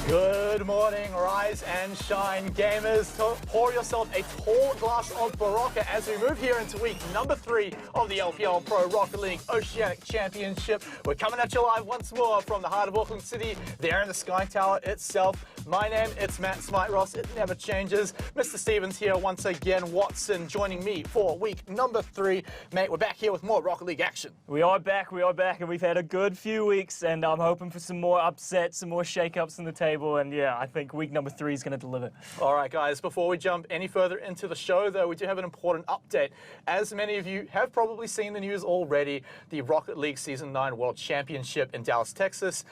Good morning, rise and shine, gamers. Pour yourself a tall glass of Barocca as we move here into week number 3 of the LPL Pro Rocket League Oceanic Championship. We're coming at you live once more from the heart of Auckland City, there in the Sky Tower itself. My name, it's Matt Smite Ross, it never changes. Mr. Stevens here once again, Watson joining me for week number 3. Mate, we're back here with more Rocket League action. We are back, and we've had a good few weeks, and I'm hoping for some more upsets, some more shake-ups on the table. And yeah, I think week number 3 is going to deliver. All right, guys, before we jump any further into the show, though, we do have an important update. As many of you have probably seen the news already, the Rocket League Season 9 World Championship in Dallas, Texas.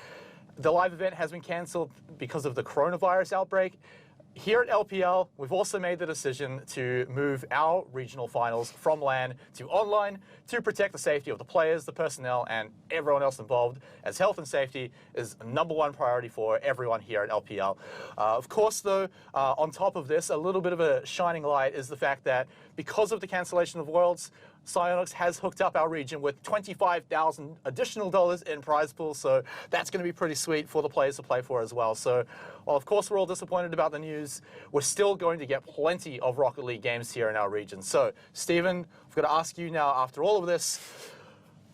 The live event has been cancelled because of the coronavirus outbreak. Here at LPL, we've also made the decision to move our regional finals from LAN to online to protect the safety of the players, the personnel, and everyone else involved, as health and safety is #1 priority for everyone here at LPL. Of course, though, on top of this, a little bit of a shining light is the fact that because of the cancellation of Worlds, Psyonix has hooked up our region with $25,000 additional in prize pool, so that's going to be pretty sweet for the players to play for as well. So, while of course we're all disappointed about the news, we're still going to get plenty of Rocket League games here in our region. So, Stephen, I've got to ask you now, after all of this,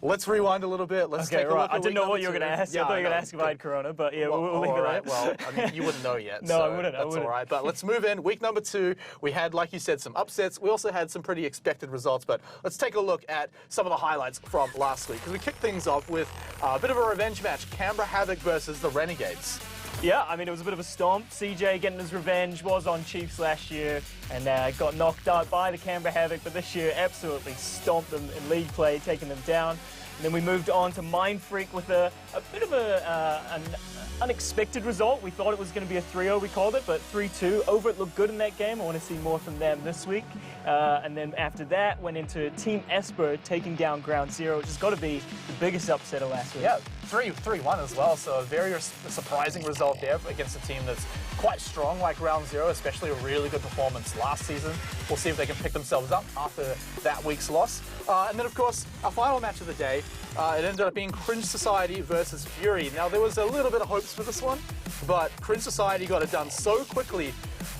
let's rewind a little bit. Let's take a look at I didn't know what you were going to ask. Yeah, I thought you were going to ask if I had Corona, but yeah, we'll leave it right. at Well, I mean, you wouldn't know yet. No, so I wouldn't. That's all right. But let's move in. Week number 2, we had, like you said, some upsets. We also had some pretty expected results, but let's take a look at some of the highlights from last week, because we kicked things off with a bit of a revenge match, Canberra Havoc versus the Renegades. Yeah, I mean, it was a bit of a stomp. CJ getting his revenge, was on Chiefs last year and got knocked out by the Canberra Havoc, but this year absolutely stomped them in league play, taking them down. And then we moved on to Mindfreak with a bit of an unexpected result. We thought it was going to be a 3-0, we called it, but 3-2. Overt looked good in that game. I want to see more from them this week. And then after that, went into TeamEsper taking down Ground Zero, which has got to be the biggest upset of last week. Yeah, 3-1 as well, so a very surprising result there against a team that's quite strong like Ground Zero, especially a really good performance last season. We'll see if they can pick themselves up after that week's loss. And then, of course, our final match of the day, it ended up being Cringe Society versus Fury. Now, there was a little bit of hopes for this one, but Cringe Society got it done so quickly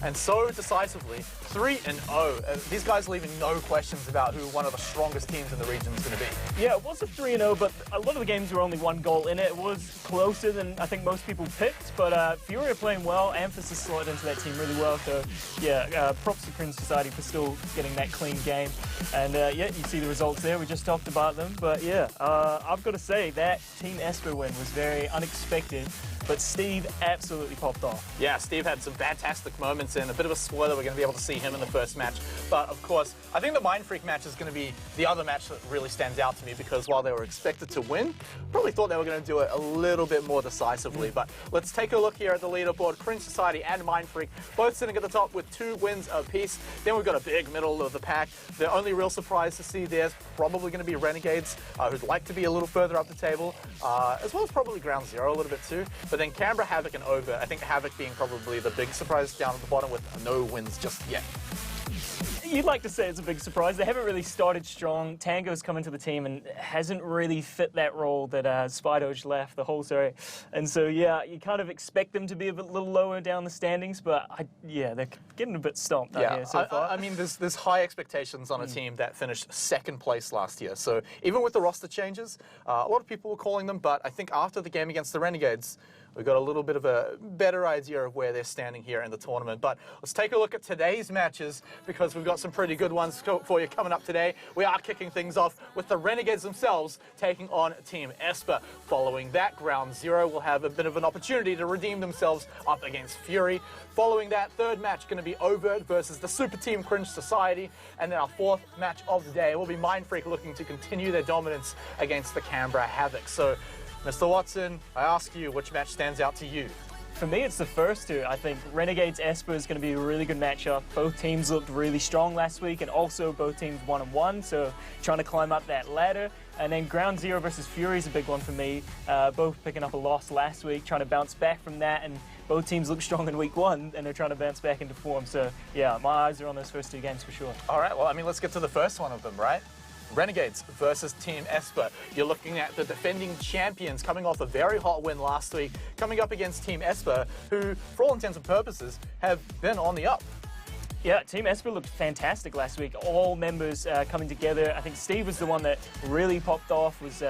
and so decisively. 3-0. These guys leaving no questions about who one of the strongest teams in the region is going to be. Yeah, it was a 3-0, but a lot of the games were only 1 goal in it. It was closer than I think most people picked, but Fury are playing well. Emphasis slotted into that team really well, so yeah, props to Cringe Society for still getting that clean game. And yeah, you see the results there. We just talked about them, but yeah, I've got to say that TeamEsper win was very unexpected. But Steve absolutely popped off. Yeah, Steve had some fantastic moments, and a bit of a spoiler, we're going to be able to see him in the first match. But of course, I think the Mindfreak match is going to be the other match that really stands out to me, because while they were expected to win, probably thought they were going to do it a little bit more decisively. But let's take a look here at the leaderboard. Cringe Society and Mindfreak both sitting at the top with 2 wins apiece. Then we've got a big middle of the pack. The only real surprise to see there is probably going to be Renegades, who'd like to be a little further up the table, as well as probably Ground Zero a little bit too. But then Canberra, Havoc, and Overt. I think Havoc being probably the big surprise down at the bottom with no wins just yet. You'd like to say it's a big surprise. They haven't really started strong. Tango's come into the team and hasn't really fit that role that Spidoge left, the whole story. And so, yeah, you kind of expect them to be a little lower down the standings, but yeah, they're getting a bit stomped out here so far. I mean, there's high expectations on a team that finished 2nd place last year. So even with the roster changes, a lot of people were calling them, but I think after the game against the Renegades, we've got a little bit of a better idea of where they're standing here in the tournament. But let's take a look at today's matches, because we've got some pretty good ones for you coming up today. We are kicking things off with the Renegades themselves taking on TeamEsper. Following that, Ground Zero will have a bit of an opportunity to redeem themselves up against Fury. Following that, 3rd match going to be Overt versus the super team Cringe Society. And then our 4th match of the day will be Mindfreak looking to continue their dominance against the Canberra Havoc. So, Mr. Watson, I ask you, which match stands out to you? For me, it's the first two. I think Renegades Esper is going to be a really good matchup. Both teams looked really strong last week, and also both teams 1-1, so trying to climb up that ladder. And then Ground Zero versus Fury is a big one for me. Both picking up a loss last week, trying to bounce back from that, and both teams look strong in week 1, and they're trying to bounce back into form. So yeah, my eyes are on those first 2 games for sure. All right, well, I mean, let's get to the first one of them, right? Renegades versus TeamEsper. You're looking at the defending champions coming off a very hot win last week, coming up against TeamEsper, who, for all intents and purposes, have been on the up. Yeah, TeamEsper looked fantastic last week. All members coming together. I think Steve was the one that really popped off, was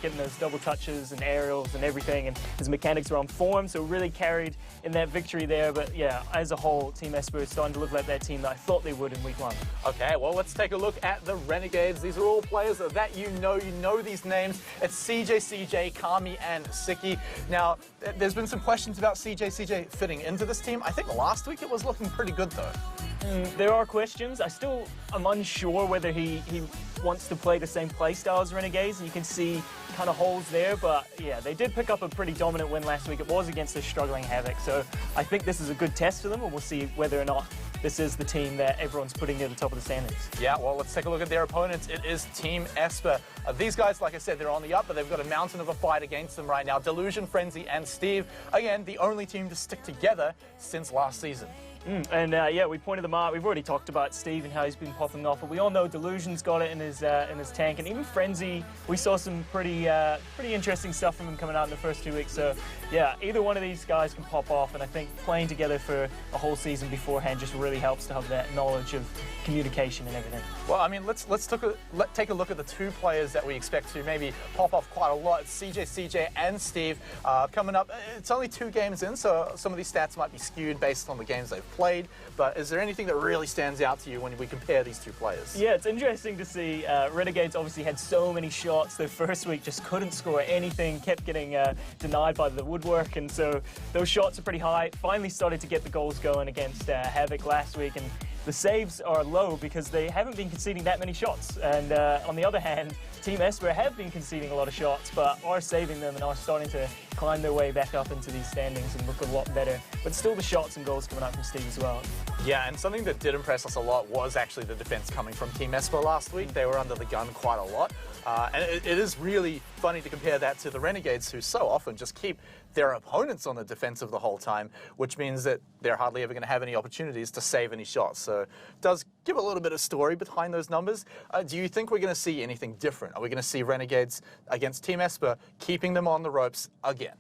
getting those double touches and aerials and everything, and his mechanics were on form, so really carried in that victory there. But yeah, as a whole, TeamEsper is starting to look like that team that I thought they would in week 1. Okay, well, let's take a look at the Renegades. These are all players that you know these names. It's CJ, Kami, and Siki. Now, there's been some questions about CJ fitting into this team. I think last week it was looking pretty good, though. There are questions. I'm unsure whether he wants to play the same play style as Renegades, and you can see kind of holes there, but yeah, they did pick up a pretty dominant win last week. It was against the struggling Havoc, so I think this is a good test for them, and we'll see whether or not this is the team that everyone's putting near the top of the standings. Yeah, well, let's take a look at their opponents. It is TeamEsper. These guys, like I said, they're on the up, but they've got a mountain of a fight against them right now. Delusion, Frenzy, and Steve. Again, the only team to stick together since last season. Yeah, we pointed them out. We've already talked about Steve and how he's been popping off, but we all know Delusion's got it in his tank, and even Frenzy, we saw some pretty interesting stuff from him coming out in the first 2 weeks. So yeah, either one of these guys can pop off, and I think playing together for a whole season beforehand just really helps to have that knowledge of communication and everything. Well, I mean, let's take a look at the two players that we expect to maybe pop off quite a lot. It's CJ, and Steve coming up. It's only 2 games in, so some of these stats might be skewed based on the games they've played, but is there anything that really stands out to you when we compare these two players? Yeah, it's interesting to see. Renegades obviously had so many shots. Their first week just couldn't score anything, kept getting denied by the woodwork, and so those shots are pretty high. Finally started to get the goals going against Havoc last week, and the saves are low because they haven't been conceding that many shots. And on the other hand, TeamEsper have been conceding a lot of shots, but are saving them and are starting to climb their way back up into these standings and look a lot better. But still the shots and goals coming out from Steve as well. Yeah, and something that did impress us a lot was actually the defense coming from TeamEsper last week. They were under the gun quite a lot. And it is really funny to compare that to the Renegades, who so often just keep their opponents on the defensive the whole time, which means that they're hardly ever going to have any opportunities to save any shots. So it does give a little bit of story behind those numbers. Do you think we're going to see anything different? Are we going to see Renegades against TeamEsper keeping them on the ropes again?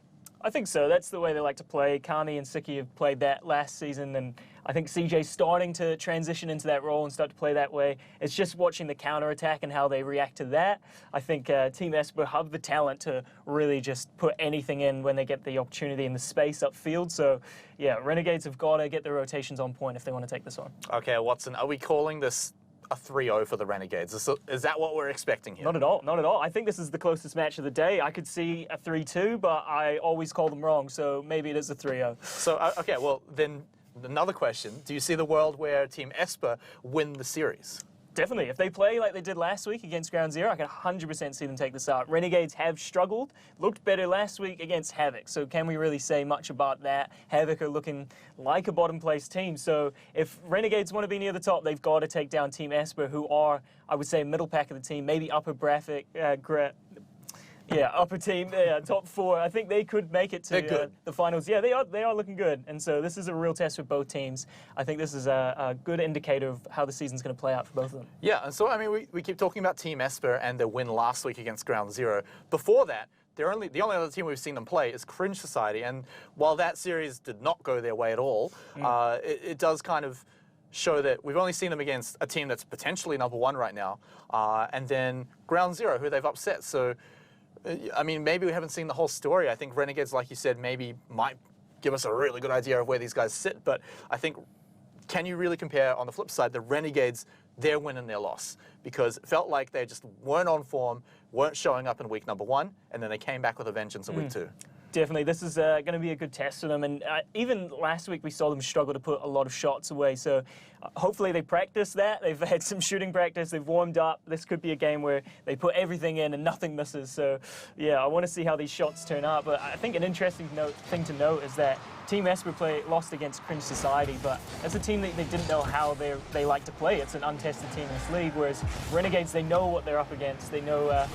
I think so. That's the way they like to play. Kani and Siki have played that last season, and I think CJ's starting to transition into that role and start to play that way. It's just watching the counter-attack and how they react to that. I think TeamEsper have the talent to really just put anything in when they get the opportunity and the space upfield. So, yeah, Renegades have got to get their rotations on point if they want to take this on. Okay, Watson, are we calling this a 3-0 for the Renegades? Is that what we're expecting here? Not at all, not at all. I think this is the closest match of the day. I could see a 3-2, but I always call them wrong, so maybe it is a 3-0. So, okay, well, then another question. Do you see the world where TeamEsper win the series? Definitely. If they play like they did last week against Ground Zero, I can 100% see them take this out. Renegades have struggled, looked better last week against Havoc, so can we really say much about that? Havoc are looking like a bottom place team, so if Renegades want to be near the top, they've got to take down TeamEsper, who are, I would say, middle pack of the team, maybe upper bracket, upper team, top 4. I think they could make it to the finals. Yeah, they are looking good. And so this is a real test for both teams. I think this is a good indicator of how the season's going to play out for both of them. Yeah, and so, I mean, we keep talking about TeamEsper and their win last week against Ground Zero. Before that, the only other team we've seen them play is Cringe Society. And while that series did not go their way at all, it does kind of show that we've only seen them against a team that's potentially #1 right now, and then Ground Zero, who they've upset. So, I mean, maybe we haven't seen the whole story. I think Renegades, like you said, maybe might give us a really good idea of where these guys sit. But I think, can you really compare, on the flip side, the Renegades, their win and their loss? Because it felt like they just weren't on form, weren't showing up in week #1, and then they came back with a vengeance in week 2. Definitely. This is going to be a good test for them. And even last week, we saw them struggle to put a lot of shots away. So hopefully they practice that. They've had some shooting practice. They've warmed up. This could be a game where they put everything in and nothing misses. So, yeah, I want to see how these shots turn out. But I think an interesting thing to note is that TeamEsper lost against Cringe Society, but that's a team that they didn't know how they like to play. It's an untested team in this league, whereas Renegades, they know what they're up against. They know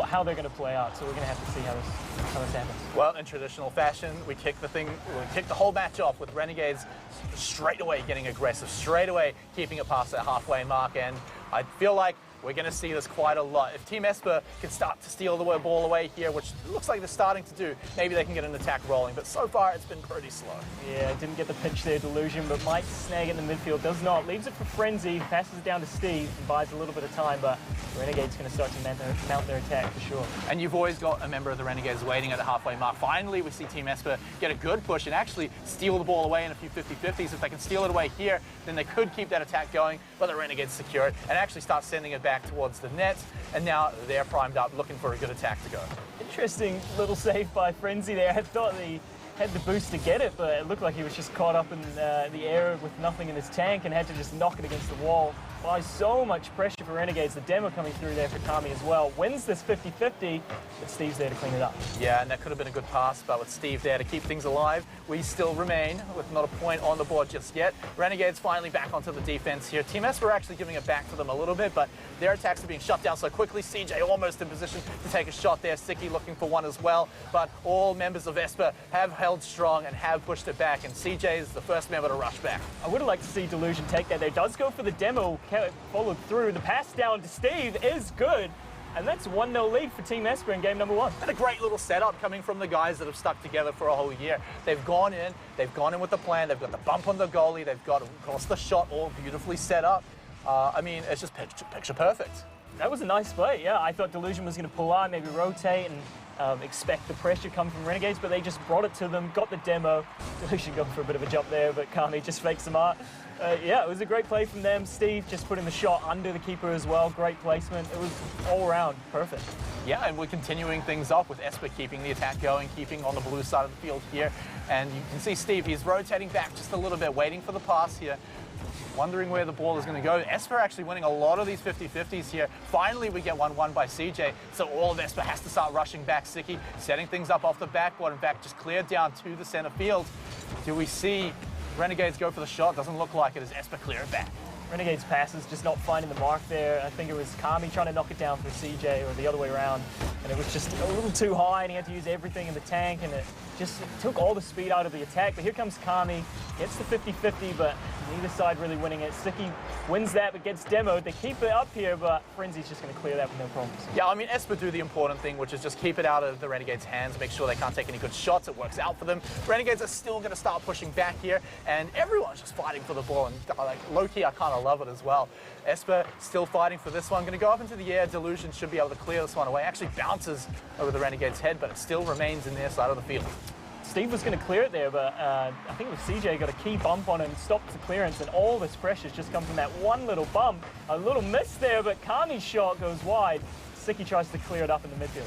how they're going to play out. So we're going to have to see how this happens. Well, in traditional fashion, we kick the whole match off with Renegades straight away getting aggressive, straight away keeping it past that halfway mark, and I feel like we're going to see this quite a lot. If TeamEsper can start to steal the ball away here, which looks like they're starting to do, maybe they can get an attack rolling. But so far, it's been pretty slow. Yeah, didn't get the pitch there, Delusion, but might snag it in the midfield. Does not. Leaves it for Frenzy, passes it down to Steve, and buys a little bit of time, but Renegade's going to start to mount their attack for sure. And you've always got a member of the Renegades waiting at the halfway mark. Finally, we see TeamEsper get a good push and actually steal the ball away in a few 50-50s. If they can steal it away here, then they could keep that attack going, but the Renegades secure it and actually start sending it back towards the net, and now they're primed up looking for a good attack to go. Interesting little save by Frenzy there. I thought he had the boost to get it, but it looked like he was just caught up in the air with nothing in his tank and had to just knock it against the wall. Why so much pressure for Renegades. The demo coming through there for Kami as well. Wins this 50-50, but Steve's there to clean it up. Yeah, and that could have been a good pass, but with Steve there to keep things alive, we still remain with not a point on the board just yet. Renegades finally back onto the defense here. TeamEsper are actually giving it back to them a little bit, but their attacks are being shut down so quickly. CJ almost in position to take a shot there. Sicky looking for one as well, but all members of Esper have held strong and have pushed it back, and CJ is the first member to rush back. I would have liked to see Delusion take that there. Does go for the demo, followed through. The pass down to Steve is good, and that's 1-0 lead for TeamEsper in game number 1. And a great little setup coming from the guys that have stuck together for a whole year. They've gone in with the plan, they've got the bump on the goalie, they've got, of course, the shot all beautifully set up. I mean, it's just picture perfect. That was a nice play, yeah. I thought Delusion was going to pull out, maybe rotate and expect the pressure come from Renegades, but they just brought it to them, got the demo. Delusion going for a bit of a jump there, but Kami just fakes them out. Yeah, it was a great play from them. Steve just putting the shot under the keeper as well. Great placement. It was all around perfect. Yeah, and we're continuing things off with Esper keeping the attack going, keeping on the blue side of the field here. And you can see Steve, he's rotating back just a little bit, waiting for the pass here, wondering where the ball is going to go. Esper actually winning a lot of these 50-50s here. Finally, we get one won by CJ, so all of Esper has to start rushing back. Sicky setting things up off the backboard. In fact, just cleared down to the center field. Do we see Renegades go for the shot? Doesn't look like it as Esper clear it back. Renegades passes just not finding the mark there. I think it was Kami trying to knock it down for CJ or the other way around, and it was just a little too high and he had to use everything in the tank, and it just took all the speed out of the attack. But here comes Kami, gets the 50-50, but neither side really winning it. Sicky wins that but gets demoed. They keep it up here, but Frenzy's just going to clear that with no problems. Yeah, I mean, Esper do the important thing, which is just keep it out of the Renegades' hands, make sure they can't take any good shots. It works out for them. Renegades are still going to start pushing back here, and everyone's just fighting for the ball, and like low-key, I kind of love it as well. Esper still fighting for this one. Going to go up into the air. Delusion should be able to clear this one away. Actually bounces over the Renegades' head, but it still remains in their side of the field. Steve was going to clear it there, but I think it was CJ got a key bump on him, stopped the clearance, and all this pressure's just come from that one little bump. A little miss there, but Kami's shot goes wide. Sicky tries to clear it up in the midfield.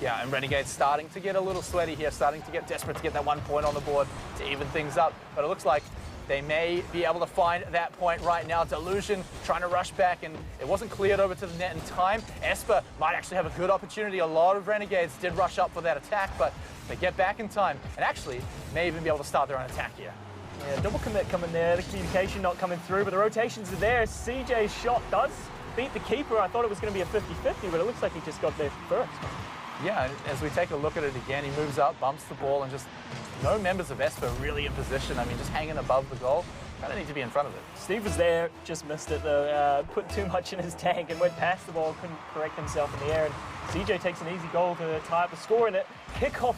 Yeah, and Renegade's starting to get a little sweaty here, starting to get desperate to get that 1 point on the board to even things up. But it looks like they may be able to find that point right now. Delusion trying to rush back, and it wasn't cleared over to the net in time. Esper might actually have a good opportunity. A lot of Renegades did rush up for that attack, but they get back in time and actually may even be able to start their own attack here. Yeah, double commit coming there. The communication not coming through, but the rotations are there. CJ's shot does beat the keeper. I thought it was going to be a 50-50, but it looks like he just got there first. Yeah, as we take a look at it again, he moves up, bumps the ball, and just no members of Esper really in position. I mean, just hanging above the goal. Kind of need to be in front of it. Steve was there, just missed it though. Put too much in his tank and went past the ball, couldn't correct himself in the air. And CJ takes an easy goal to tie up the score, and it kickoff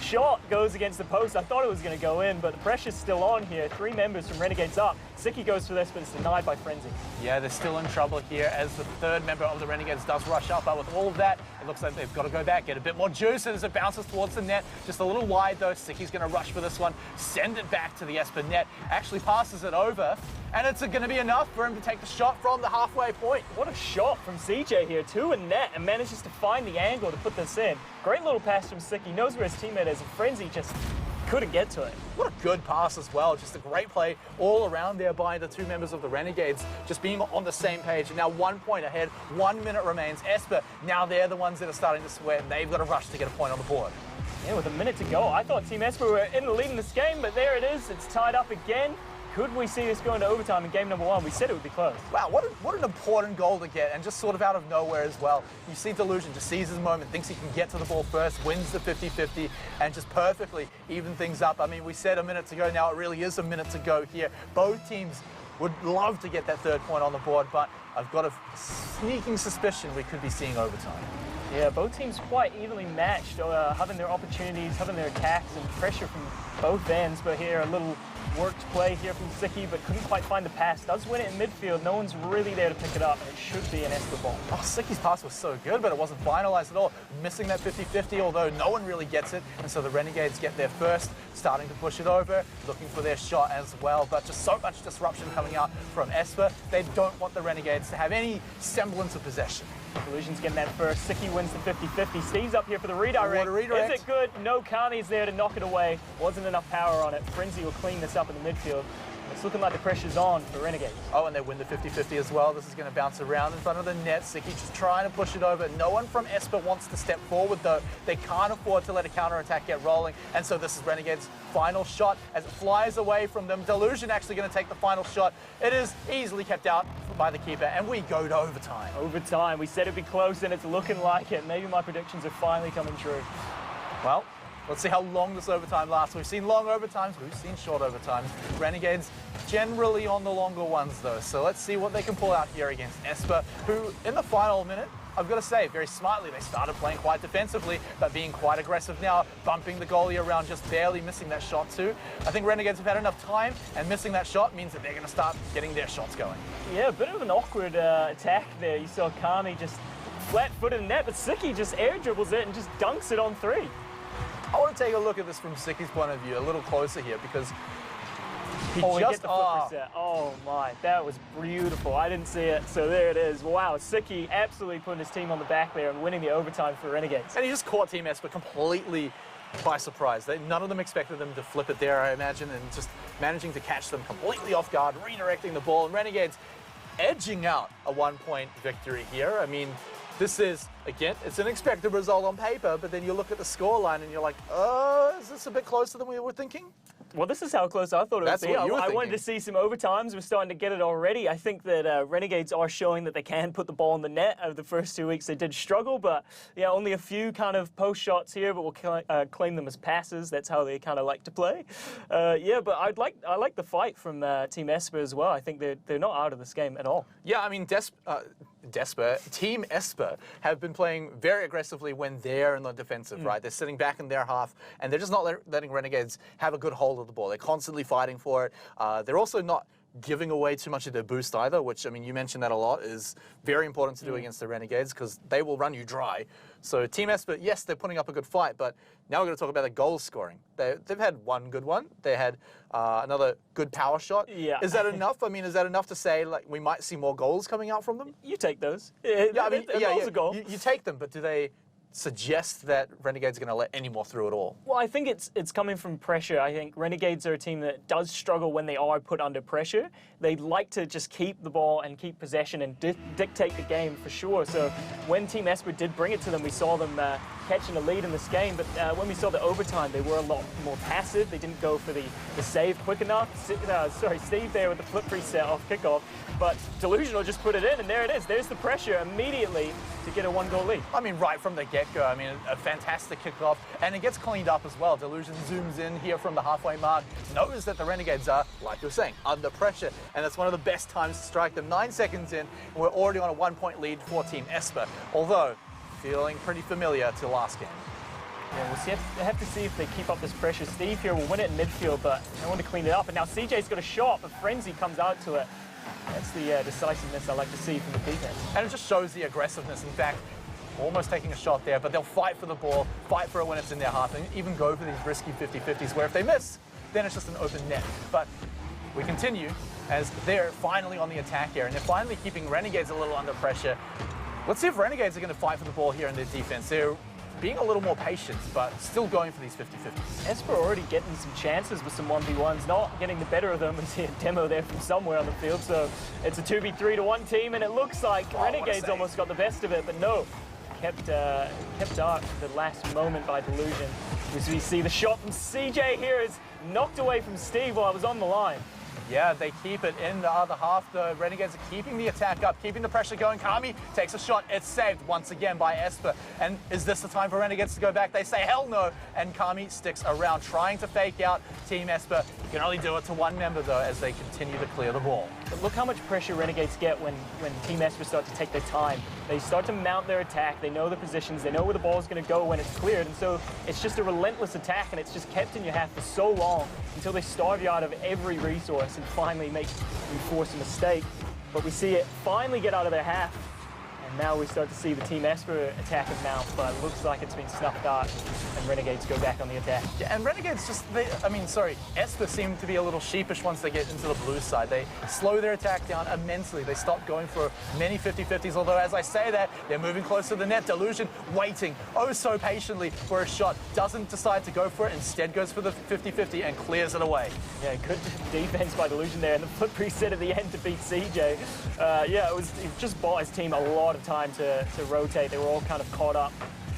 shot goes against the post. I thought it was going to go in, but the pressure's still on here. 3 members from Renegades up. Sicky goes for this, but it's denied by Frenzy. Yeah, they're still in trouble here as the 3rd member of the Renegades does rush up. But with all of that, it looks like they've got to go back, get a bit more juice as it bounces towards the net. Just a little wide though. Sicky's going to rush for this one, send it back to the Esper net. Actually passes it over, and it's going to be enough for him to take the shot from the halfway point. What a shot from CJ here, 2 in net, and manages to find the angle to put this in. Great little pass from Sicky, knows where his teammate is, and Frenzy just couldn't get to it. What a good pass as well. Just a great play all around there by the 2 members of the Renegades, just being on the same page. And now 1 point ahead, 1 minute remains. Esper, now they're the ones that are starting to sweat, and they've got to rush to get a point on the board. Yeah, with a minute to go, I thought TeamEsper were in the lead in this game, but there it is. It's tied up again. Could we see this go into overtime in game number 1? We said it would be close. Wow, what an important goal to get, and just sort of out of nowhere as well. You see Delusion just sees his moment, thinks he can get to the ball first, wins the 50-50, and just perfectly even things up. I mean, we said a minute to go, now it really is a minute to go here. Both teams Would love to get that third point on the board, but I've got a sneaking suspicion we could be seeing overtime. Yeah, both teams quite evenly matched, having their opportunities, having their attacks and pressure from both ends. But here, a little worked play here from Sicky, but couldn't quite find the pass. Does win it in midfield. No one's really there to pick it up, and it should be an Esper ball. Oh, Sicky's pass was so good, but it wasn't finalized at all. Missing that 50-50, although no one really gets it. And so the Renegades get there first, starting to push it over, looking for their shot as well. But just so much disruption coming out from Esper. They don't want the Renegades to have any semblance of possession. Delusion's getting that first. Sicky wins the 50-50. Steve's up here for the redirect. What a redirect. Is it good? No, Kami's there to knock it away. Wasn't enough power on it. Frenzy will clean this up in the midfield. It's looking like the pressure's on for Renegades. Oh, and they win the 50-50 as well. This is going to bounce around in front of the net. Sicky just trying to push it over. No one from Esper wants to step forward, though. They can't afford to let a counter-attack get rolling. And so this is Renegades' final shot as it flies away from them. Delusion actually going to take the final shot. It is easily kept out by the keeper, and we go to overtime. Overtime. We said it'd be close, and it's looking like it. Maybe my predictions are finally coming true. Well, let's see how long this overtime lasts. We've seen long overtimes, we've seen short overtimes. Renegades generally on the longer ones though. So let's see what they can pull out here against Esper, who in the final minute, I've got to say, very smartly, they started playing quite defensively, but being quite aggressive now, bumping the goalie around, just barely missing that shot too. I think Renegades have had enough time, and missing that shot means that they're going to start getting their shots going. Yeah, a bit of an awkward attack there. You saw Kami just flat-footed in net, but Sicky just air dribbles it and just dunks it on 3. I want to take a look at this from Sicky's point of view, a little closer here, because he just just... the foot reset. Oh my, that was beautiful. I didn't see it, so there it is. Wow, Sicky absolutely putting his team on the back there and winning the overtime for Renegades. And he just caught TeamEsper completely by surprise. None of them expected them to flip it there, I imagine, and just managing to catch them completely off guard, redirecting the ball, and Renegades edging out a 1-point victory here. I mean, this is, again, it's an expected result on paper, but then you look at the scoreline and you're like, is this a bit closer than we were thinking? Well, this is how close I thought it would be. I wanted to see some overtimes. We're starting to get it already. I think that Renegades are showing that they can put the ball in the net. Over the first 2 weeks, they did struggle, but yeah, only a few kind of post shots here, but we'll claim them as passes. That's how they kind of like to play. Yeah, but I like the fight from Team Esper as well. I think they're not out of this game at all. Yeah, I mean, Team Esper have been playing very aggressively when they're in the defensive, right? They're sitting back in their half, and they're just not letting Renegades have a good hold of the ball. They're constantly fighting for it. They're also not giving away too much of their boost either, which, I mean, you mentioned that a lot, is very important to do against the Renegades because they will run you dry. So Team Esper, yes, they're putting up a good fight, but now we're going to talk about the goal scoring. They've had one good one. They had another good power shot. Yeah. Is that enough? I mean, is that enough to say, like, we might see more goals coming out from them? You take those. Yeah, I mean, a goal. You take them, but do they suggest that Renegades are going to let any more through at all? Well, I think it's coming from pressure. I think Renegades are a team that does struggle when they are put under pressure. They like to just keep the ball and keep possession and dictate the game for sure. So when Team Esper did bring it to them, we saw them catching a lead in this game. But when we saw the overtime, they were a lot more passive. They didn't go for the save quick enough. Steve there with the flip reset off kickoff. But Delusional just put it in, and there it is. There's the pressure immediately to get a 1-goal lead. I mean, right from the get-go, I mean, a fantastic kickoff, and it gets cleaned up as well. Delusion zooms in here from the halfway mark, knows that the Renegades are, like you're saying, under pressure, and it's one of the best times to strike them. 9 seconds in, and we're already on a 1-point lead for Team Esper, although feeling pretty familiar to last game. Yeah, we'll have to see if they keep up this pressure. Steve here will win it in midfield, but no one to clean it up. And now CJ's got a shot, but Frenzy comes out to it. That's the decisiveness I like to see from the defense. And it just shows the aggressiveness. In fact, almost taking a shot there, but they'll fight for the ball, fight for it when it's in their half, and even go for these risky 50-50s where if they miss, then it's just an open net. But we continue as they're finally on the attack here, and they're finally keeping Renegades a little under pressure. Let's see if Renegades are going to fight for the ball here in their defense. They're being a little more patient, but still going for these 50-50s. Esper already getting some chances with some 1v1s, not getting the better of them. We see a demo there from somewhere on the field, so it's a 2v3 to 1 team, and it looks like Renegades almost got the best of it, but no. Kept out the last moment by Delusion. As we see the shot from CJ here is knocked away from Steve while I was on the line. Yeah, they keep it in the other half. The Renegades are keeping the attack up, keeping the pressure going. Kami takes a shot. It's saved once again by Esper. And is this the time for Renegades to go back? They say hell no. And Kami sticks around, trying to fake out TeamEsper. You can only do it to one member, though, as they continue to clear the ball. But look how much pressure Renegades get when TeamEsper start to take their time. They start to mount their attack. They know the positions. They know where the ball is going to go when it's cleared. And so it's just a relentless attack, and it's just kept in your half for so long until they starve you out of every resource and finally make you force a mistake. But we see it finally get out of their half. And now we start to see the TeamEsper attack is mount, but it looks like it's been snuffed out, and Renegades go back on the attack. Yeah, and Renegades Esper seem to be a little sheepish once they get into the blue side. They slow their attack down immensely. They stop going for many 50-50s, although as I say that, they're moving close to the net. Delusion waiting oh so patiently for a shot. Doesn't decide to go for it, instead goes for the 50-50 and clears it away. Yeah, good defense by Delusion there, and the flip reset at the end to beat CJ. It just bought his team a lot of time to rotate. They were all kind of caught up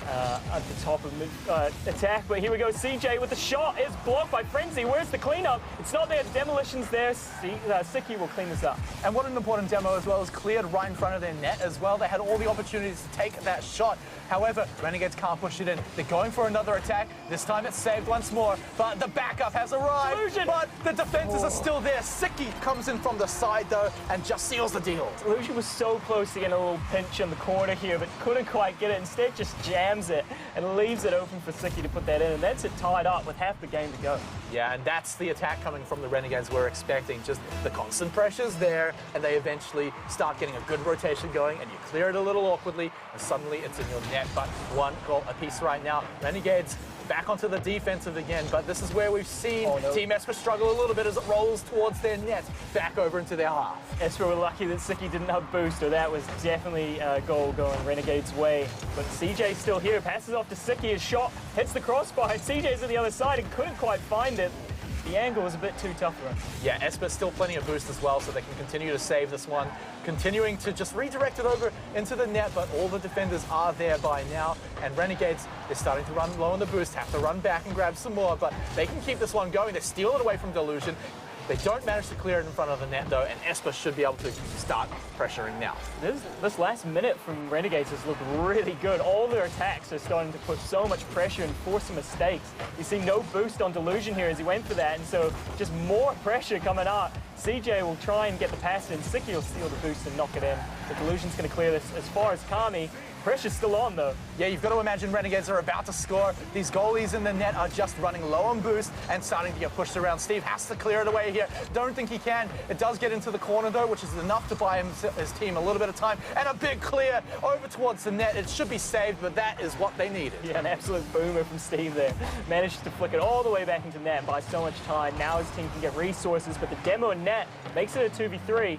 at the top of attack, but here we go. CJ with the shot is blocked by Frenzy. Where's the cleanup? It's not there. Demolition's there. Siki will clean this up. And what an important demo as well, is cleared right in front of their net as well. They had all the opportunities to take that shot. However, Renegades can't push it in. They're going for another attack. This time it's saved once more, but the backup has arrived. Delusion. But the defenses are still there. Siki comes in from the side though and just seals the deal. Delusion was so close to getting a little pinch on the corner here, but couldn't quite get it. Instead just jams it and leaves it open for Siki to put that in, and that's it tied up with half the game to go. Yeah, and that's the attack coming from the Renegades we're expecting. Just the constant pressure's there, and they eventually start getting a good rotation going, and you clear it a little awkwardly, and suddenly it's in your net. But one goal apiece right now. Renegades back onto the defensive again, but this is where we've seen TeamEsper struggle a little bit as it rolls towards their net, back over into their half. Esper were lucky that Siki didn't have boost, or that was definitely a goal going Renegades' way. But CJ's still here, passes off to Siki, his shot hits the crossbar, and CJ's on the other side and couldn't quite find it. The angle was a bit too tough for him. Yeah, Esper still plenty of boost as well, so they can continue to save this one. Continuing to just redirect it over into the net, but all the defenders are there by now. And Renegades, they're starting to run low on the boost, have to run back and grab some more, but they can keep this one going. They steal it away from Delusion. They don't manage to clear it in front of the net, though, and Esper should be able to start pressuring now. This last minute from Renegades has looked really good. All their attacks are starting to put so much pressure and force some mistakes. You see no boost on Delusion here as he went for that, and so just more pressure coming out. CJ will try and get the pass in. Siki will steal the boost and knock it in. So Delusion's going to clear this. As far as Kami, pressure's still on, though. Yeah, you've got to imagine Renegades are about to score. These goalies in the net are just running low on boost and starting to get pushed around. Steve has to clear it away here. Don't think he can. It does get into the corner, though, which is enough to buy his team a little bit of time. And a big clear over towards the net. It should be saved, but that is what they needed. Yeah, an absolute boomer from Steve there. Managed to flick it all the way back into net and buy so much time. Now his team can get resources, but the demo in net makes it a 2v3.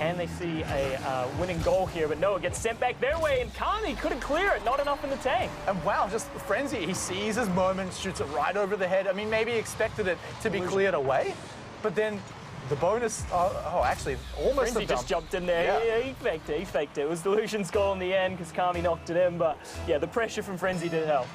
And they see a winning goal here, but no, it gets sent back their way, and Kami couldn't clear it, not enough in the tank. And wow, just Frenzy, he sees his moment, shoots it right over the head. I mean, maybe he expected it to be cleared away, but then the bonus, actually, almost Frenzy just jumped in there. Yeah, he faked it. It was Delusion's goal in the end because Kami knocked it in, but yeah, the pressure from Frenzy did help.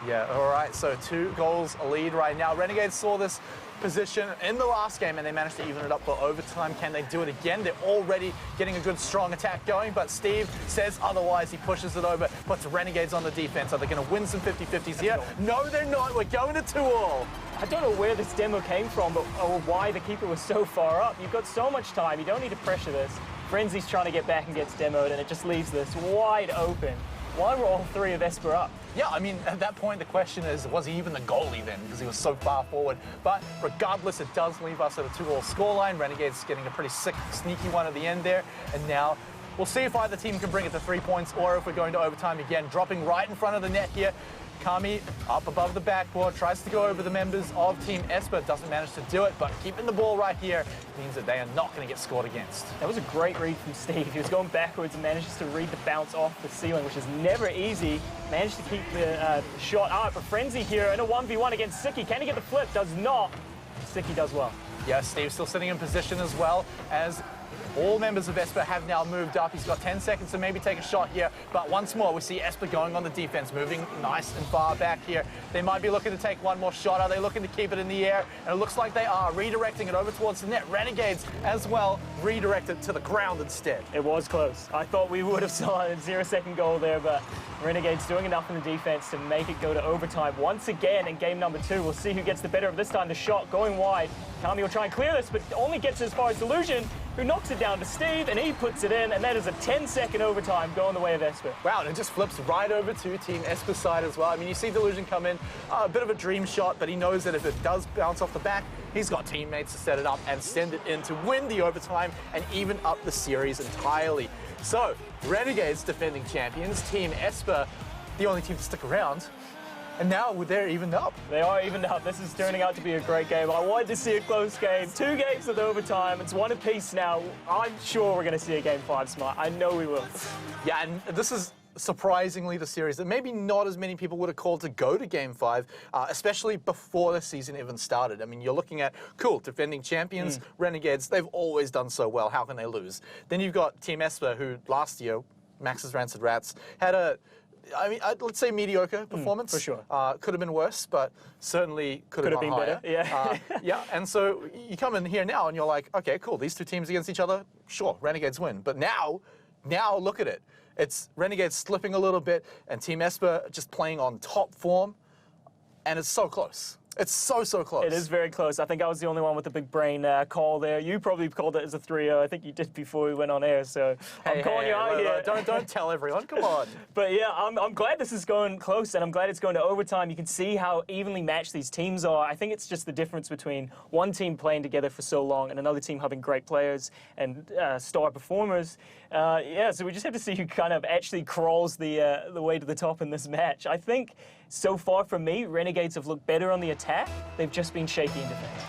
Yeah, all right, so 2 goals lead right now. Renegades saw this position in the last game and they managed to even it up for overtime. Can they do it again? They're already getting a good strong attack going, but Steve says otherwise. He pushes it over, puts Renegades on the defense. Are they going to win some 50-50s here? No, they're not. We're going to 2-all. I don't know where this demo came from, or why the keeper was so far up. You've got so much time. You don't need to pressure this. Frenzy's trying to get back and gets demoed, and it just leaves this wide open. Why were all 3 of Esper up? Yeah, I mean, at that point, the question is, was he even the goalie then? Because he was so far forward. But regardless, it does leave us at a 2-all scoreline. Renegades getting a pretty sick, sneaky one at the end there. And now we'll see if either team can bring it to 3 points or if we're going to overtime again. Dropping right in front of the net here. Kami up above the backboard, tries to go over the members of TeamEsper, doesn't manage to do it, but keeping the ball right here means that they are not going to get scored against. That was a great read from Steve. He was going backwards and manages to read the bounce off the ceiling, which is never easy. Managed to keep the shot out, but Frenzy here in a 1v1 against Siki. Can he get the flip? Does not. Siki does well. Yeah, Steve's still sitting in position as well as All members of Esper have now moved up. He's got 10 seconds to maybe take a shot here. But once more, we see Esper going on the defense, moving nice and far back here. They might be looking to take one more shot. Are they looking to keep it in the air? And it looks like they are, redirecting it over towards the net. Renegades as well, redirect it to the ground instead. It was close. I thought we would have saw a 0-second goal there, but Renegades doing enough in the defense to make it go to overtime once again in game number 2. We'll see who gets the better of this time. The shot going wide. Kami will try and clear this, but only gets as far as Delusion, who knocks it down to Steve, and he puts it in, and that is a 10-second overtime going the way of Esper. Wow, and it just flips right over to Team Esper's side as well. I mean, you see Delusion come in, a bit of a dream shot, but he knows that if it does bounce off the back, he's got teammates to set it up and send it in to win the overtime and even up the series entirely. So, Renegades defending champions, Team Esper, the only team to stick around. And now they're evened up. They are evened up. This is turning out to be a great game. I wanted to see a close game. 2 games with overtime. It's one apiece now. I'm sure we're going to see a game 5, Smite. I know we will. Yeah, and this is surprisingly the series that maybe not as many people would have called to go to game 5, especially before the season even started. I mean, you're looking at, cool, defending champions, Renegades, they've always done so well. How can they lose? Then you've got Team Esper, who last year, Max's Rancid Rats, had a, I mean, let's say mediocre performance. For sure. Could have been worse, but certainly could have been higher. better. Yeah. Yeah, and so you come in here now and you're like, okay, cool, these two teams against each other, sure, Renegades win. But now look at it. It's Renegades slipping a little bit and Team Esper just playing on top form, and it's so close. It's so close. It is very close. I think I was the only one with the big brain call there. You probably called it as a 3-0. I think you did before we went on air, so I'm calling you out here. Don't tell everyone, come on. But yeah, I'm glad this is going close, and I'm glad it's going to overtime. You can see how evenly matched these teams are. I think it's just the difference between one team playing together for so long and another team having great players and star performers. Yeah, so we just have to see who kind of actually crawls the way to the top in this match. I think so far for me, Renegades have looked better on the attack. They've just been shaky in defense.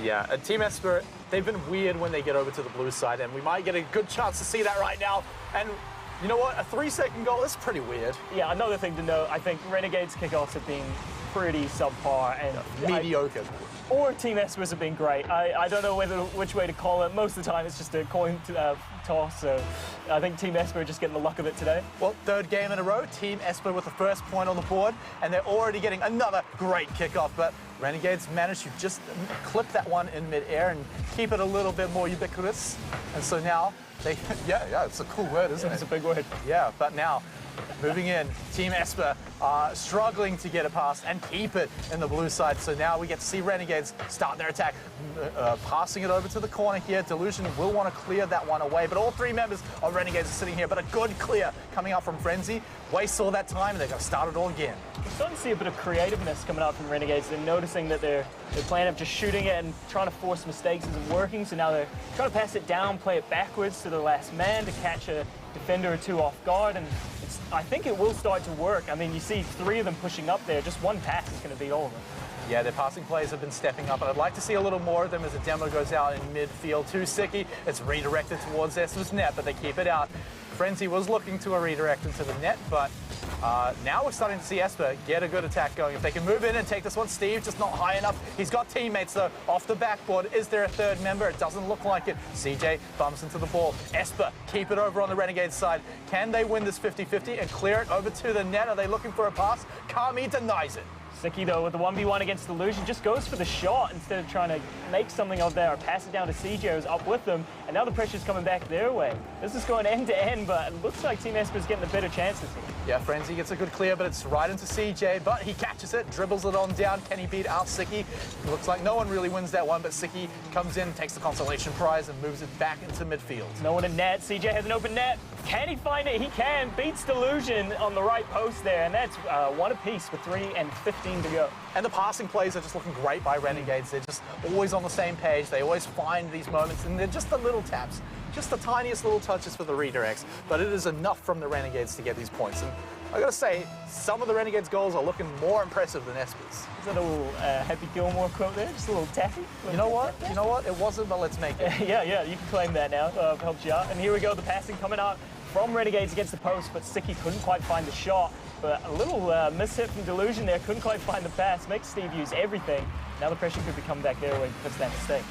Yeah, and Team Esper, they've been weird when they get over to the blue side, and we might get a good chance to see that right now. And you know what? A 3-second goal is pretty weird. Yeah, another thing to note, I think Renegades kickoffs have been pretty subpar and mediocre. Or Team Esper's have been great. I don't know which way to call it. Most of the time it's just a coin toss, so I think Team Esper are just getting the luck of it today. Well, 3rd game in a row, Team Esper with the first point on the board, and they're already getting another great kickoff, but Renegades managed to just clip that one in mid-air and keep it a little bit more ubiquitous. And so now they, yeah, it's a cool word, isn't it? It's a big word. Yeah, but now, moving in, Team Esper struggling to get it past and keep it in the blue side. So now we get to see Renegades start their attack, passing it over to the corner here. Delusion will want to clear that one away, but all 3 members of Renegades are sitting here, but a good clear coming out from Frenzy. Wastes all that time, and they're going to start it all again. We're starting to see a bit of creativeness coming out from Renegades. They're noticing that their plan of just shooting it and trying to force mistakes isn't working, so now they're trying to pass it down, play it backwards to the last man to catch a defender or 2 off guard, and I think it will start to work. I mean, you see 3 of them pushing up there. Just one pass is going to beat all of them. Yeah, their passing players have been stepping up, and I'd like to see a little more of them as the demo goes out in midfield to Siki. It's redirected towards Esper's net, but they keep it out. Frenzy was looking to a redirect into the net, but now we're starting to see Esper get a good attack going. If they can move in and take this one, Steve just not high enough. He's got teammates though off the backboard. Is there a 3rd member? It doesn't look like it. CJ bumps into the ball. Esper keep it over on the Renegade side. Can they win this 50-50 and clear it over to the net? Are they looking for a pass? Kami denies it. Siki, though, with the 1v1 against Delusion, just goes for the shot instead of trying to make something of there or pass it down to CJ, who's up with them, and now the pressure's coming back their way. This is going end-to-end, but it looks like Team Esper's getting the better chances here. Yeah, Frenzy gets a good clear, but it's right into CJ, but he catches it, dribbles it on down. Can he beat out Siki? Looks like no one really wins that one, but Siki comes in, takes the consolation prize, and moves it back into midfield. No one in net. CJ has an open net. Can he find it? He can. Beats Delusion on the right post there, and that's 1 apiece with 3 and 15 to go. And the passing plays are just looking great by Renegades. They're just always on the same page. They always find these moments, and they're just the little taps, just the tiniest little touches for the redirects. But it is enough from the Renegades to get these points. And I gotta say, some of the Renegades' goals are looking more impressive than Esper's. Is that a little Happy Gilmore quote there? Just a little taffy? You know what? You know what? It wasn't, but let's make it. Yeah, you can claim that now. Helped you out. And here we go, the passing coming out from Renegades against the post, but Siki couldn't quite find the shot. But a little mishit from Delusion there, couldn't quite find the pass. Makes Steve use everything. Now the pressure could be coming back their way because of that mistake.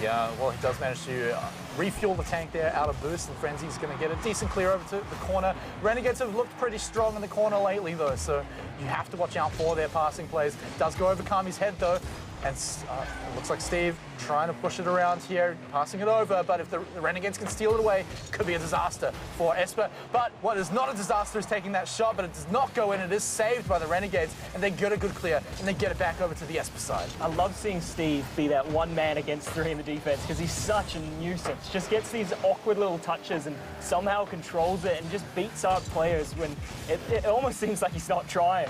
Yeah, well, he does manage to refuel the tank there out of boost, and Frenzy's going to get a decent clear over to the corner. Renegades have looked pretty strong in the corner lately, though, so you have to watch out for their passing plays. Does go over Kami's head, though, and it looks like Steve trying to push it around here, passing it over, but if the Renegades can steal it away, it could be a disaster for Esper. But what is not a disaster is taking that shot, but it does not go in. It is saved by the Renegades, and they get a good clear, and they get it back over to the Esper side. I love seeing Steve be that one man against three in the defense because he's such a nuisance. Just gets these awkward little touches and somehow controls it and just beats up players when it almost seems like he's not trying.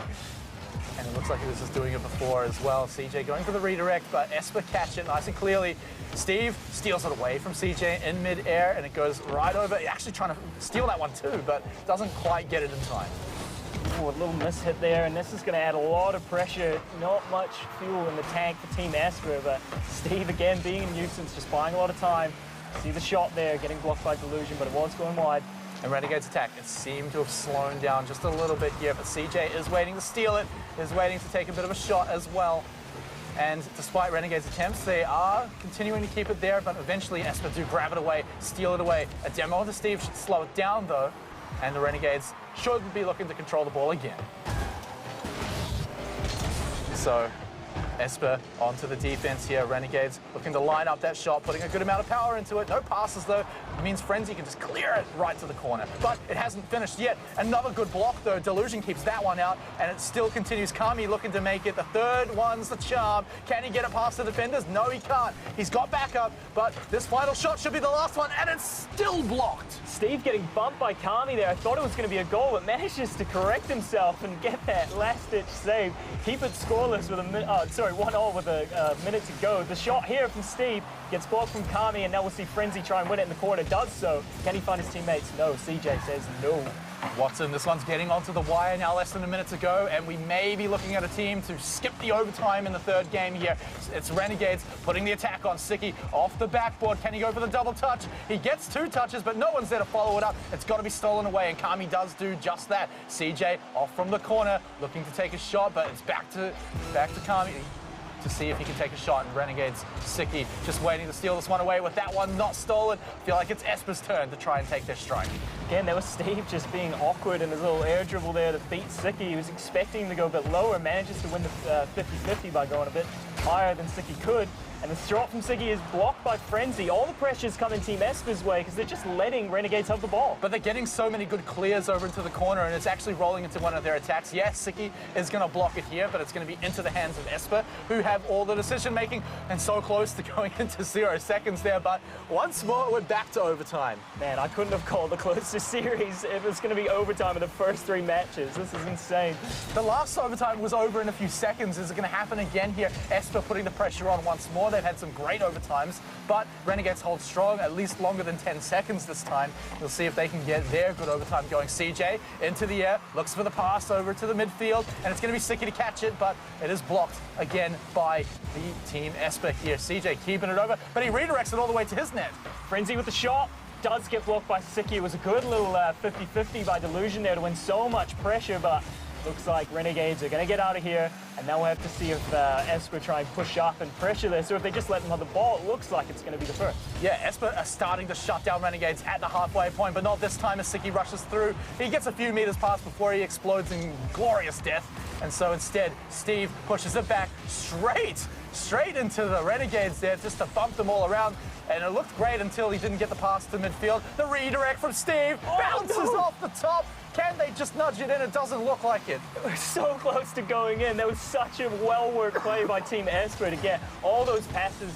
And it looks like he was just doing it before as well. CJ going for the redirect, but Esper catch it nice and clearly. Steve steals it away from CJ in mid-air, and it goes right over. Actually trying to steal that one too, but doesn't quite get it in time. Ooh, a little miss hit there, and this is going to add a lot of pressure. Not much fuel in the tank for Team Esper, but Steve again being a nuisance, just buying a lot of time. See the shot there, getting blocked by Delusion, but it was going wide. And Renegade's attack, it seemed to have slowed down just a little bit here, but CJ is waiting to steal it, is waiting to take a bit of a shot as well. And despite Renegade's attempts, they are continuing to keep it there, but eventually Esper do grab it away, steal it away. A demo to Steve should slow it down though, and the Renegades should be looking to control the ball again. So Esper onto the defense here. Renegades looking to line up that shot, putting a good amount of power into it. No passes though. It means Frenzy can just clear it right to the corner. But it hasn't finished yet. Another good block though. Delusion keeps that one out, and it still continues. Kami looking to make it. The third one's the charm. Can he get it past the defenders? No, he can't. He's got backup, but this final shot should be the last one, and it's still blocked. Steve getting bumped by Kami there. I thought it was going to be a goal, but manages to correct himself and get that last-ditch save. Keep it scoreless with a minute. 1-0 with a minute to go. The shot here from Steve gets blocked from Kami, and now we'll see Frenzy try and win it in the corner. Does so. Can he find his teammates? No. CJ says no. Watson, this one's getting onto the wire now, less than a minute to go, and we may be looking at a team to skip the overtime in the third game here. It's Renegades putting the attack on. Siki off the backboard. Can he go for the double touch? He gets two touches, but no one's there to follow it up. It's got to be stolen away, and Kami does do just that. CJ off from the corner, looking to take a shot, but it's back to Kami to see if he can take a shot, and Renegades, Siki just waiting to steal this one away. With that one not stolen, I feel like it's Esper's turn to try and take their strike. Again, there was Steve just being awkward in his little air dribble there to beat Siki. He was expecting to go a bit lower, manages to win the 50-50 by going a bit higher than Siki could. And the shot from Siki is blocked by Frenzy. All the pressure's coming Team Esper's way because they're just letting Renegades have the ball. But they're getting so many good clears over into the corner, and it's actually rolling into one of their attacks. Yes, Siki is going to block it here, but it's going to be into the hands of Esper, who have all the decision-making, and so close to going into 0 seconds there. But once more, we're back to overtime. Man, I couldn't have called the closest series if it's going to be overtime in the first 3 matches. This is insane. The last overtime was over in a few seconds. Is it going to happen again here? Esper putting the pressure on once more. They've had some great overtimes, but Renegades hold strong, at least longer than 10 seconds this time. We'll see if they can get their good overtime going. CJ into the air, looks for the pass over to the midfield, and it's going to be Siki to catch it, but it is blocked again by the Team Esper here. CJ keeping it over, but he redirects it all the way to his net. Frenzy with the shot. Does get blocked by Siki. It was a good little 50-50 by Delusion there to win so much pressure, but looks like Renegades are going to get out of here, and now we'll have to see if Esper try and push up and pressure this, or if they just let them have the ball. It looks like it's going to be the first. Yeah, Esper are starting to shut down Renegades at the halfway point, but not this time as Siki rushes through. He gets a few meters past before he explodes in glorious death, and so instead, Steve pushes it back straight into the Renegades there, just to bump them all around. And it looked great until he didn't get the pass to midfield. The redirect from Steve bounces off the top. Can they just nudge it in? It doesn't look like it. It was so close to going in. That was such a well-worked play by Team Esper to get all those passes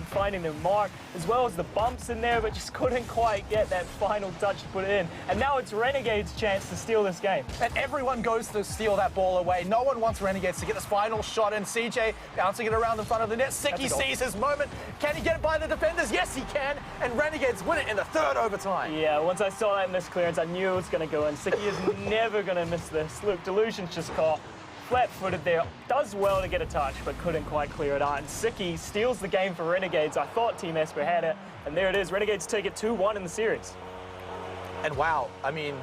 finding their mark, as well as the bumps in there, but just couldn't quite get that final touch to put it in. And now it's Renegade's chance to steal this game. And everyone goes to steal that ball away. No one wants Renegades to get this final shot in. CJ bouncing it around in front of the net. Siki sees his moment. Can he get it by the defenders? Yes, he can. And Renegades win it in the third overtime. Yeah, once I saw that miss clearance, I knew it was going to go in. Siki is never going to miss this. Look, Delusion's just caught flat-footed there. Does well to get a touch, but couldn't quite clear it out. And Siki steals the game for Renegades. I thought Team Esper had it, and there it is. Renegades take it 2-1 in the series. And wow, I mean,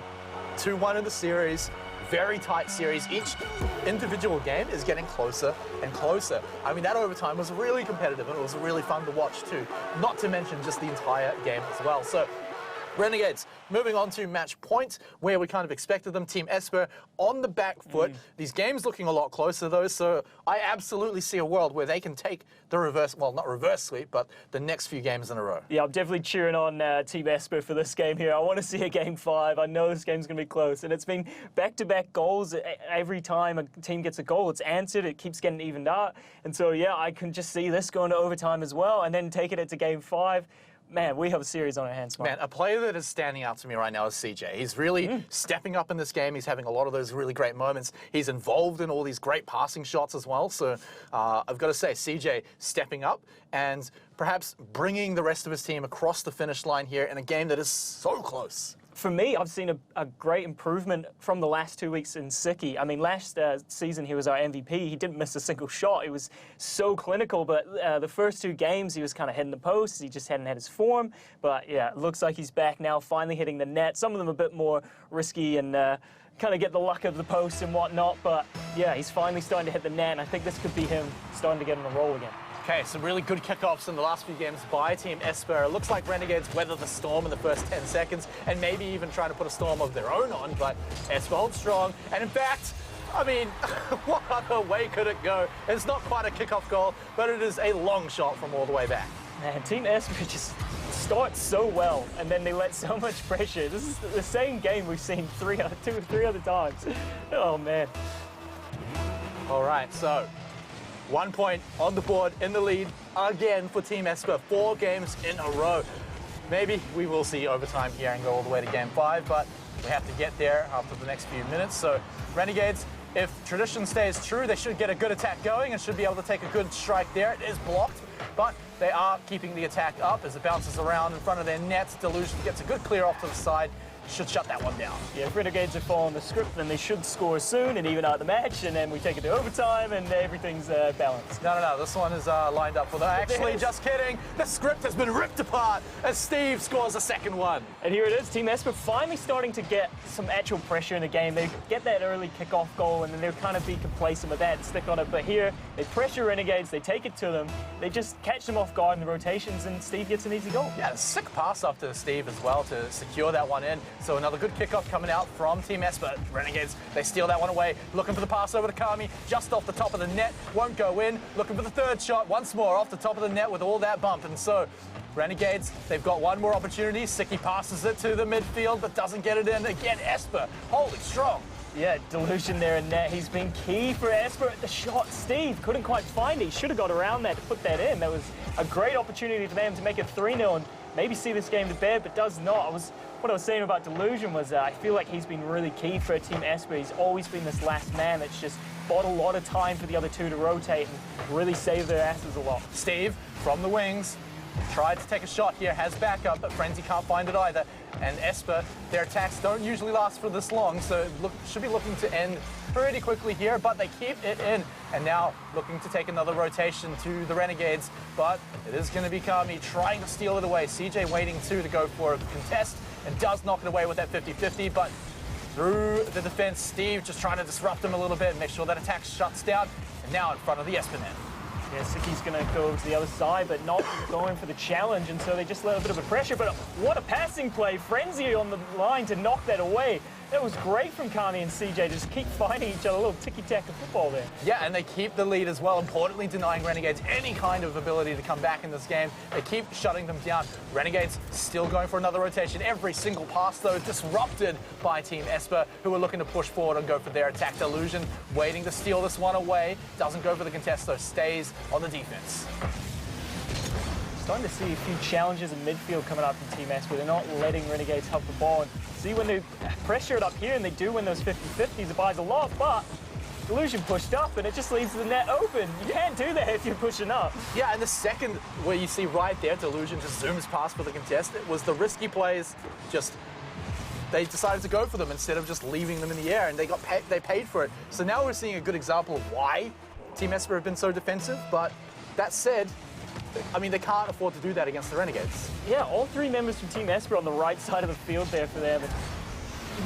2-1 in the series. very tight series. Each individual game is getting closer and closer. I mean, that overtime was really competitive and it was really fun to watch too, not to mention just the entire game as well. So Renegades moving on to match point, where we kind of expected them. TeamEsper on the back foot. These games looking a lot closer though, so I absolutely see a world where they can take the reverse, well, not reverse sweep, but the next few games in a row. Yeah, I'm definitely cheering on TeamEsper for this game here. I want to see a game 5. I know this game's going to be close, and it's been back-to-back goals. Every time a team gets a goal, it's answered, it keeps getting evened out. And so, yeah, I can just see this going to overtime as well, and then taking it to game 5. Man, we have a series on our hands, Smite. Man, a player that is standing out to me right now is CJ. He's really stepping up in this game. He's having a lot of those really great moments. He's involved in all these great passing shots as well. So I've got to say, CJ stepping up and perhaps bringing the rest of his team across the finish line here in a game that is so close. For me, I've seen a great improvement from the last 2 weeks in Siki. I mean, last season he was our MVP. He didn't miss a single shot. He was so clinical, but the first 2 games he was kind of hitting the posts. He just hadn't had his form. But yeah, it looks like he's back now, finally hitting the net. Some of them a bit more risky and kind of get the luck of the post and whatnot. But yeah, he's finally starting to hit the net, and I think this could be him starting to get on a roll again. Okay, some really good kickoffs in the last few games by TeamEsper. It looks like Renegades weather the storm in the first 10 seconds and maybe even trying to put a storm of their own on, but Esper holds strong. And in fact, I mean, what other way could it go? It's not quite a kickoff goal, but it is a long shot from all the way back. Man, TeamEsper just starts so well, and then they let so much pressure. This is the same game we've seen 2 or 3 other times. Oh, man. All right, so 1 point on the board, in the lead again for TeamEsper, 4 games in a row. Maybe we will see overtime here and go all the way to game 5, but we have to get there after the next few minutes. So Renegades, if tradition stays true, they should get a good attack going and should be able to take a good strike there. It is blocked, but they are keeping the attack up as it bounces around in front of their nets. Delusion gets a good clear off to the side. Should shut that one down. Yeah, if Renegades are following the script, then they should score soon and even out the match, and then we take it to overtime and everything's balanced. No, this one is lined up for that. Actually, just kidding. The script has been ripped apart as Steve scores a second one. And here it is, TeamEsper finally starting to get some actual pressure in the game. They get that early kickoff goal and then they'll kind of be complacent with that and stick on it. But here, they pressure Renegades, they take it to them, they just catch them off guard in the rotations, and Steve gets an easy goal. Yeah, a sick pass up to Steve as well to secure that one in. So another good kickoff coming out from TeamEsper. Renegades, they steal that one away. Looking for the pass over to Kami, just off the top of the net. Won't go in. Looking for the third shot, once more off the top of the net with all that bump. And so Renegades, they've got one more opportunity. Siki passes it to the midfield, but doesn't get it in. Again, Esper, holding strong. Yeah, Delusion there in net. He's been key for Esper at the shot. Steve couldn't quite find it. He should have got around that to put that in. That was a great opportunity for them to make it 3-0 and maybe see this game to bed, but does not. What I was saying about Delusion was I feel like he's been really key for TeamEsper. He's always been this last man that's just bought a lot of time for the other two to rotate and really save their asses a lot. Steve, from the wings, tried to take a shot here, has backup, but Frenzy can't find it either. And Esper, their attacks don't usually last for this long, so should be looking to end pretty quickly here, but they keep it in. And now looking to take another rotation to the Renegades, but it is going to be Kami trying to steal it away. CJ waiting to go for a contest and does knock it away with that 50-50, but through the defense, Steve just trying to disrupt him a little bit and make sure that attack shuts down. And now in front of the Esper net. Yeah, Siki's going to go over to the other side, but not going for the challenge, and so they just let a bit of a pressure. But what a passing play. Frenzy on the line to knock that away. That was great from Kami and CJ to just keep fighting each other, a little ticky-tack of football there. Yeah, and they keep the lead as well, importantly denying Renegades any kind of ability to come back in this game. They keep shutting them down. Renegades still going for another rotation. Every single pass, though, disrupted by TeamEsper, who are looking to push forward and go for their attack. Delusion waiting to steal this one away. Doesn't go for the contest, though, stays on the defense. Starting to see a few challenges in midfield coming up from TeamEsper. They're not letting Renegades have the ball. And see, when they pressure it up here and they do win those 50-50s, it buys a lot, but Delusion pushed up and it just leaves the net open. You can't do that if you're pushing up. Yeah, and the second where you see right there, Delusion just zooms past for the contest, it was the risky plays they decided to go for them instead of just leaving them in the air, and they paid for it. So now we're seeing a good example of why TeamEsper have been so defensive, but that said, I mean, they can't afford to do that against the Renegades. Yeah, all three members from TeamEsper on the right side of the field there for them.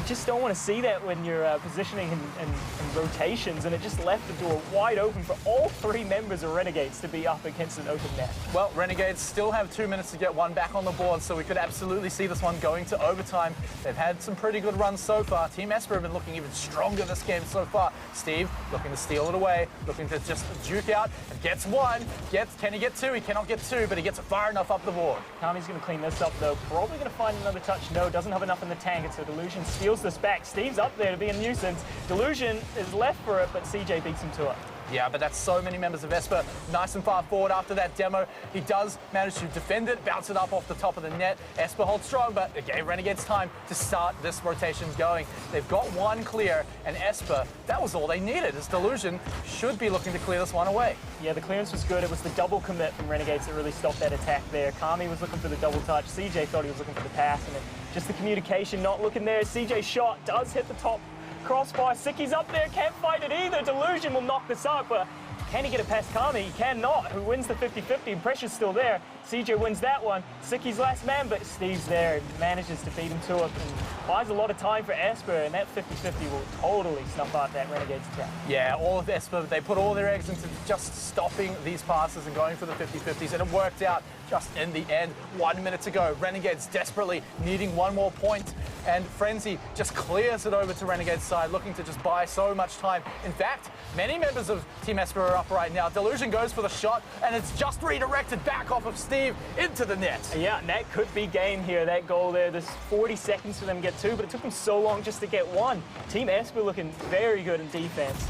just don't want to see that when you're positioning and rotations, and it just left the door wide open for all 3 members of Renegades to be up against an open net. Well, Renegades still have 2 minutes to get one back on the board, so we could absolutely see this one going to overtime. They've had some pretty good runs so far. TeamEsper have been looking even stronger this game so far. Steve looking to steal it away, looking to just duke out, and gets one. Can he get 2? He cannot get 2, but he gets it far enough up the board. Kami's going to clean this up, though. Probably going to find another touch. No, doesn't have enough in the tank, and so Delusion steals this back. Steve's up there to be a nuisance. Delusion is left for it, but CJ beats him to it. Yeah, but that's so many members of Esper nice and far forward after that demo. He does manage to defend it, bounce it up off the top of the net. Esper holds strong, but it gave Renegades time to start this rotation going. They've got one clear, and Esper, that was all they needed. As Delusion should be looking to clear this one away. Yeah, the clearance was good. It was the double commit from Renegades that really stopped that attack there. Kami was looking for the double touch. CJ thought he was looking for the pass, and then just the communication not looking there. CJ's shot does hit the top crossbar. Sicky's up there, can't fight it either. Delusion will knock this up, but can he get it past Kami? He cannot. Who wins the 50-50? Pressure's still there. CJ wins that one. Sicky's last man, but Steve's there and manages to beat him to it and buys a lot of time for Esper, and that 50-50 will totally snuff out that Renegades attack. Yeah, all of Esper, they put all their eggs into just stopping these passes and going for the 50-50s, and it worked out just in the end. 1 minute to go. Renegades desperately needing one more point, and Frenzy just clears it over to Renegades' side, looking to just buy so much time. In fact, many members of Team Esper are up right now. Delusion goes for the shot, and it's just redirected back off of Steve into the net. Yeah, and that could be game here, that goal there. There's 40 seconds for them to get 2, but it took them so long just to get 1. Team Esper looking very good in defense.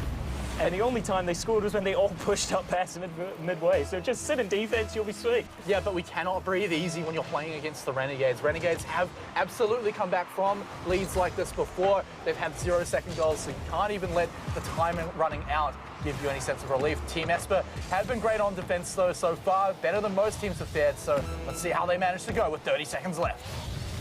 And the only time they scored was when they all pushed up past midway. So just sit in defense, you'll be sweet. Yeah, but we cannot breathe easy when you're playing against the Renegades. Renegades have absolutely come back from leads like this before. They've had 0-second goals, so you can't even let the time running out give you any sense of relief. Team Esper have been great on defense, though, so far. Better than most teams have fared, so let's see how they manage to go with 30 seconds left.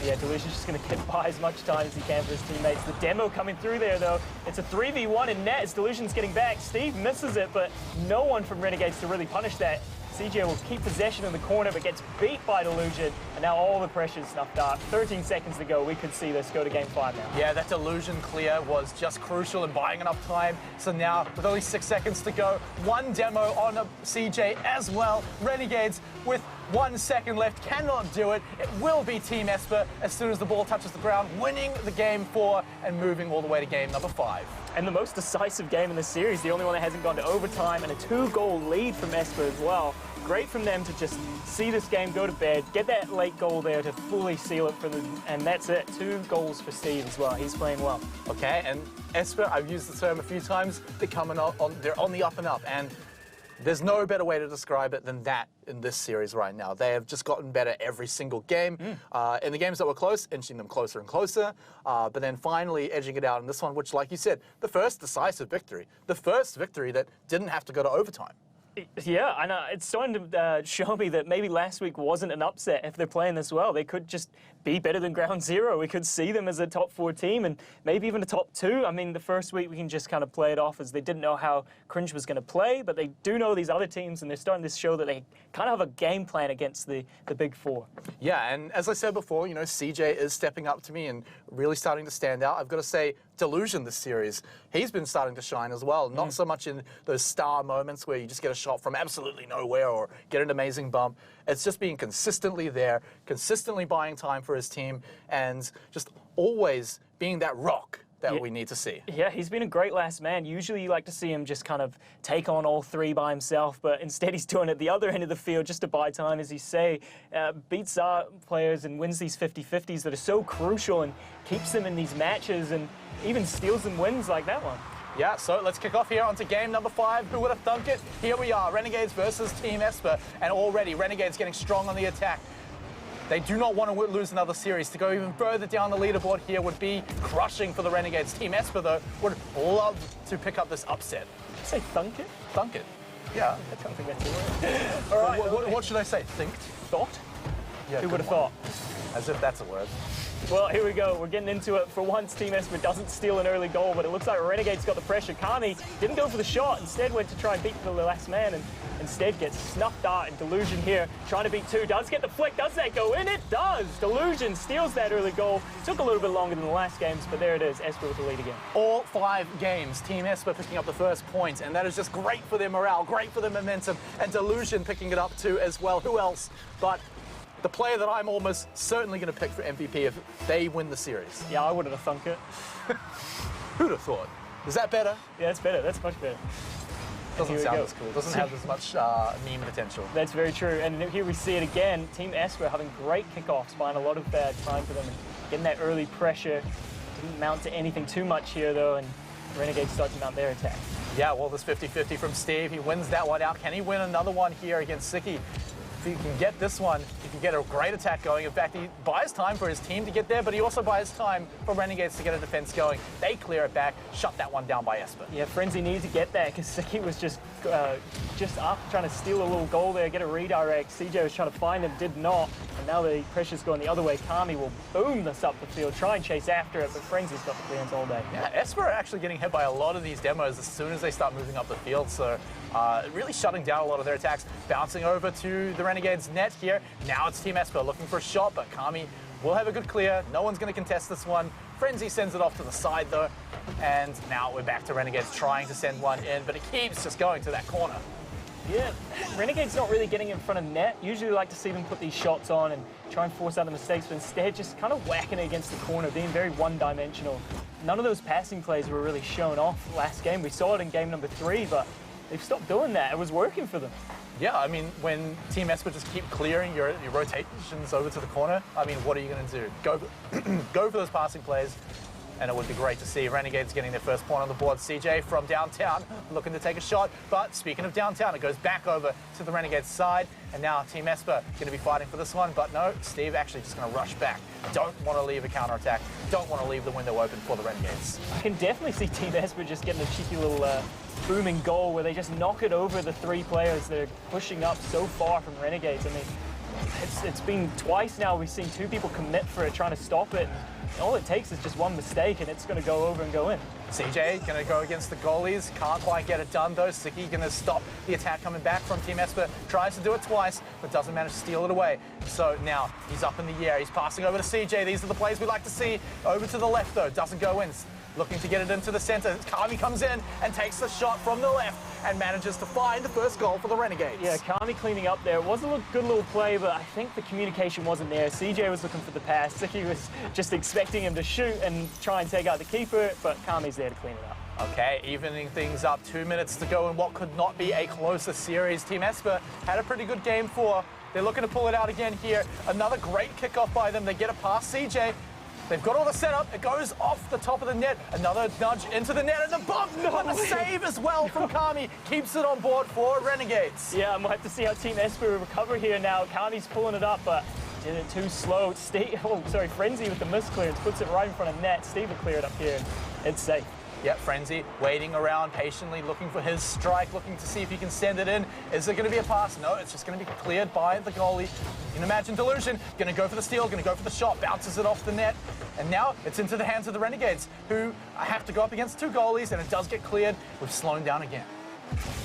Yeah, Delusion's just going to get by as much time as he can for his teammates. The demo coming through there, though. It's a 3v1 in net as Delusion's getting back. Steve misses it, but no one from Renegades to really punish that. CJ will keep possession in the corner, but gets beat by Delusion, and now all the pressure's snuffed out. 13 seconds to go. We could see this go to game 5 now. Yeah, that Delusion clear was just crucial in buying enough time. So now, with only 6 seconds to go, one demo on a CJ as well. Renegades with 1 second left cannot do it. It will be Team Esper as soon as the ball touches the ground, winning the game 4 and moving all the way to game number 5. And the most decisive game in the series, the only one that hasn't gone to overtime, and a 2-goal lead from Esper as well. Great from them to just see this game go to bed, get that late goal there to fully seal it for them, and that's it. 2 goals for Steve as well. He's playing well. Okay, and Esper, I've used the term a few times, they're on the up and up, and there's no better way to describe it than that in this series right now. They have just gotten better every single game. In the games that were close, inching them closer and closer, but then finally edging it out in this one, which, like you said, the first decisive victory. The first victory that didn't have to go to overtime. Yeah, I know. It's starting to show me that maybe last week wasn't an upset. If they're playing this well, they could just be better than Ground Zero. We could see them as a top 4 team and maybe even a top 2. I mean, the first week we can just kind of play it off as they didn't know how Cringe was going to play, but they do know these other teams, and they're starting to show that they kind of have a game plan against the big 4. Yeah, and as I said before, you know, CJ is stepping up to me and really starting to stand out. I've got to say, Delusion this series, he's been starting to shine as well. Not so much in those star moments where you just get a shot from absolutely nowhere or get an amazing bump. It's just being consistently there, consistently buying time for his team, and just always being that rock that we need to see. Yeah, he's been a great last man. Usually you like to see him just kind of take on all 3 by himself, but instead he's doing it at the other end of the field just to buy time, as you say. Beats our players and wins these 50-50s that are so crucial and keeps them in these matches and even steals them wins like that one. Yeah, so let's kick off here onto game number 5. Who would have thunk it? Here we are, Renegades versus Team Esper, and already Renegades getting strong on the attack. They do not want to lose another series. To go even further down the leaderboard here would be crushing for the Renegades. Team Esper, though, would love to pick up this upset. Did you say thunk it? Thunk it. Yeah. I don't think that's the word. All right. What should I say? Think? Thought? Yeah, who would have thought? As if that's a word. Well, here we go. We're getting into it. For once, TeamEsper doesn't steal an early goal, but it looks like Renegades got the pressure. Kami didn't go for the shot. Instead, went to try and beat the last man, and instead gets snuffed out. And Delusion here, trying to beat two. Does get the flick. Does that go in? It does. Delusion steals that early goal. Took a little bit longer than the last games, but there it is. Esper with the lead again. All 5 games, TeamEsper picking up the first point, and that is just great for their morale, great for their momentum, and Delusion picking it up too as well. Who else but the player that I'm almost certainly going to pick for MVP if they win the series? Yeah, I wouldn't have thunk it. Who'd have thought? Is that better? Yeah, that's better. That's much better. Doesn't sound as cool. Doesn't have as much meme potential. That's very true. And here we see it again. TeamEsper having great kickoffs, buying a lot of time for them, and getting that early pressure. Didn't mount to anything too much here though, and Renegades start to mount their attack. Yeah, well, this 50-50 from Steve. He wins that one out. Can he win another one here against Siki? If he can get this one, he can get a great attack going. In fact, he buys time for his team to get there, but he also buys time for Renegades to get a defense going. They clear it back, shut that one down by Esper. Yeah, Frenzy needed to get there because Siki was just up, trying to steal a little goal there, get a redirect. CJ was trying to find him, did not. And now the pressure's going the other way. Kami will boom this up the field, try and chase after it, but Frenzy's got the clearance all day. Yeah, Esper are actually getting hit by a lot of these demos as soon as they start moving up the field, so really shutting down a lot of their attacks. Bouncing over to the Renegades net here. Now it's TeamEsper looking for a shot, but Kami will have a good clear. No one's going to contest this one. Frenzy sends it off to the side though, and now we're back to Renegades trying to send one in, but it keeps just going to that corner. Yeah, Renegade's not really getting in front of net. Usually like to see them put these shots on and try and force out the mistakes, but instead just kind of whacking it against the corner, being very one-dimensional. None of those passing plays were really shown off last game. We saw it in game number 3, but they've stopped doing that. It was working for them. Yeah, I mean, when TeamEsper just keep clearing your rotations over to the corner, I mean, what are you going to do? Go for those passing plays, and it would be great to see Renegades getting their first point on the board. CJ from downtown looking to take a shot, but speaking of downtown, it goes back over to the Renegades side, and now TeamEsper going to be fighting for this one, but no, Steve actually just going to rush back. Don't want to leave a counterattack, don't want to leave the window open for the Renegades. I can definitely see TeamEsper just getting a cheeky little booming goal where they just knock it over the 3 players that are pushing up so far from Renegades. I mean, it's been twice now we've seen 2 people commit for it, trying to stop it. And all it takes is just one mistake and it's going to go over and go in. CJ going to go against the goalies, can't quite get it done though. Siki going to stop the attack coming back from TeamEsper, tries to do it twice, but doesn't manage to steal it away. So now he's up in the air, he's passing over to CJ. These are the plays we like to see. Over to the left though, doesn't go in. Looking to get it into the center. Kami comes in and takes the shot from the left and manages to find the first goal for the Renegades. Yeah, Kami cleaning up there. It was a good little play, but I think the communication wasn't there. CJ was looking for the pass. Siki was just expecting him to shoot and try and take out the keeper, but Kami's there to clean it up. Okay, evening things up. 2 minutes to go in what could not be a closer series. TeamEsper had a pretty good game 4. They're looking to pull it out again here. Another great kickoff by them. They get it past CJ. They've got all the setup. It goes off the top of the net. Another nudge into the net and the bump. And the save as well from Kami keeps it on board for Renegades. Yeah, I might have to see how TeamEsper recover here now. Kami's pulling it up, but did it too slow. Frenzy with the misclearance puts it right in front of net. Steve will clear it up here. It's safe. Yeah, Frenzy waiting around patiently, looking for his strike, looking to see if he can send it in. Is there going to be a pass? No, it's just going to be cleared by the goalie. You can imagine Delusion going to go for the steal, going to go for the shot, bounces it off the net. And now it's into the hands of the Renegades, who have to go up against 2 goalies, and it does get cleared. We've slowed down again.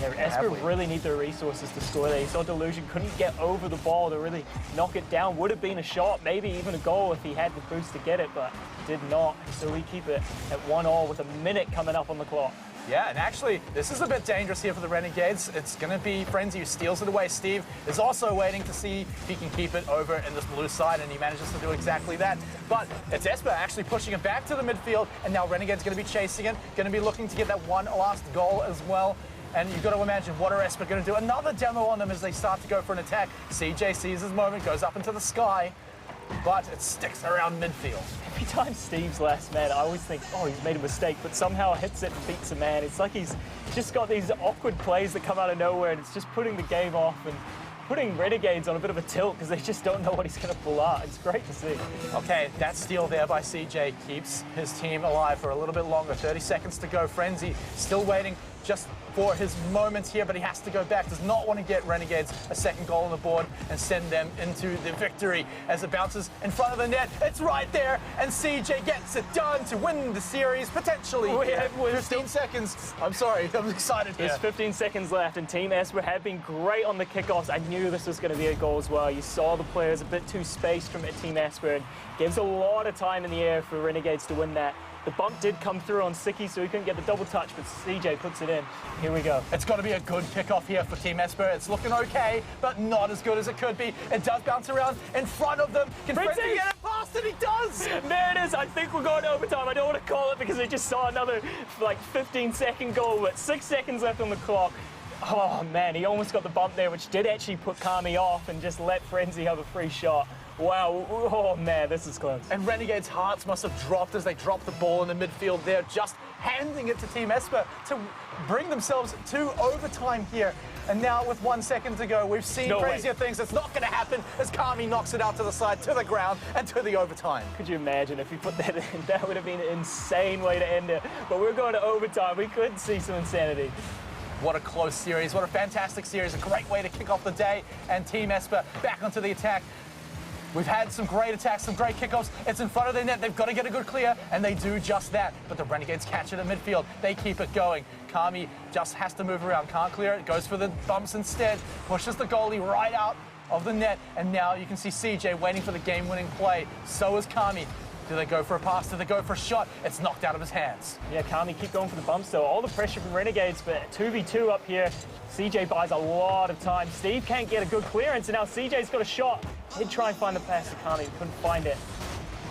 Yeah, Esper really need their resources to score there. You saw Delusion couldn't get over the ball to really knock it down. Would have been a shot, maybe even a goal if he had the boost to get it, but did not. So we keep it at 1-1 with a minute coming up on the clock. Yeah, and actually, this is a bit dangerous here for the Renegades. It's going to be Frenzy who steals it away. Steve is also waiting to see if he can keep it over in this blue side, and he manages to do exactly that. But it's Esper actually pushing it back to the midfield, and now Renegade's going to be chasing it, going to be looking to get that one last goal as well. And you've got to imagine, what are Esper going to do? Another demo on them as they start to go for an attack. CJ sees his moment, goes up into the sky, but it sticks around midfield. Every time Steve's last man, I always think, oh, he's made a mistake, but somehow hits it and beats a man. It's like he's just got these awkward plays that come out of nowhere, and it's just putting the game off and putting Renegades on a bit of a tilt because they just don't know what he's going to pull out. It's great to see. Okay, that steal there by CJ keeps his team alive for a little bit longer. 30 seconds to go. Frenzy still waiting, just for his moment here, but he has to go back. Does not want to get Renegades a second goal on the board and send them into the victory as it bounces in front of the net. It's right there, and CJ gets it done to win the series, potentially. We have 15 seconds. I'm sorry, I'm excited here. There's 15 seconds left, and TeamEsper have been great on the kickoffs. I knew this was going to be a goal as well. You saw the players a bit too spaced from TeamEsper, and gives a lot of time in the air for Renegades to win that. The bump did come through on Siki, so he couldn't get the double touch, but CJ puts it in. Here we go. It's got to be a good kickoff here for TeamEsper. It's looking okay, but not as good as it could be. It does bounce around in front of them. Can Frenzy get it past it? He does! There it is. I think we're going to overtime. I don't want to call it because I just saw another, like, 15-second goal, but 6 seconds left on the clock. Oh, man, he almost got the bump there, which did actually put Kami off and just let Frenzy have a free shot. Wow, oh man, this is close. And Renegades' hearts must have dropped as they dropped the ball in the midfield there, just handing it to TeamEsper to bring themselves to overtime here. And now with 1 second to go, we've seen crazier things. It's not going to happen as Kami knocks it out to the side, to the ground, and to the overtime. Could you imagine if he put that in? That would have been an insane way to end it. But we're going to overtime. We could see some insanity. What a close series. What a fantastic series. A great way to kick off the day. And TeamEsper back onto the attack. We've had some great attacks, some great kickoffs. It's in front of their net. They've got to get a good clear, and they do just that. But the Renegades catch it at midfield. They keep it going. Kami just has to move around. Can't clear it. Goes for the bumps instead. Pushes the goalie right out of the net. And now you can see CJ waiting for the game-winning play. So is Kami. Do they go for a pass? Do they go for a shot? It's knocked out of his hands. Yeah, Kami keep going for the bumps though. All the pressure from Renegades, but 2v2 up here. CJ buys a lot of time. Steve can't get a good clearance, and now CJ's got a shot. Did try and find the pass to Kami, couldn't find it.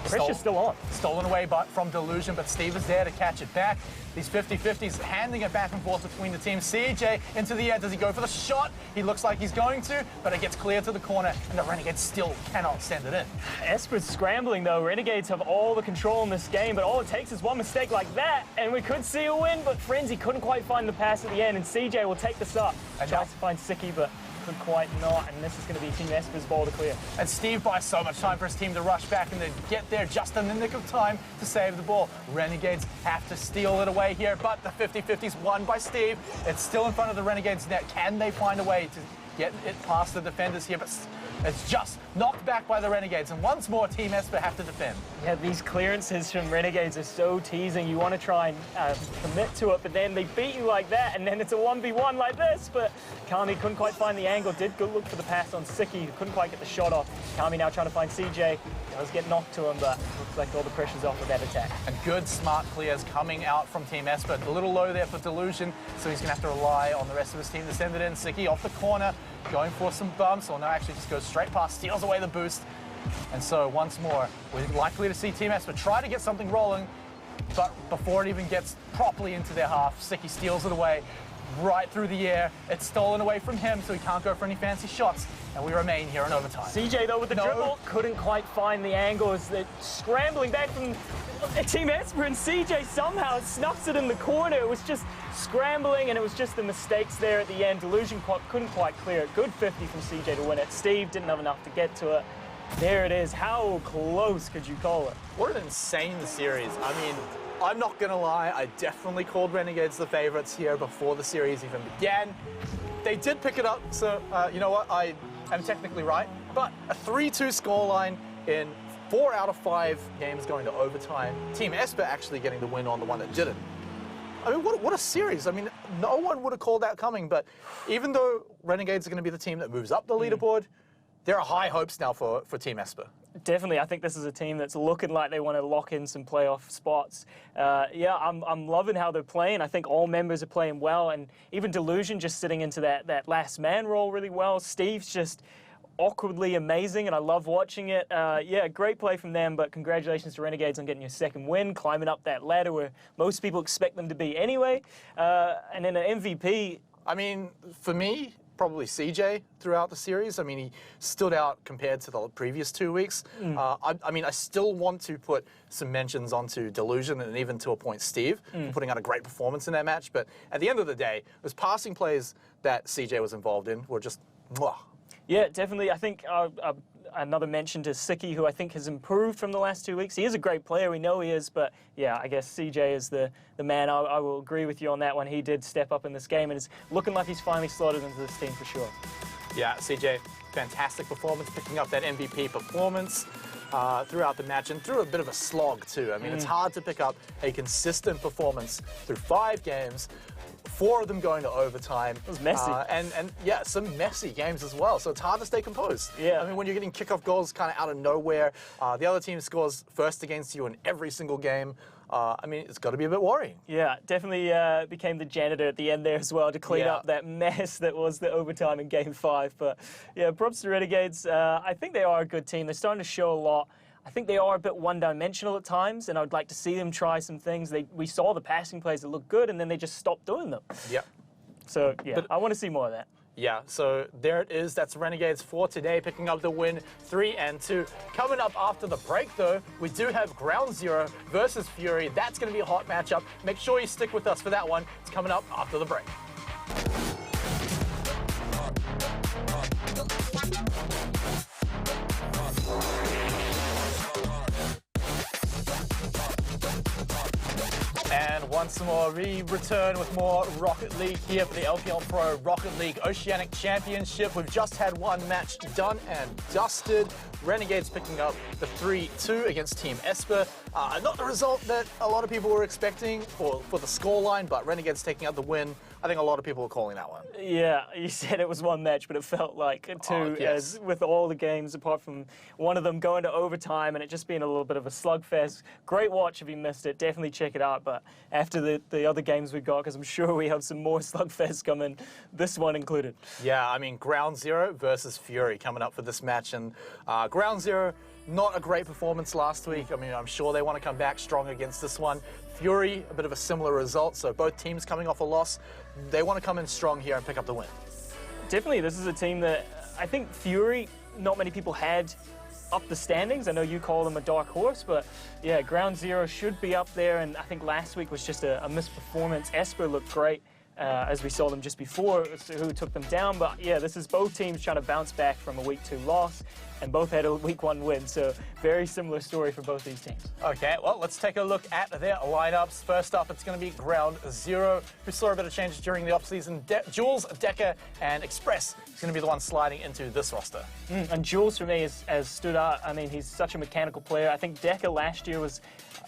Pressure's still on. Stolen away from Delusion, but Steve is there to catch it back. These 50-50s handing it back and forth between the teams. CJ into the air. Does he go for the shot? He looks like he's going to, but it gets clear to the corner, and the Renegades still cannot send it in. Esper's scrambling, though. Renegades have all the control in this game, but all it takes is one mistake like that, and we could see a win, but Frenzy couldn't quite find the pass at the end, and CJ will take this up. Tries to find Siki, but could quite not, and this is going to be TeamEsper's ball to clear. And Steve buys so much time for his team to rush back and then get there just in the nick of time to save the ball. Renegades have to steal it away here, but the 50-50's won by Steve. It's still in front of the Renegades net. Can they find a way to get it past the defenders here? But it's just knocked back by the Renegades, and once more TeamEsper have to defend. Yeah, these clearances from Renegades are so teasing. You want to try and commit to it, but then they beat you like that, and then it's a 1v1 like this. But Kami couldn't quite find the angle. Did go look for the pass on Siki, couldn't quite get the shot off. Kami now trying to find CJ. Does get knocked to him, but looks like all the pressure's off of that attack. And good, smart clears coming out from TeamEsper. A little low there for Delusion, so he's going to have to rely on the rest of his team to send it in. Siki off the corner, going for some bumps, or no, actually just goes straight past, steals away the boost. And so once more, we're likely to see TeamEsper try to get something rolling, but before it even gets properly into their half, Siki steals it away right through the air. It's stolen away from him, so he can't go for any fancy shots. And we remain here in overtime. CJ, though, with the dribble, couldn't quite find the angle as they're scrambling back from TeamEsper, and CJ somehow snuffs it in the corner. It was just scrambling, and it was just the mistakes there at the end. Delusion couldn't quite clear it. Good 50 from CJ to win it. Steve didn't have enough to get to it. There it is. How close could you call it? What an insane series. I mean, I'm not going to lie, I definitely called Renegades the favorites here before the series even began. They did pick it up, so you know what, I am technically right. But a 3-2 scoreline in 4 out of 5 games going to overtime. TeamEsper actually getting the win on the one that didn't. I mean, what a series. I mean, no one would have called that coming, but even though Renegades are going to be the team that moves up the leaderboard, there are high hopes now for TeamEsper. Definitely, I think this is a team that's looking like they want to lock in some playoff spots. Yeah, I'm loving how they're playing. I think all members are playing well, and even Delusion just sitting into that last man role really well. Steve's just awkwardly amazing, and I love watching it. Yeah, great play from them, but congratulations to Renegades on getting your second win, climbing up that ladder where most people expect them to be anyway. And then an MVP. I mean, for me, probably CJ throughout the series. I mean, he stood out compared to the previous 2 weeks. I mean, I still want to put some mentions onto Delusion and even to a point Steve for putting out a great performance in that match. But at the end of the day, those passing plays that CJ was involved in were just mwah. Yeah, definitely. I think another mention to Siki, who I think has improved from the last 2 weeks. He is a great player, we know he is, but yeah, I guess CJ is the man. I will agree with you on that one. He did step up in this game, and it's looking like he's finally slotted into this team for sure. Yeah, CJ, fantastic performance, picking up that MVP performance throughout the match, and through a bit of a slog too. I mean, it's hard to pick up a consistent performance through 5 games, 4 of them going to overtime. It was messy. And yeah, some messy games as well. So it's hard to stay composed. Yeah. I mean, when you're getting kickoff goals kind of out of nowhere, the other team scores first against you in every single game. I mean, it's got to be a bit worrying. Yeah, definitely became the janitor at the end there as well to clean up that mess that was the overtime in Game 5. But yeah, props to Renegades. I think they are a good team. They're starting to show a lot. I think they are a bit one-dimensional at times, and I would like to see them try some things. We saw the passing plays that looked good, and then they just stopped doing them. Yeah. So, yeah, I want to see more of that. Yeah, so there it is. That's Renegades for today, picking up the win 3-2. Coming up after the break, though, we do have Ground Zero versus Fury. That's going to be a hot matchup. Make sure you stick with us for that one. It's coming up after the break. And once more, we return with more Rocket League here for the LPL Pro Rocket League Oceanic Championship. We've just had one match done and dusted. Renegades picking up the 3-2 against Team Esper. Not the result that a lot of people were expecting for the scoreline, but Renegades taking out the win. I think a lot of people were calling that one. Yeah, you said it was one match, but it felt like 2, as with all the games, apart from one of them going to overtime and it just being a little bit of a slugfest. Great watch if you missed it. Definitely check it out. But after the other games we got, because I'm sure we have some more slugfests coming, this one included. Yeah, I mean, Ground Zero versus Fury coming up for this match. And Ground Zero, not a great performance last week. I mean, I'm sure they want to come back strong against this one. Fury, a bit of a similar result. So both teams coming off a loss. They want to come in strong here and pick up the win. Definitely, this is a team that I think Fury, not many people had up the standings. I know you call them a dark horse, but yeah, Ground Zero should be up there. And I think last week was just a misperformance. Esper looked great. As we saw them just before, who took them down. But yeah, this is both teams trying to bounce back from a Week 2 loss, and both had a Week 1 win. So very similar story for both these teams. Okay, well, let's take a look at their lineups. First up, it's going to be Ground Zero, who saw a bit of changes during the offseason. Jules, Decker, and Express is going to be the one sliding into this roster. And Jules, for me, has stood out. I mean, he's such a mechanical player. I think Decker last year was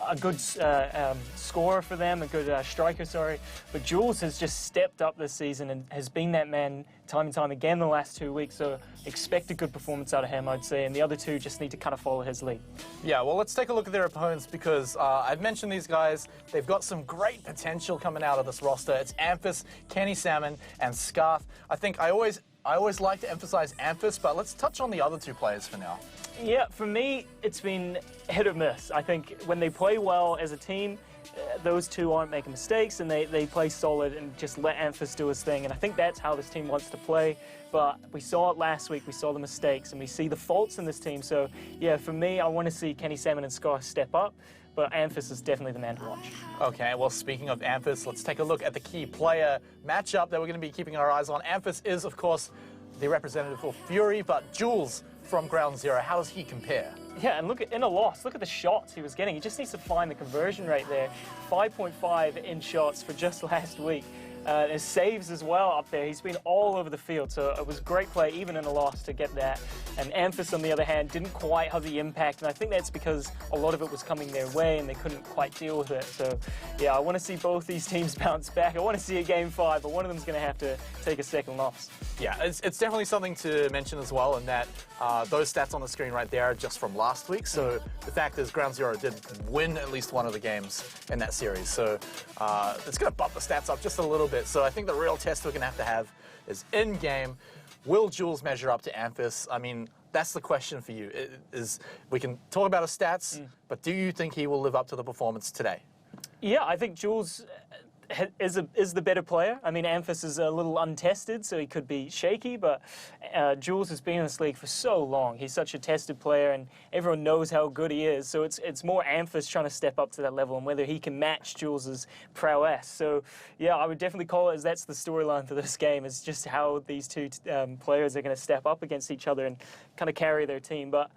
a good scorer for them, a good striker, sorry. But Jules has just stepped up this season and has been that man time and time again the last 2 weeks. So expect a good performance out of him, I'd say. And the other two just need to kind of follow his lead. Yeah, well, let's take a look at their opponents because I've mentioned these guys. They've got some great potential coming out of this roster. It's Amphis, Kenny Salmon, and Scarf. I think I always like to emphasize Amphis, but let's touch on the other two players for now. Yeah, for me, it's been hit or miss. I think when they play well as a team, those two aren't making mistakes, and they play solid and just let Amphis do his thing. And I think that's how this team wants to play. But we saw it last week. We saw the mistakes, and we see the faults in this team. So, yeah, for me, I want to see Kenny Salmon and Scar step up. But Amphis is definitely the man to watch. Okay, well, speaking of Amphis, let's take a look at the key player matchup that we're going to be keeping our eyes on. Amphis is, of course, the representative for Fury, but Jules from Ground Zero, how does he compare? Yeah, and look at, in a loss, look at the shots he was getting. He just needs to find the conversion rate there. 5.5 in shots for just last week. His saves as well up there. He's been all over the field, so it was great play, even in a loss, to get that. And Amphis, on the other hand, didn't quite have the impact, and I think that's because a lot of it was coming their way, and they couldn't quite deal with it. So, yeah, I want to see both these teams bounce back. I want to see a Game 5, but one of them's going to have to take a second loss. Yeah, it's definitely something to mention as well, in that those stats on the screen right there are just from last week. So the fact is Ground Zero did win at least one of the games in that series. So it's going to bump the stats up just a little bit. So I think the real test we're going to have is in-game. Will Jules measure up to Amphis? I mean, that's the question for you. We can talk about his stats, but do you think he will live up to the performance today? Yeah, I think Jules, is the better player. I mean, Amphis is a little untested, so he could be shaky, but Jules has been in this league for so long. He's such a tested player, and everyone knows how good he is. So it's more Amphis trying to step up to that level and whether he can match Jules's prowess. So yeah, I would definitely call it as that's the storyline for this game, is just how these two players are going to step up against each other and kind of carry their team. But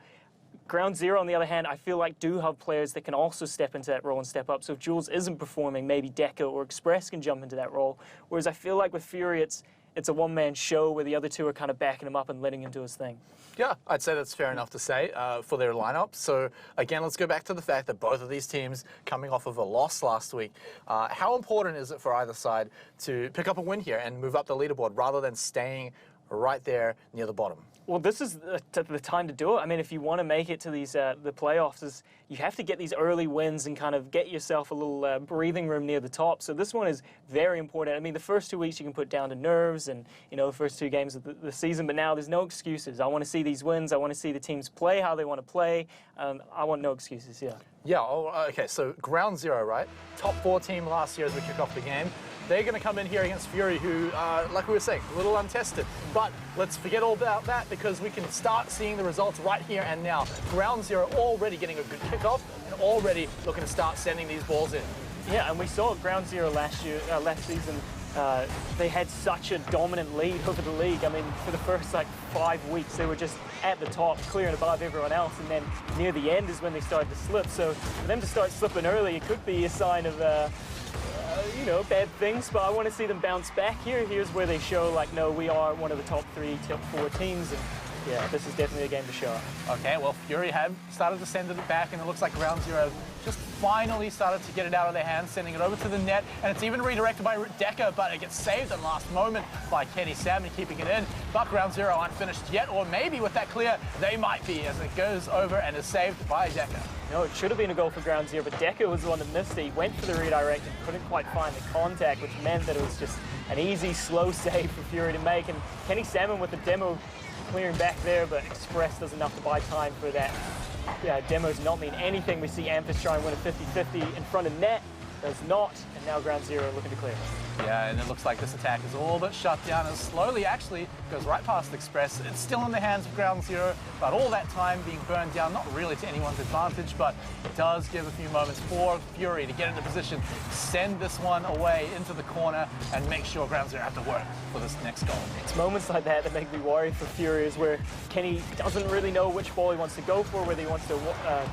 Ground Zero, on the other hand, I feel like do have players that can also step into that role and step up. So if Jules isn't performing, maybe Deca or Express can jump into that role. Whereas I feel like with Fury, it's a one-man show where the other two are kind of backing him up and letting him do his thing. Yeah, I'd say that's fair enough to say for their lineup. So again, let's go back to the fact that both of these teams coming off of a loss last week. How important is it for either side to pick up a win here and move up the leaderboard rather than staying right there near the bottom? Well, this is the time to do it. I mean, if you want to make it to these the playoffs, you have to get these early wins and kind of get yourself a little breathing room near the top. So this one is very important. I mean, the first 2 weeks you can put down to nerves and, you know, the first 2 games of the season, but now there's no excuses. I want to see these wins. I want to see the teams play how they want to play. I want no excuses, yeah. Yeah, okay, so Ground Zero, right? Top 4 team last year as we kick off the game. They're going to come in here against Fury, who, like we were saying, a little untested. But let's forget all about that because we can start seeing the results right here and now. Ground Zero already getting a good kickoff and already looking to start sending these balls in. Yeah, and we saw at Ground Zero last season, they had such a dominant lead over the league. I mean, for the first 5 weeks, they were just at the top, clear and above everyone else, and then near the end is when they started to slip. So for them to start slipping early, it could be a sign of you know, bad things, but I want to see them bounce back here. Here's where they show, like, no, we are one of the top 3, top 4 teams, and yeah, this is definitely a game to show. Okay, well, Fury have started to send it back, and it looks like Ground Zero just finally started to get it out of their hands, sending it over to the net, and it's even redirected by Deca, but it gets saved at the last moment by Kenny Salmon keeping it in. But Ground Zero aren't finished yet, or maybe with that clear, they might be, as it goes over and is saved by Deca. No, it should have been a goal for Ground Zero, but Deca was the one that missed it. He went for the redirect and couldn't quite find the contact, which meant that it was just an easy, slow save for Fury to make. And Kenny Salmon with the demo clearing back there, but Express does enough to buy time for that. Yeah, demos not mean anything. We see Amphis try and win a 50-50 in front of net. Does not, and now Ground Zero looking to clear. Yeah, and it looks like this attack is all but shut down and slowly actually goes right past Express. It's still in the hands of Ground Zero, but all that time being burned down, not really to anyone's advantage, but it does give a few moments for Fury to get into position, send this one away into the corner, and make sure Ground Zero have to work for this next goal. It's moments like that that make me worried for Fury, is where Kenny doesn't really know which ball he wants to go for, whether he wants to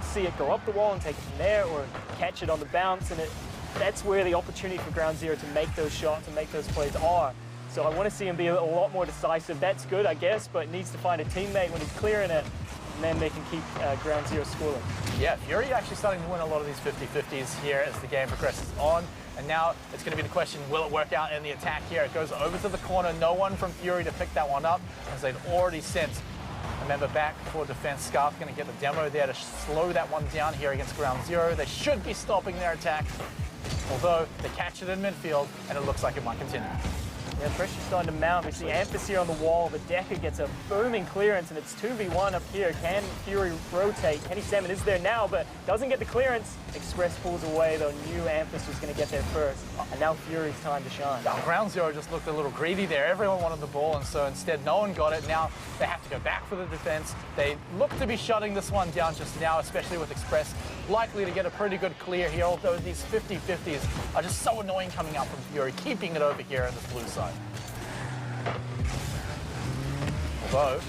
see it go up the wall and take it from there, or catch it on the bounce, and that's where the opportunity for Ground Zero to make those shots and make those plays are. So I want to see him be a lot more decisive. That's good, I guess, but needs to find a teammate when he's clearing it, and then they can keep Ground Zero scoring. Yeah, Fury actually starting to win a lot of these 50-50s here as the game progresses on. And now it's going to be the question, will it work out in the attack here? It goes over to the corner, no one from Fury to pick that one up, as they'd already sent a member back for defense. Scarf going to get the demo there to slow that one down here against Ground Zero. They should be stopping their attack, although they catch it in midfield, and it looks like it might continue. Yeah, pressure's starting to mount. We see Amphis here on the wall. The Deca gets a booming clearance, and it's 2v1 up here. Can Fury rotate? Kenny Salmon is there now, but doesn't get the clearance. Express pulls away, though knew Amphis was going to get there first. And now Fury's time to shine. Now, Ground Zero just looked a little greedy there. Everyone wanted the ball, and so instead no one got it. Now they have to go back for the defense. They look to be shutting this one down just now, especially with Express likely to get a pretty good clear here, although these 50-50s are just so annoying coming out from Fury, keeping it over here on this blue side. Although,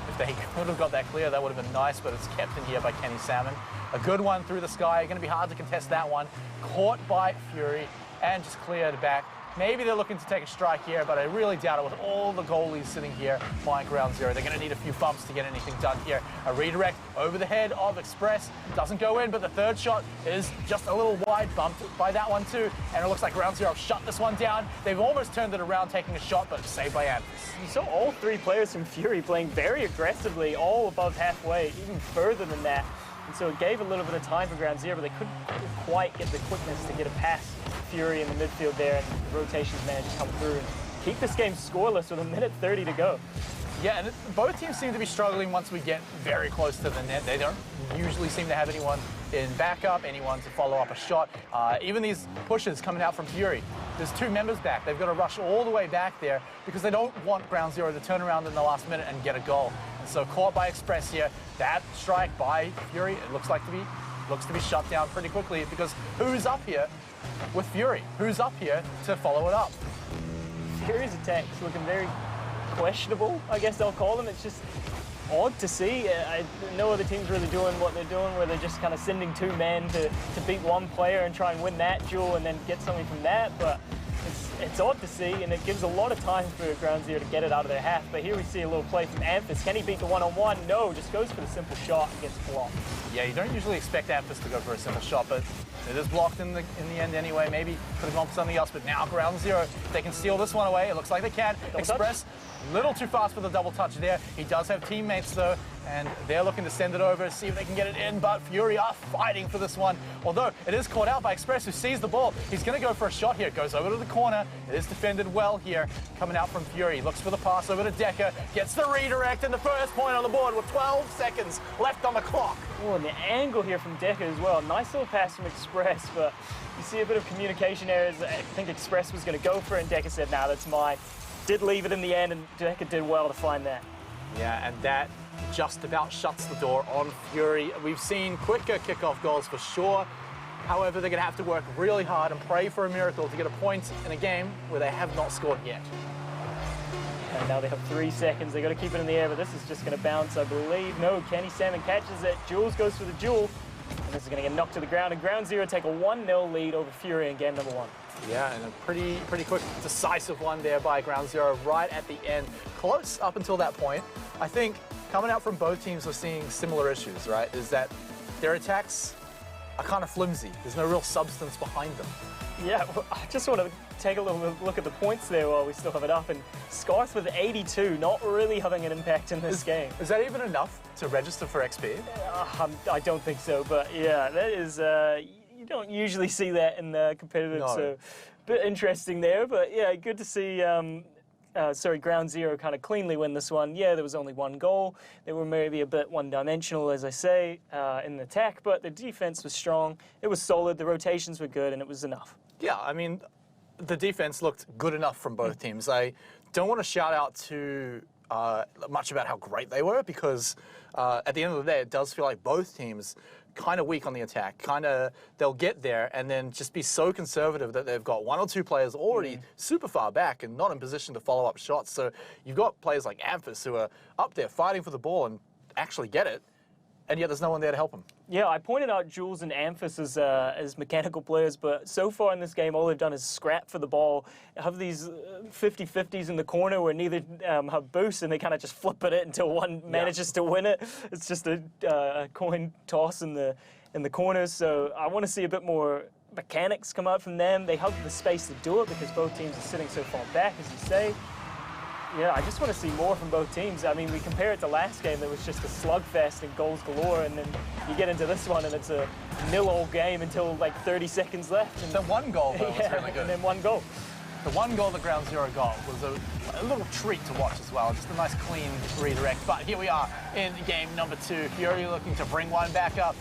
if they could have got that clear, that would have been nice, but it's kept in here by Kenny Salmon. A good one through the sky, going to be hard to contest that one. Caught by Fury and just cleared back. Maybe they're looking to take a strike here, but I really doubt it with all the goalies sitting here by Ground Zero. They're going to need a few bumps to get anything done here. A redirect over the head of Express. Doesn't go in, but the third shot is just a little wide, bumped by that one too. And it looks like Ground Zero shut this one down. They've almost turned it around, taking a shot, but saved by Amphis. You saw all 3 players from Fury playing very aggressively, all above halfway, even further than that. And so it gave a little bit of time for Ground Zero, but they couldn't quite get the quickness to get a pass Fury in the midfield there, and the rotations managed to come through and keep this game scoreless with 1:30 to go. Yeah, and both teams seem to be struggling once we get very close to the net. They don't usually seem to have anyone in backup, anyone to follow up a shot. Even these pushes coming out from Fury, there's 2 members back. They've got to rush all the way back there because they don't want Ground Zero to turn around in the last minute and get a goal. And so caught by Express here, that strike by Fury, it looks to be shut down pretty quickly because who's up here with Fury? Who's up here to follow it up? Fury's attack's looking very questionable, I guess I'll call them. It's just odd to see. No other team's really doing what they're doing, where they're just kind of sending 2 men to beat 1 player and try and win that duel and then get something from that. But it's odd to see, and it gives a lot of time for Ground Zero to get it out of their half. But here we see a little play from Amphis. Can he beat the one-on-one? No, just goes for the simple shot and gets blocked. Yeah, you don't usually expect Amphis to go for a simple shot, but it is blocked in the end anyway. Maybe could have gone for something else, but now Ground Zero, they can steal this one away. It looks like they can. Express, a little too fast for the double touch there. He does have teammates though, and they're looking to send it over, see if they can get it in, but Fury are fighting for this one. Although it is caught out by Express, who sees the ball. He's going to go for a shot here. Goes over to the corner. It is defended well here. Coming out from Fury. Looks for the pass over to Decker. Gets the redirect and the first point on the board with 12 seconds left on the clock. Oh, and the angle here from Decker as well. Nice little pass from Express, but you see a bit of communication errors. I think Express was going to go for it, and Decker said, nah, that's mine. Did leave it in the end, and Decker did well to find that. Yeah, and that just about shuts the door on Fury. We've seen quicker kickoff goals for sure. However, they're going to have to work really hard and pray for a miracle to get a point in a game where they have not scored yet. And now they have 3 seconds. They've got to keep it in the air, but this is just going to bounce, I believe. No, Kenny Salmon catches it. Jules goes for the duel. And this is going to get knocked to the ground. And Ground Zero take a 1-0 lead over Fury in game number 1. Yeah, and a pretty quick, decisive one there by Ground Zero right at the end. Close up until that point. I think coming out from both teams, we're seeing similar issues, right? Is that their attacks are kind of flimsy. There's no real substance behind them. Yeah, well, I just want to take a little look at the points there while we still have it up. And Scarth with 82, not really having an impact in this game. Is that even enough to register for XP? I don't think so, but yeah, that is, you don't usually see that in the competitive, no. So a bit interesting there. But yeah, good to see Ground Zero kind of cleanly win this one. Yeah, there was only 1 goal. They were maybe a bit one-dimensional, as I say, in the attack, but the defense was strong. It was solid, the rotations were good, and it was enough. Yeah, I mean, the defense looked good enough from both teams. I don't want to shout out too much about how great they were because at the end of the day, it does feel like both teams kind of weak on the attack. They'll get there and then just be so conservative that they've got 1 or 2 players already super far back and not in position to follow up shots. So you've got players like Amphis who are up there fighting for the ball and actually get it, and yet there's no one there to help them. Yeah, I pointed out Jules and Amphis as mechanical players, but so far in this game, all they've done is scrap for the ball, have these 50-50s in the corner where neither have boosts, and they kind of just flip it until one manages to win it. It's just a coin toss in the corners, so I want to see a bit more mechanics come out from them. They have the space to do it because both teams are sitting so far back, as you say. Yeah, I just want to see more from both teams. I mean, we compare it to last game, there was just a slugfest and goals galore, and then you get into this one and it's a 0-0 game until like 30 seconds left. And the 1 goal, though, was really good. And then 1 goal. The 1 goal that Ground Zero got was a little treat to watch as well. Just a nice, clean redirect. But here we are in game number 2. Fury looking to bring one back up,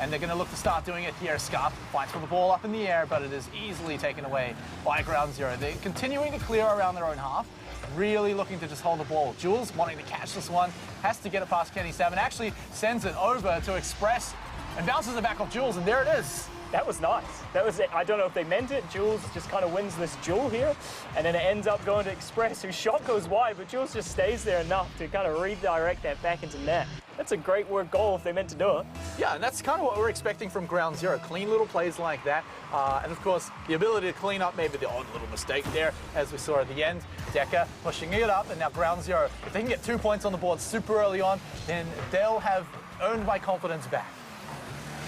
and they're going to look to start doing it here. Scarp fights for the ball up in the air, but it is easily taken away by Ground Zero. They're continuing to clear around their own half. Really looking to just hold the ball. Jules wanting to catch this one, has to get it past Kenny Salmon, actually sends it over to Express and bounces it back off Jules, and there it is. That was nice. That was it. I don't know if they meant it. Jules just kind of wins this duel here, and then it ends up going to Express, whose shot goes wide, but Jules just stays there enough to kind of redirect that back into net. That's a great work goal if they meant to do it. Yeah, and that's kind of what we're expecting from Ground Zero. Clean little plays like that. And of course, the ability to clean up maybe the odd little mistake there, as we saw at the end. Decker pushing it up, and now Ground Zero, if they can get 2 points on the board super early on, then they'll have earned my confidence back.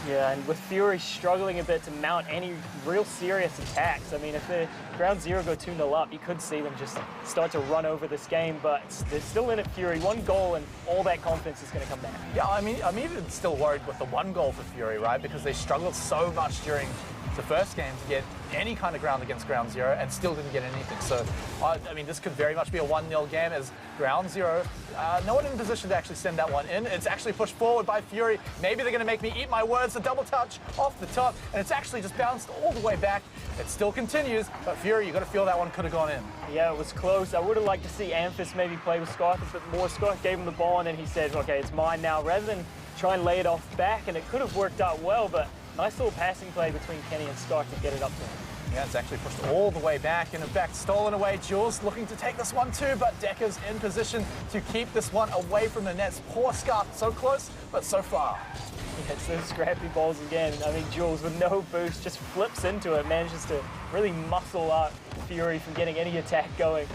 Yeah, and with Fury struggling a bit to mount any real serious attacks. I mean, if the Ground Zero go 2-0 up, you could see them just start to run over this game, but they're still in it, Fury. 1 goal and all that confidence is going to come back. Yeah, I mean, I'm even still worried with the 1 goal for Fury, right? Because they struggled so much during It's the first game to get any kind of ground against Ground Zero and still didn't get anything. So, I mean, this could very much be a 1-0 game as Ground Zero, no one in position to actually send that one in. It's actually pushed forward by Fury. Maybe they're going to make me eat my words. A double touch off the top, and it's actually just bounced all the way back. It still continues, but Fury, you got to feel that one could have gone in. Yeah, it was close. I would have liked to see Amphis maybe play with Scarth a bit more. Scarth gave him the ball, and then he said, okay, it's mine now, rather than try and lay it off back, and it could have worked out well, but nice little passing play between Kenny and Scarth to get it up there. Yeah, it's actually pushed all the way back, and in fact, stolen away. Jules looking to take this one too, but Decker's in position to keep this one away from the nets. Poor Scarth, so close, but so far. Yeah, it's those scrappy balls again. I mean, Jules with no boost just flips into it, manages to really muscle out Fury from getting any attack going.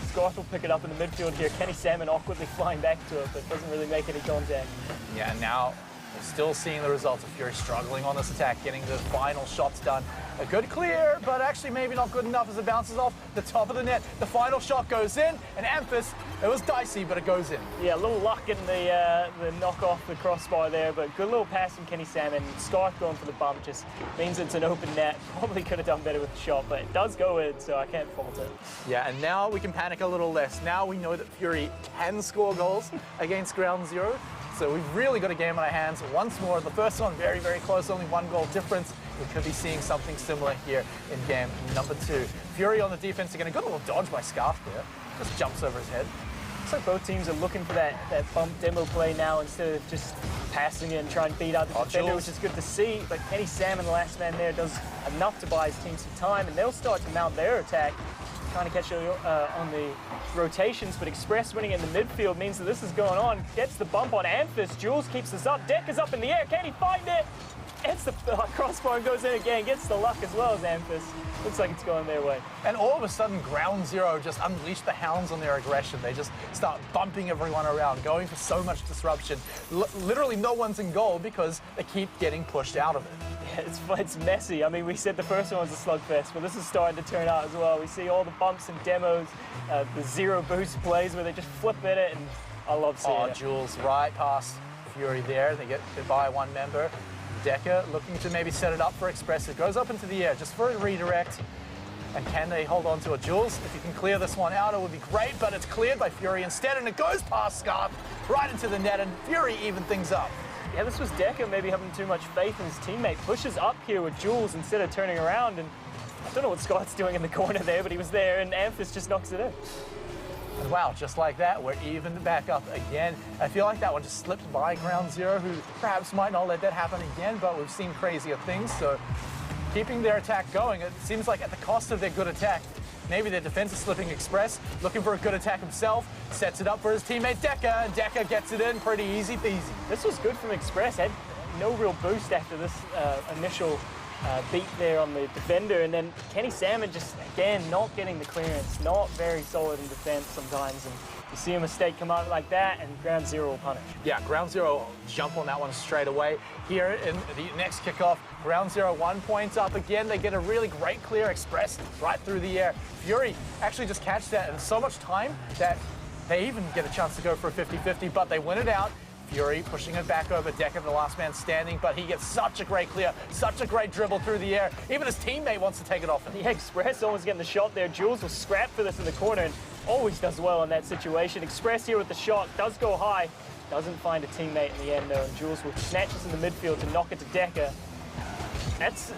Scarth will pick it up in the midfield here. Kenny Salmon awkwardly flying back to it, but doesn't really make any contact. Yeah, and now we're still seeing the results of Fury struggling on this attack, getting the final shots done. A good clear, but actually maybe not good enough as it bounces off the top of the net. The final shot goes in, and Amphis, it was dicey, but it goes in. Yeah, a little luck in the knock off the crossbar there, but good little pass from Kenny Salmon. Scarth going for the bump just means it's an open net. Probably could have done better with the shot, but it does go in, so I can't fault it. Yeah, and now we can panic a little less. Now we know that Fury can score goals against Ground Zero. So we've really got a game on our hands once more. The first one very, very close, only 1 goal difference. We could be seeing something similar here in game number 2. Fury on the defense again. A good little dodge by Scarth there. Just jumps over his head. Looks like both teams are looking for that bump demo play now instead of just passing it and trying to beat out the defender, Jules, which is good to see. But Kenny Salmon, the last man there, does enough to buy his team some time, and they'll start to mount their attack, trying to catch on the rotations, but Express winning in the midfield means that this is going on. Gets the bump on Amphis. Jules keeps this up. Deck is up in the air. Can he find it? Hits the crossbar and goes in again. Gets the luck as well as Amphis. Looks like it's going their way. And all of a sudden, Ground Zero just unleashed the hounds on their aggression. They just start bumping everyone around, going for so much disruption. Literally no one's in goal because they keep getting pushed out of it. Yeah, it's messy. I mean, we said the first one was a slugfest, but this is starting to turn out as well. We see all the bumps and demos, the zero boost plays where they just flip at it, and I love seeing it. Jules right past Fury there. They get by one member. Decker looking to maybe set it up for Express. It goes up into the air just for a redirect. And can they hold on to it? Jules, if you can clear this one out, it would be great, but it's cleared by Fury instead, and it goes past Scarth right into the net, and Fury even things up. Yeah, this was Decker maybe having too much faith in his teammate. Pushes up here with Jules instead of turning around, and I don't know what Scott's doing in the corner there, but he was there, and Amphis just knocks it in. And wow, just like that, we're even back up again. I feel like that one just slipped by Ground Zero, who perhaps might not let that happen again, but we've seen crazier things, so keeping their attack going, it seems like at the cost of their good attack. Maybe their defense is slipping. Express, looking for a good attack himself, sets it up for his teammate Decker, and Decker gets it in pretty easy peasy. This was good from Express. Had no real boost after this initial beat there on the defender, and then Kenny Salmon just, again, not getting the clearance, not very solid in defense sometimes, and you see a mistake come out like that, and Ground Zero will punish. Yeah, Ground Zero jump on that one straight away. Here in the next kickoff, Ground Zero 1 point up again. They get a really great clear. Express right through the air. Fury actually just catch that in so much time that they even get a chance to go for a 50-50, but they win it out. Fury pushing it back over Decker, the last man standing, but he gets such a great clear, such a great dribble through the air. Even his teammate wants to take it off him. Yeah, Express almost getting the shot there. Jules will scrap for this in the corner and always does well in that situation. Express here with the shot, does go high, doesn't find a teammate in the end though, and Jules will snatch this in the midfield to knock it to Decker. That's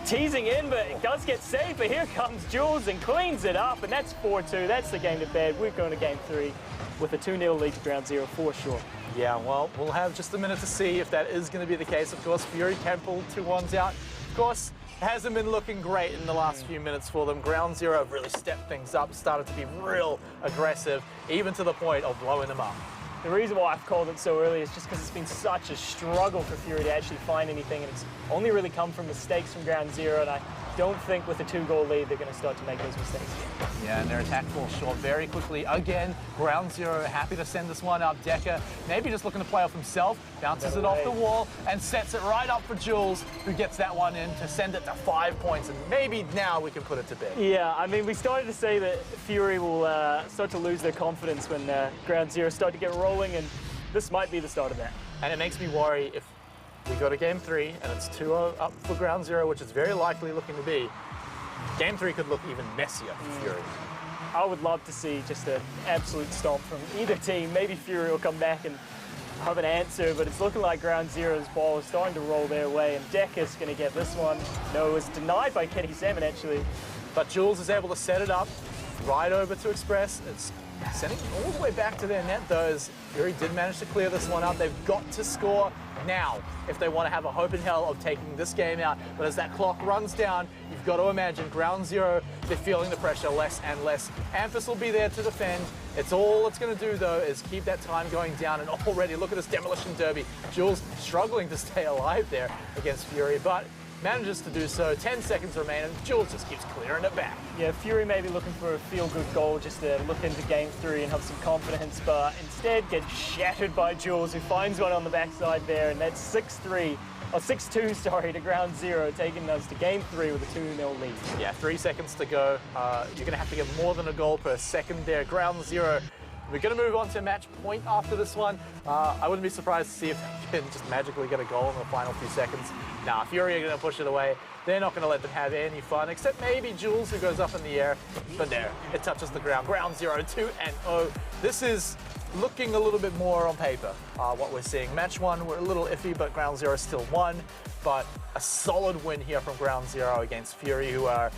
teasing in, but it does get saved, but here comes Jules and cleans it up, and that's 4-2. That's the game to bed. We're going to game 3 with a 2-0 lead to Ground Zero for sure. Yeah, well, we'll have just a minute to see if that is going to be the case. Of course, Fury can pull 2-1s out. Of course, it hasn't been looking great in the last few minutes for them. Ground Zero have really stepped things up, started to be real aggressive, even to the point of blowing them up. The reason why I've called it so early is just because it's been such a struggle for Fury to actually find anything, and it's only really come from mistakes from Ground Zero, and I don't think with a 2-goal lead they're going to start to make those mistakes again. Yeah, and their attack falls short very quickly. Again, Ground Zero happy to send this one up. Decker maybe just looking to play off himself, bounces it off the wall and sets it right up for Jules, who gets that one in to send it to 5 points, and maybe now we can put it to bed. Yeah, I mean, we started to say that Fury will start to lose their confidence when Ground Zero start to get rolling, and this might be the start of that. And it makes me worry if we go to game 3, and it's 2-0 up for ground 0, which is very likely looking to be. Game 3 could look even messier for Fury. I would love to see just an absolute stomp from either team. Maybe Fury will come back and have an answer, but it's looking like ground 0's ball is starting to roll their way, and Decker's going to get this one. No, it's denied by Kenny Salmon, actually. But Jules is able to set it up right over to Express. It's sending all the way back to their net, though, as Fury did manage to clear this one up. They've got to score now if they want to have a hope in hell of taking this game out. But as that clock runs down, you've got to imagine ground 0, they're feeling the pressure less and less. Amphis will be there to defend. All it's going to do, though, is keep that time going down. And already, look at this demolition derby. Jules struggling to stay alive there against Fury, but manages to do so. 10 seconds remain, and Jules just keeps clearing it back. Yeah, Fury may be looking for a feel-good goal just to look into game 3 and have some confidence, but instead gets shattered by Jules, who finds one on the backside there, and that's 6-3. Oh, 6-2, sorry, to ground 0, taking us to game 3 with a 2-0 lead. Yeah, 3 seconds to go. You're going to have to get more than a goal per second there. Ground 0. We're going to move on to match point after this one. I wouldn't be surprised to see if they can just magically get a goal in the final few seconds. Nah, Fury are going to push it away. They're not going to let them have any fun, except maybe Jules, who goes up in the air. But there, it touches the ground. Ground 0, 2-0. This is looking a little bit more on paper, what we're seeing. Match 1, we're a little iffy, but ground 0 still won. But a solid win here from ground 0 against Fury, who are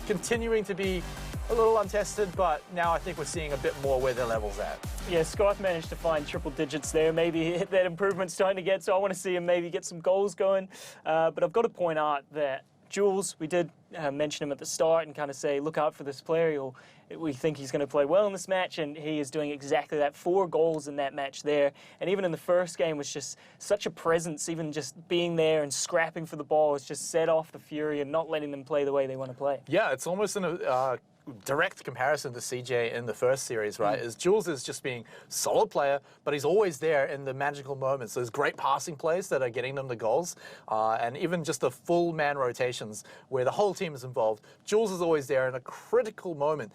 continuing to be a little untested, but now I think we're seeing a bit more where their level's at. Yeah, Scott managed to find triple digits there. Maybe that improvement's starting to get, so I want to see him maybe get some goals going. But I've got to point out that Jules, we did mention him at the start and kind of say, look out for this player. We think he's going to play well in this match, and he is doing exactly that. 4 goals in that match there. And even in the first game was just such a presence, even just being there and scrapping for the ball has just set off the Fury and not letting them play the way they want to play. Yeah, it's almost in a direct comparison to CJ in the first series, right? Is Jules is just being solid player, but he's always there in the magical moments. Those great passing plays that are getting them the goals, and even just the full man rotations where the whole team is involved. Jules is always there in a critical moment.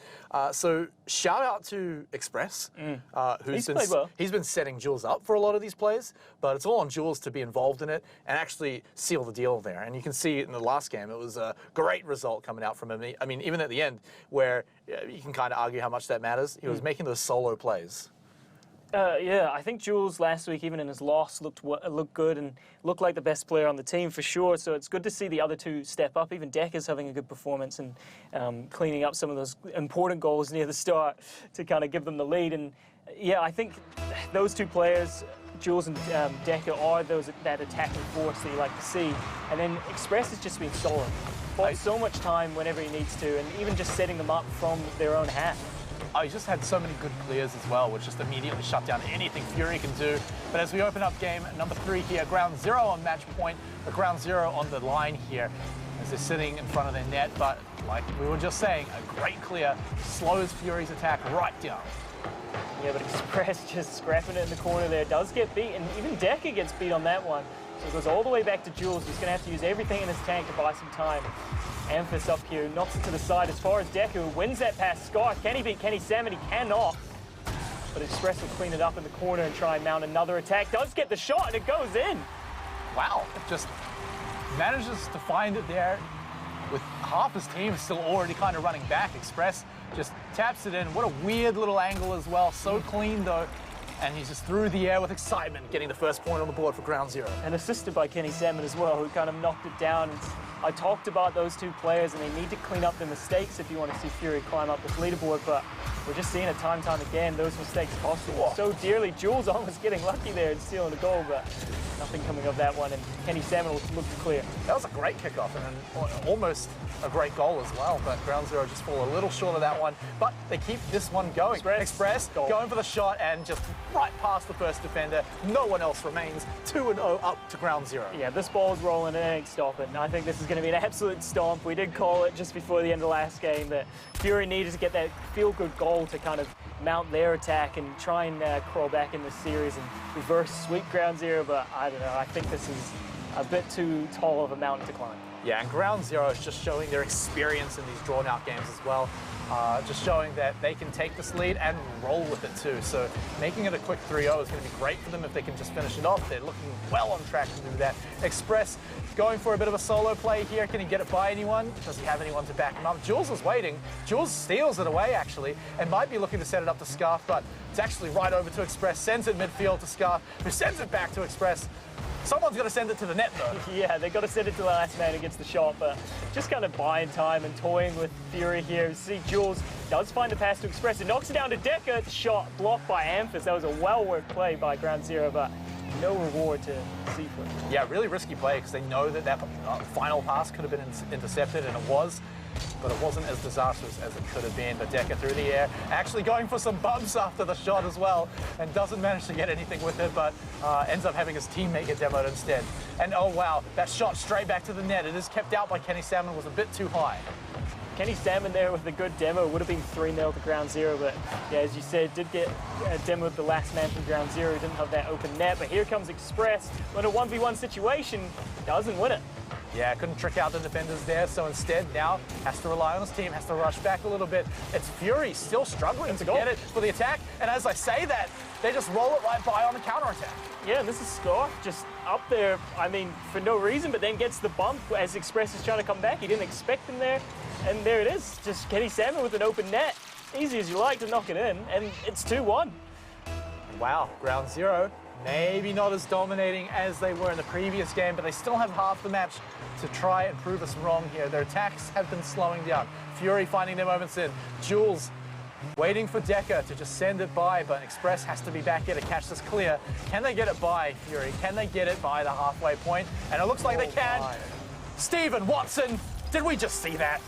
So shout out to Express, he's been setting Jules up for a lot of these plays, but it's all on Jules to be involved in it and actually seal the deal there. And you can see in the last game, it was a great result coming out from him. I mean, even at the end, where you can kind of argue how much that matters. He was making those solo plays. Yeah, I think Jules last week, even in his loss, looked good and looked like the best player on the team for sure. So it's good to see the other two step up. Even Decker's having a good performance and cleaning up some of those important goals near the start to kind of give them the lead. And yeah, I think those two players, Jules and Decker, are that attacking force that you like to see. And then Express has just been solid. Bought so much time whenever he needs to, and even just setting them up from their own half. Oh, he just had so many good clears as well, which just immediately shut down anything Fury can do. But as we open up game number 3 here, ground 0 on match point, a ground 0 on the line here, as they're sitting in front of their net. But like we were just saying, a great clear slows Fury's attack right down. Yeah, but Express just scrapping it in the corner there. Does get beat, and even Decker gets beat on that one. So it goes all the way back to Jules, who's going to have to use everything in his tank to buy some time. Amphis up here, knocks it to the side as far as Decker, who wins that pass. Scott, can he beat Kenny Salmon? He cannot. But Express will clean it up in the corner and try and mount another attack. Does get the shot, and it goes in. Wow, just manages to find it there with half his team still already kind of running back. Express just taps it in. What a weird little angle as well. So clean, though. And he's just through the air with excitement, getting the first point on the board for ground 0. And assisted by Kenny Salmon as well, who kind of knocked it down. I talked about those two players, and they need to clean up their mistakes if you want to see Fury climb up this leaderboard, but we're just seeing it time and time again. Those mistakes cost them so dearly. Jules almost getting lucky there and stealing a goal, but nothing coming of that one, and Kenny Salmon looked clear. That was a great kickoff and almost a great goal as well, but ground 0 just fall a little short of that one. But they keep this one going. Express going for the shot and just right past the first defender. No one else remains. 2-0 up to ground 0. Yeah, this ball's rolling and it ain't stopping. I think this is going to be an absolute stomp. We did call it just before the end of the last game that Fury needed to get that feel-good goal to kind of mount their attack and try and crawl back in the series and reverse sweep ground 0, but I don't know. I think this is a bit too tall of a mountain to climb. Yeah, and ground 0 is just showing their experience in these drawn-out games as well. just showing that they can take this lead and roll with it too. So making it a quick 3-0 is going to be great for them if they can just finish it off. They're looking well on track to do that. Express going for a bit of a solo play here. Can he get it by anyone? Does he have anyone to back him up? Jules is waiting. Jules steals it away actually and might be looking to set it up to Scarf, but it's actually right over to Express. Sends it midfield to Scarf, who sends it back to Express. Someone's got to send it to the net, though. Yeah, they've got to send it to the last man who gets the shot, but just kind of buying time and toying with Fury here. You see Jules does find the pass to Express. It knocks it down to Decker. Shot blocked by Amphis. That was a well-worked play by Ground Zero, but no reward to see for it. Yeah, really risky play because they know that final pass could have been intercepted, and it was. But it wasn't as disastrous as it could have been. But Decker through the air, actually going for some bumps after the shot as well, and doesn't manage to get anything with it, but ends up having his teammate get demoed instead. And oh wow, that shot straight back to the net. It is kept out by Kenny Salmon, was a bit too high. Kenny Salmon there with a good demo. Would have been 3-0 to Ground Zero, but yeah, as you said, did get demoed the last man from Ground Zero. Didn't have that open net, but here comes Express. In a 1v1 situation, doesn't win it. Yeah, couldn't trick out the defenders there, so instead now has to rely on his team, has to rush back a little bit. It's Fury still struggling to get it for the attack, and as I say that, they just roll it right by on the counter-attack. Yeah, and this is Scarf just up there, I mean, for no reason, but then gets the bump as Express is trying to come back. He didn't expect him there, and there it is. Just Kenny Salmon with an open net. Easy as you like to knock it in, and it's 2-1. Wow, Ground Zero. Maybe not as dominating as they were in the previous game, but they still have half the match to try and prove us wrong here. Their attacks have been slowing down. Fury finding their moments in. Jules waiting for Decker to just send it by, but Express has to be back here to catch this clear. Can they get it by, Fury? Can they get it by the halfway point? And it looks like they can. Stephen Watson, did we just see that?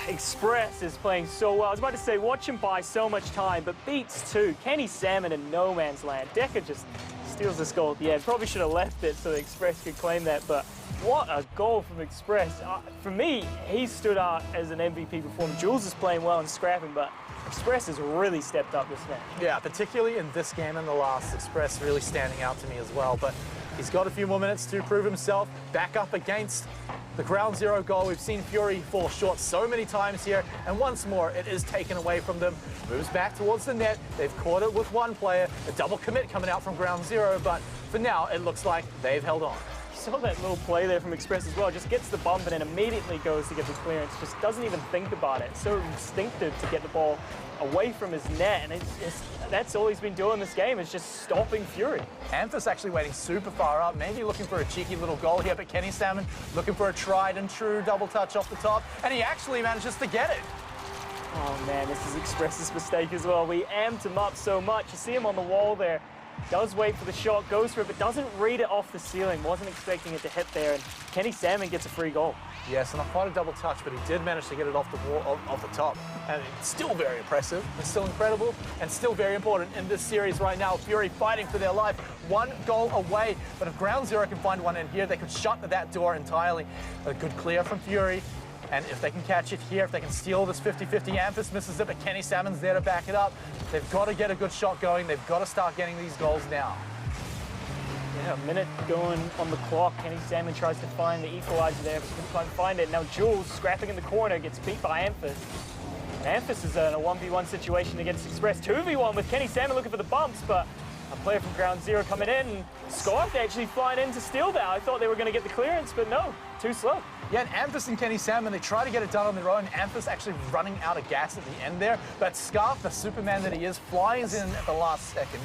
Express is playing so well. I was about to say, watch him buy so much time, but beats two. Kenny Salmon in no man's land. Decker just steals this goal at the end. Probably should have left it so the Express could claim that, but what a goal from Express. For me, he stood out as an MVP performance. Jules is playing well and scrapping, but Express has really stepped up this match. Yeah, particularly in this game and the last, Express really standing out to me as well, but he's got a few more minutes to prove himself back up against the Ground Zero goal. We've seen Fury fall short so many times here, and once more, it is taken away from them. Moves back towards the net. They've caught it with one player. A double commit coming out from Ground Zero, but for now, it looks like they've held on. You saw that little play there from Express as well. Just gets the bump and then immediately goes to get the clearance. Just doesn't even think about it. So instinctive to get the ball away from his net, and that's all he's been doing this game, is just stopping Fury. Amphis actually waiting super far up, maybe looking for a cheeky little goal here, but Kenny Salmon looking for a tried and true double touch off the top, and he actually manages to get it. Oh man, this is Express's mistake as well. We amped him up so much. You see him on the wall there. Does wait for the shot, goes for it, but doesn't read it off the ceiling. Wasn't expecting it to hit there, and Kenny Salmon gets a free goal. Yes, and not quite a double touch, but he did manage to get it off the wall, off the top. And it's still very impressive, it's still incredible, and still very important in this series right now. Fury fighting for their life, one goal away. But if Ground Zero can find one in here, they could shut that door entirely. A good clear from Fury. And if they can catch it here, if they can steal this 50-50, Amphis misses it, but Kenny Salmon's there to back it up. They've got to get a good shot going. They've got to start getting these goals now. Yeah, a minute going on the clock. Kenny Salmon tries to find the equalizer there, but he can't find it. Now Jules, scrapping in the corner, gets beat by Amphis. And Amphis is in a 1v1 situation against Express. 2v1 with Kenny Salmon looking for the bumps, but a player from Ground Zero coming in. Scarf actually flying in to steal that. I thought they were going to get the clearance, but no, too slow. Yeah, and Amphis and Kenny Salmon, they try to get it done on their own. Amphis actually running out of gas at the end there, but Scarf, the Superman that he is, flies in at the last second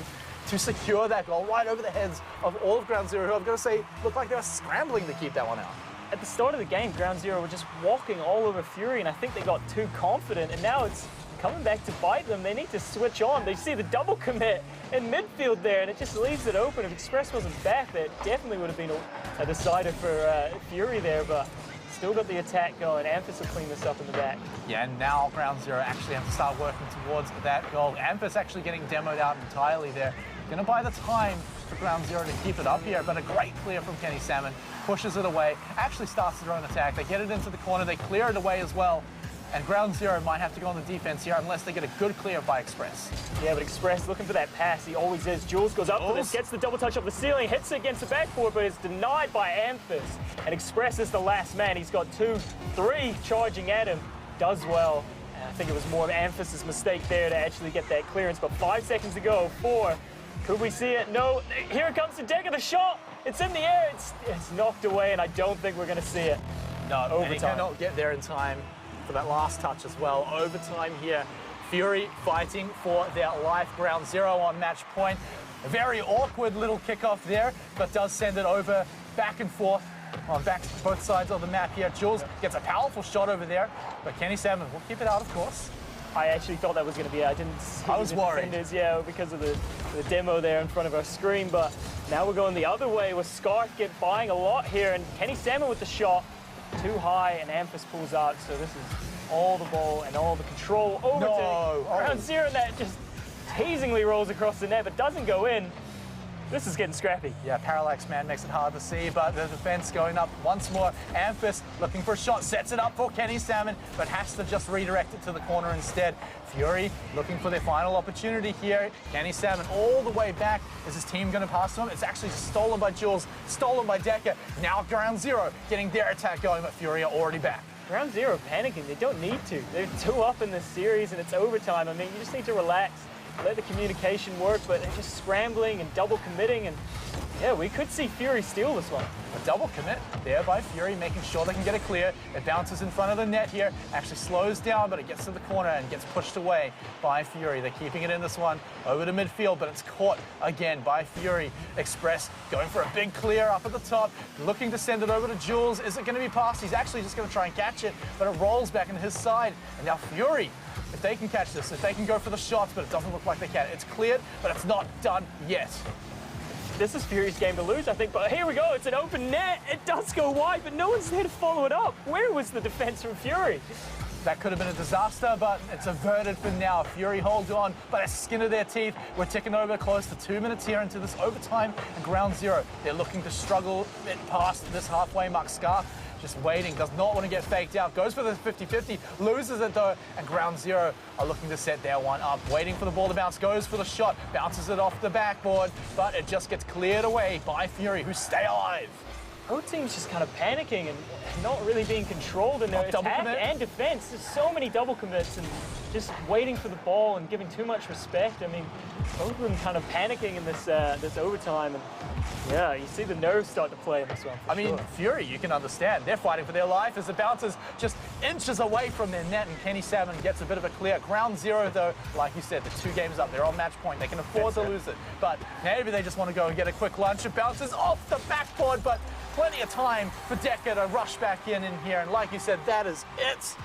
to secure that goal right over the heads of all of Ground Zero, who I've got to say looked like they were scrambling to keep that one out. At the start of the game, Ground Zero were just walking all over Fury, and I think they got too confident, and now it's coming back to bite them. They need to switch on. They see the double commit in midfield there, and it just leaves it open. If Express wasn't back, that definitely would have been a decider for Fury there, but still got the attack going. Amphis will clean this up in the back. Yeah, and now Ground Zero actually have to start working towards that goal. Amphis actually getting demoed out entirely there. Gonna buy the time for Ground Zero to keep it up here, but a great clear from Kenny Salmon. Pushes it away, actually starts their own attack. They get it into the corner, they clear it away as well. And Ground Zero might have to go on the defense here unless they get a good clear by Express. Yeah, but Express looking for that pass. He always is. Jules goes up for this, gets the double touch off the ceiling, hits it against the backboard, but it's denied by Amphis. And Express is the last man. He's got 2-3 charging at him. Does well. I think it was more of Amphis' mistake there to actually get that clearance, but 5 seconds to go. 4. Could we see it? No. Here it comes to Decker, the shot. It's in the air. It's knocked away, and I don't think we're going to see it. No, overtime. And he cannot get there in time for that last touch as well. Overtime here. Fury fighting for their life. Ground zero on match point. A very awkward little kickoff there, but does send it over back and forth on both sides of the map here. Jules gets a powerful shot over there, but Kenny Salmon will keep it out, of course. I actually thought that was going to be it. I didn't see I was worried. Defenders, yeah, because of the demo there in front of our screen, but now we're going the other way with Scarf buying a lot here, and Kenny Salmon with the shot. Too high, and Amphis pulls out, so this is all the ball and all the control over to Ground Zero, and that just teasingly rolls across the net, but doesn't go in. This is getting scrappy. Yeah, Parallax Man makes it hard to see, but the defense going up once more. Amphis looking for a shot, sets it up for Kenny Salmon, but has to just redirect it to the corner instead. Fury looking for their final opportunity here. Kenny Salmon all the way back. Is his team going to pass to him? It's actually stolen by Jules, stolen by Decker. Now Ground Zero getting their attack going, but Fury are already back. Ground Zero panicking. They don't need to. They're 2 up in this series, and it's overtime. I mean, you just need to relax. Let the communication work, but they're just scrambling and double committing, and yeah, we could see Fury steal this one. A double commit there by Fury, making sure they can get it clear. It bounces in front of the net here, actually slows down, but it gets to the corner and gets pushed away by Fury. They're keeping it in this one, over to midfield, but it's caught again by Fury. Express going for a big clear up at the top, looking to send it over to Jules. Is it going to be passed? He's actually just going to try and catch it, but it rolls back into his side, and now Fury, if they can catch this, if they can go for the shots, but it doesn't look like they can. It's cleared, but it's not done yet. This is Fury's game to lose, I think, but here we go. It's an open net. It does go wide, but no one's there to follow it up. Where was the defense from Fury? That could have been a disaster, but it's averted for now. Fury hold on by the skin of their teeth. We're ticking over close to 2 minutes here into this overtime, and Ground Zero, they're looking to struggle it past this halfway mark. Scarf just waiting, does not want to get faked out, goes for the 50-50, loses it though, and Ground Zero are looking to set their one up, waiting for the ball to bounce, goes for the shot, bounces it off the backboard, but it just gets cleared away by Fury, who stay alive. Both teams just kind of panicking and not really being controlled in their attack and defense. There's so many double commits and just waiting for the ball and giving too much respect. I mean, both of them kind of panicking in this this overtime. And yeah, you see the nerves start to play in this one. I mean, Fury, you can understand. They're fighting for their life as the bounces just inches away from their net, and Kenny Salmon gets a bit of a clear. Ground Zero, though, like you said, the 2 games up. They're on match point. They can afford to lose it. But maybe they just want to go and get a quick lunch. It bounces off the backboard, but plenty of time for Decker to rush back in here. And like you said, that is it.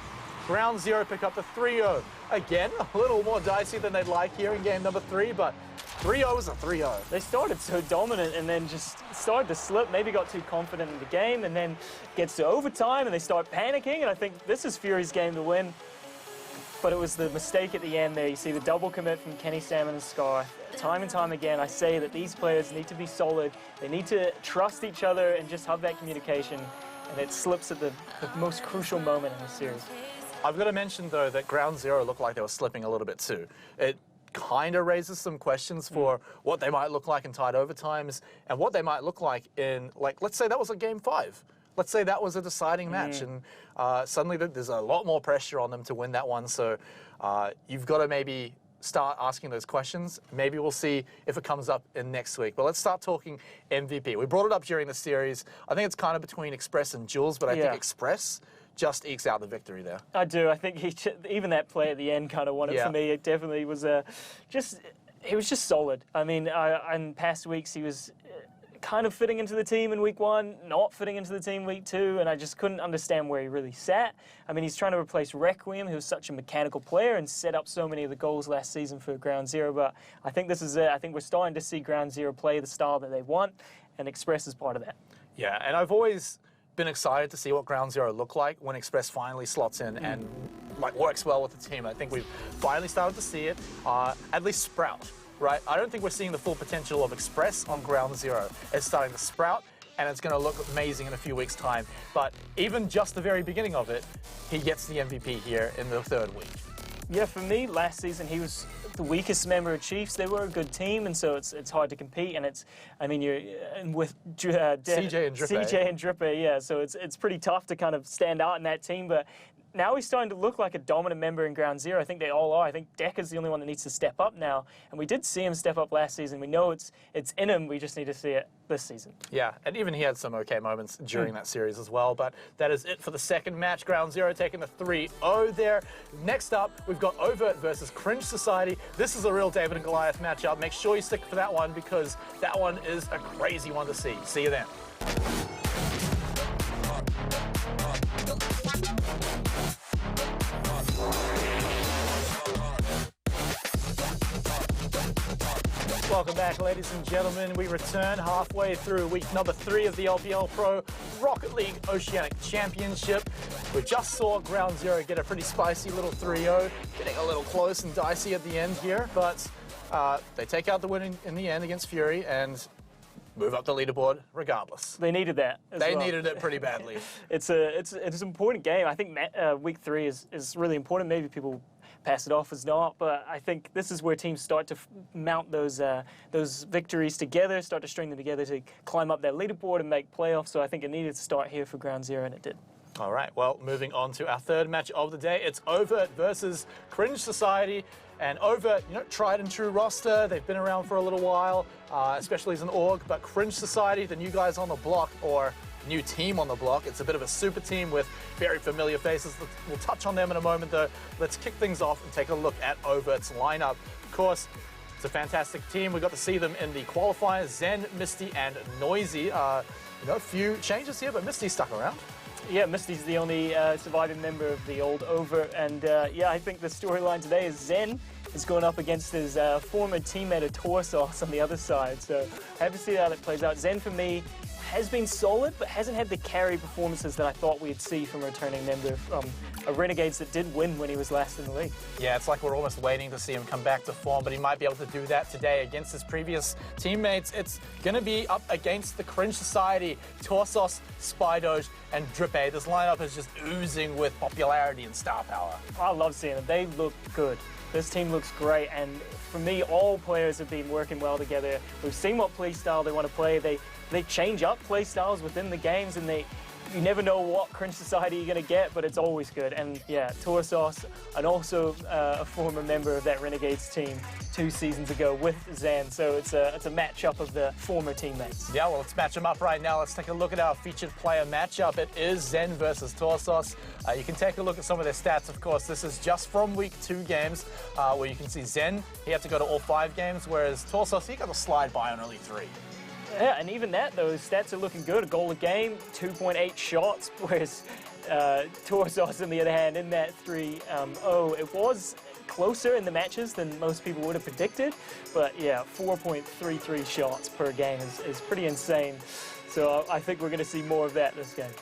Ground Zero pick up the 3-0. Again, a little more dicey than they'd like here in game number 3, but 3-0 is a 3-0. They started so dominant and then just started to slip, maybe got too confident in the game, and then gets to overtime and they start panicking, and I think this is Fury's game to win. But it was the mistake at the end there. You see the double commit from Kenny Salmon and Scar. Time and time again, I say that these players need to be solid. They need to trust each other and just have that communication, and it slips at the most crucial moment in the series. I've got to mention, though, that Ground Zero looked like they were slipping a little bit too. It kind of raises some questions for what they might look like in tight overtimes and what they might look like in, like, let's say that was a game 5. Let's say that was a deciding match, and suddenly there's a lot more pressure on them to win that one. So you've got to maybe start asking those questions. Maybe we'll see if it comes up in next week. But let's start talking MVP. We brought it up during the series. I think it's kind of between Express and Jules, but I think Express just ekes out the victory there. I do. I think even that play at the end kind of won it for me. It definitely was he was just solid. I mean, in past weeks he was kind of fitting into the team in week 1, not fitting into the team week 2, and I just couldn't understand where he really sat. I mean, he's trying to replace Requiem, who was such a mechanical player and set up so many of the goals last season for Ground Zero, but I think this is it. I think we're starting to see Ground Zero play the style that they want, and Express is part of that. Yeah, and I've always been excited to see what Ground Zero look like when Express finally slots in and like works well with the team. I think we've finally started to see it, at least sprout. Right? I don't think we're seeing the full potential of Express on Ground Zero. It's starting to sprout, and it's going to look amazing in a few weeks' time. But even just the very beginning of it, he gets the MVP here in the 3rd week. Yeah, for me, last season he was the weakest member of Chiefs. They were a good team, and so it's hard to compete. And you're with CJ and Drippe. CJ and Drippe, yeah. So it's pretty tough to kind of stand out in that team, but now he's starting to look like a dominant member in Ground Zero. I think they all are. I think Decker's the only one that needs to step up now. And we did see him step up last season. We know it's in him. We just need to see it this season. Yeah, and even he had some okay moments during that series as well. But that is it for the second match. Ground Zero taking the 3-0 there. Next up, we've got Overt versus Cringe Society. This is a real David and Goliath matchup. Make sure you stick for that one because that one is a crazy one to see. See you then. Welcome back, ladies and gentlemen. We return halfway through week number 3 of the LPL Pro Rocket League Oceanic Championship. We just saw Ground Zero get a pretty spicy little 3-0, getting a little close and dicey at the end here, but they take out the win in the end against Fury and move up the leaderboard regardless. They needed that as They well. needed it pretty badly. It's an important game. I think week 3 is really important. Maybe people pass it off as not, but I think this is where teams start to mount those victories together, start to string them together to climb up that leaderboard and make playoffs. So I think it needed to start here for Ground Zero, and it did. All right, well, moving on to our third match of the day. It's Overt versus Cringe Society. And Overt, tried and true roster. They've been around for a little while, especially as an org. But Cringe Society, the new guys on the block, or new team on the block. It's a bit of a super team with very familiar faces. We'll touch on them in a moment, though. Let's kick things off and take a look at Overt's lineup. Of course, it's a fantastic team. We got to see them in the qualifiers. Zen, Misty, and Noisy. A few changes here, but Misty stuck around. Yeah, Misty's the only surviving member of the old Overt, and yeah, I think the storyline today is Zen is going up against his former teammate Torsos on the other side, so I have to see how that plays out. Zen, for me, has been solid, but hasn't had the carry performances that I thought we'd see from a returning member from a Renegades that did win when he was last in the league. Yeah, it's like we're almost waiting to see him come back to form, but he might be able to do that today against his previous teammates. It's going to be up against the Cringe Society, Torsos, Spydoge, and Drippe. This lineup is just oozing with popularity and star power. I love seeing them. They look good. This team looks great, and for me, all players have been working well together. We've seen what play style they want to play. They change up play styles within the games, and you never know what Cringe Society you're going to get, but it's always good. And yeah, Torsos, and also a former member of that Renegades team 2 seasons ago with Zen, so it's a matchup of the former teammates. Yeah, well, let's match them up right now. Let's take a look at our featured player matchup. It is Zen versus Torsos. You can take a look at some of their stats, of course. This is just from week 2 games, where you can see Zen, he had to go to all 5 games, whereas Torsos, he got to slide by on only 3. Yeah, and even that, though, his stats are looking good. A goal a game, 2.8 shots, whereas Torsos, on the other hand, in that 3-0, it was closer in the matches than most people would have predicted. But yeah, 4.33 shots per game is pretty insane. So I think we're going to see more of that this game.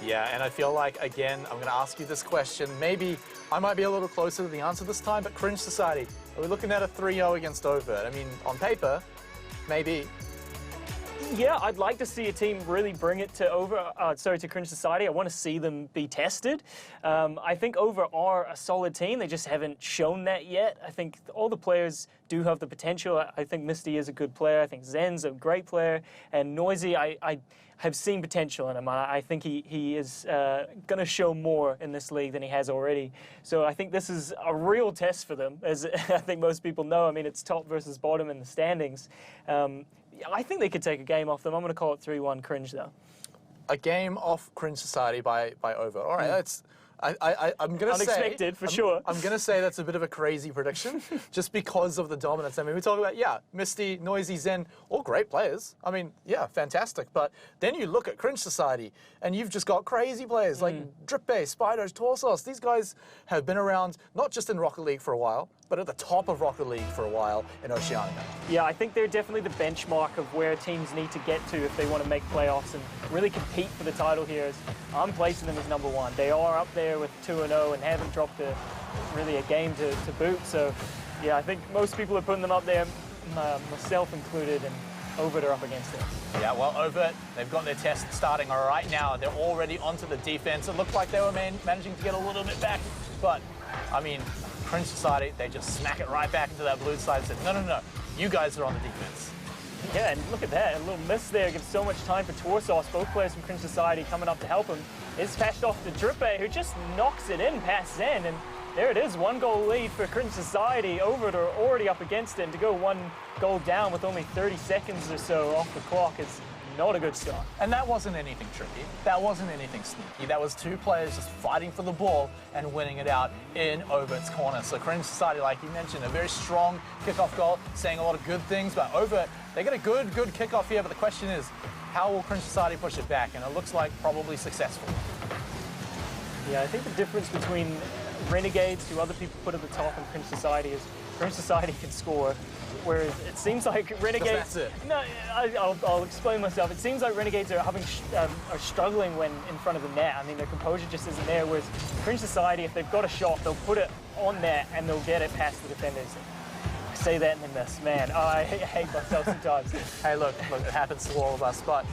Yeah, and I feel like, again, I'm going to ask you this question. Maybe I might be a little closer to the answer this time, but Cringe Society, are we looking at a 3-0 against Overt? I mean, on paper, maybe. Yeah, I'd like to see a team really bring it to Cringe Society. I want to see them be tested. I think Overt are a solid team. They just haven't shown that yet. I think all the players do have the potential. I think Misty is a good player. I think Zen's a great player. And Noisy, I have seen potential in him. I think he is going to show more in this league than he has already. So I think this is a real test for them, as I think most people know. I mean, it's top versus bottom in the standings. I think they could take a game off them. I'm going to call it 3-1 Cringe, though. A game off Cringe Society by Overt. All right, that's... I'm going to say... Unexpected, for sure. I'm going to say that's a bit of a crazy prediction, just because of the dominance. I mean, we talk about, yeah, Misty, Noisy, Zen, all great players. I mean, yeah, fantastic. But then you look at Cringe Society, and you've just got crazy players like Drippe, Spydoge, Torsos. These guys have been around, not just in Rocket League for a while, but at the top of Rocket League for a while in Oceanic. Yeah, I think they're definitely the benchmark of where teams need to get to if they want to make playoffs and really compete for the title here. I'm placing them as #1. They are up there with 2-0 and haven't dropped really a game to boot. So, yeah, I think most people are putting them up there, myself included, and Overt are up against it. Yeah, well, Overt, they've got their test starting right now. They're already onto the defense. It looked like they were managing to get a little bit back, but, I mean, Cringe Society, they just smack it right back into that blue side and said, no, you guys are on the defense. Yeah, and look at that. A little miss there gives so much time for Torsos. Both players from Cringe Society coming up to help him. It's patched off to Drippe, who just knocks it in past Zen. And there it is, 1-goal lead for Cringe Society. Overt are already up against it. And to go 1 goal down with only 30 seconds or so off the clock is not a good start. And that wasn't anything tricky. That wasn't anything sneaky. That was 2 players just fighting for the ball and winning it out in Overt's corner. So Cringe Society, like you mentioned, a very strong kickoff goal, saying a lot of good things about Overt. They get a good kickoff here, but the question is, how will Cringe Society push it back? And it looks like probably successful. Yeah, I think the difference between Renegades, who other people put at the top, and Cringe Society is Cringe Society can score, whereas it seems like Renegades... That's it. No, I'll explain myself. It seems like Renegades are are struggling when in front of the net. I mean, their composure just isn't there, whereas Cringe Society, if they've got a shot, they'll put it on net and they'll get it past the defenders. I say that and then miss. Man, I hate myself sometimes. Hey, look, it happens to all of us, but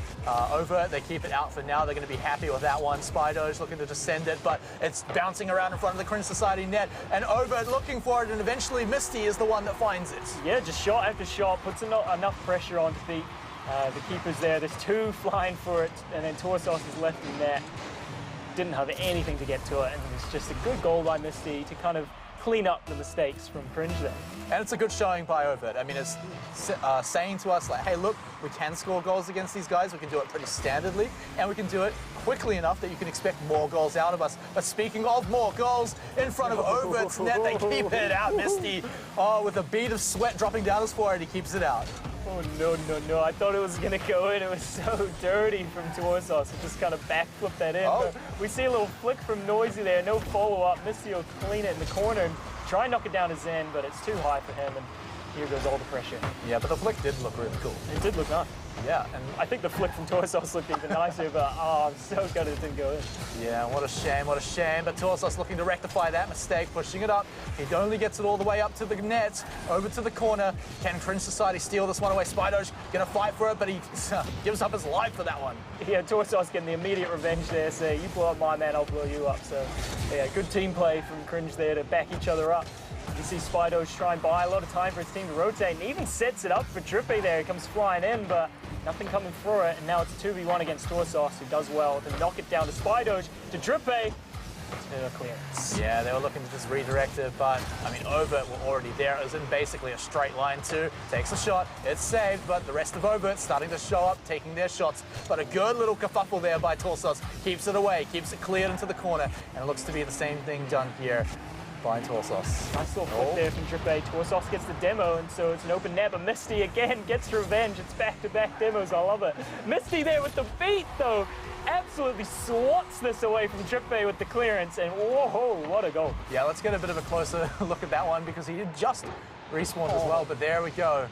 Overt, they keep it out for now. They're going to be happy with that one. Spido's looking to just send it, but it's bouncing around in front of the Cringe Society net, and Overt looking for it, and eventually Misty is the one that finds it. Yeah, just shot after shot, puts enough pressure on to beat the keepers there. There's 2 flying for it, and then Torsos is left in net. Didn't have anything to get to it, and it's just a good goal by Misty to kind of clean up the mistakes from Cringe there. And it's a good showing by Overt. I mean, it's saying to us, like, hey, look, we can score goals against these guys. We can do it pretty standardly, and we can do it quickly enough that you can expect more goals out of us. But speaking of more goals, in front of Overt's net, they keep it out. Misty, with a bead of sweat dropping down his forehead, he keeps it out. Oh, no. I thought it was going to go in. It was so dirty from Torsos. It just kind of backflipped that in. Oh. But we see a little flick from Noisy there. No follow-up. Misty will clean it in the corner and try and knock it down to Zen, but it's too high for him, and here goes all the pressure. Yeah, but the flick did look really cool. It did look nice. Yeah, and I think the flick from Torsos looked even nicer, but I'm so glad it didn't go in. yeah, what a shame. But Torsos looking to rectify that mistake, pushing it up. He only gets it all the way up to the net, over to the corner. Can Cringe Society steal this one away? Spido's gonna fight for it, but he gives up his life for that one. Yeah, Torsos getting the immediate revenge there, say, you blow up my man, I'll blow you up. So, yeah, good team play from Cringe there to back each other up. You see Spido's try and buy a lot of time for his team to rotate, and even sets it up for Drippe there. He comes flying in, but nothing coming through it, and now it's a 2v1 against Torsos, who does well to knock it down to Spido's, to Drippe, to a clearance. Yeah, they were looking to just redirect it, but, I mean, Overt were already there. It was in basically a straight line too. Takes a shot, it's saved, but the rest of Overt starting to show up, taking their shots. But a good little kerfuffle there by Torsos. Keeps it away, keeps it cleared into the corner, and it looks to be the same thing done here by Torsos. Nice little flick there from Drippe. Torsos gets the demo, and so it's an open net, but Misty again gets revenge. It's back-to-back demos, I love it. Misty there with the beat, though. Absolutely swats this away from Drippe with the clearance, and whoa, what a goal. Yeah, let's get a bit of a closer look at that one, because he did just respawn as well, but there we go.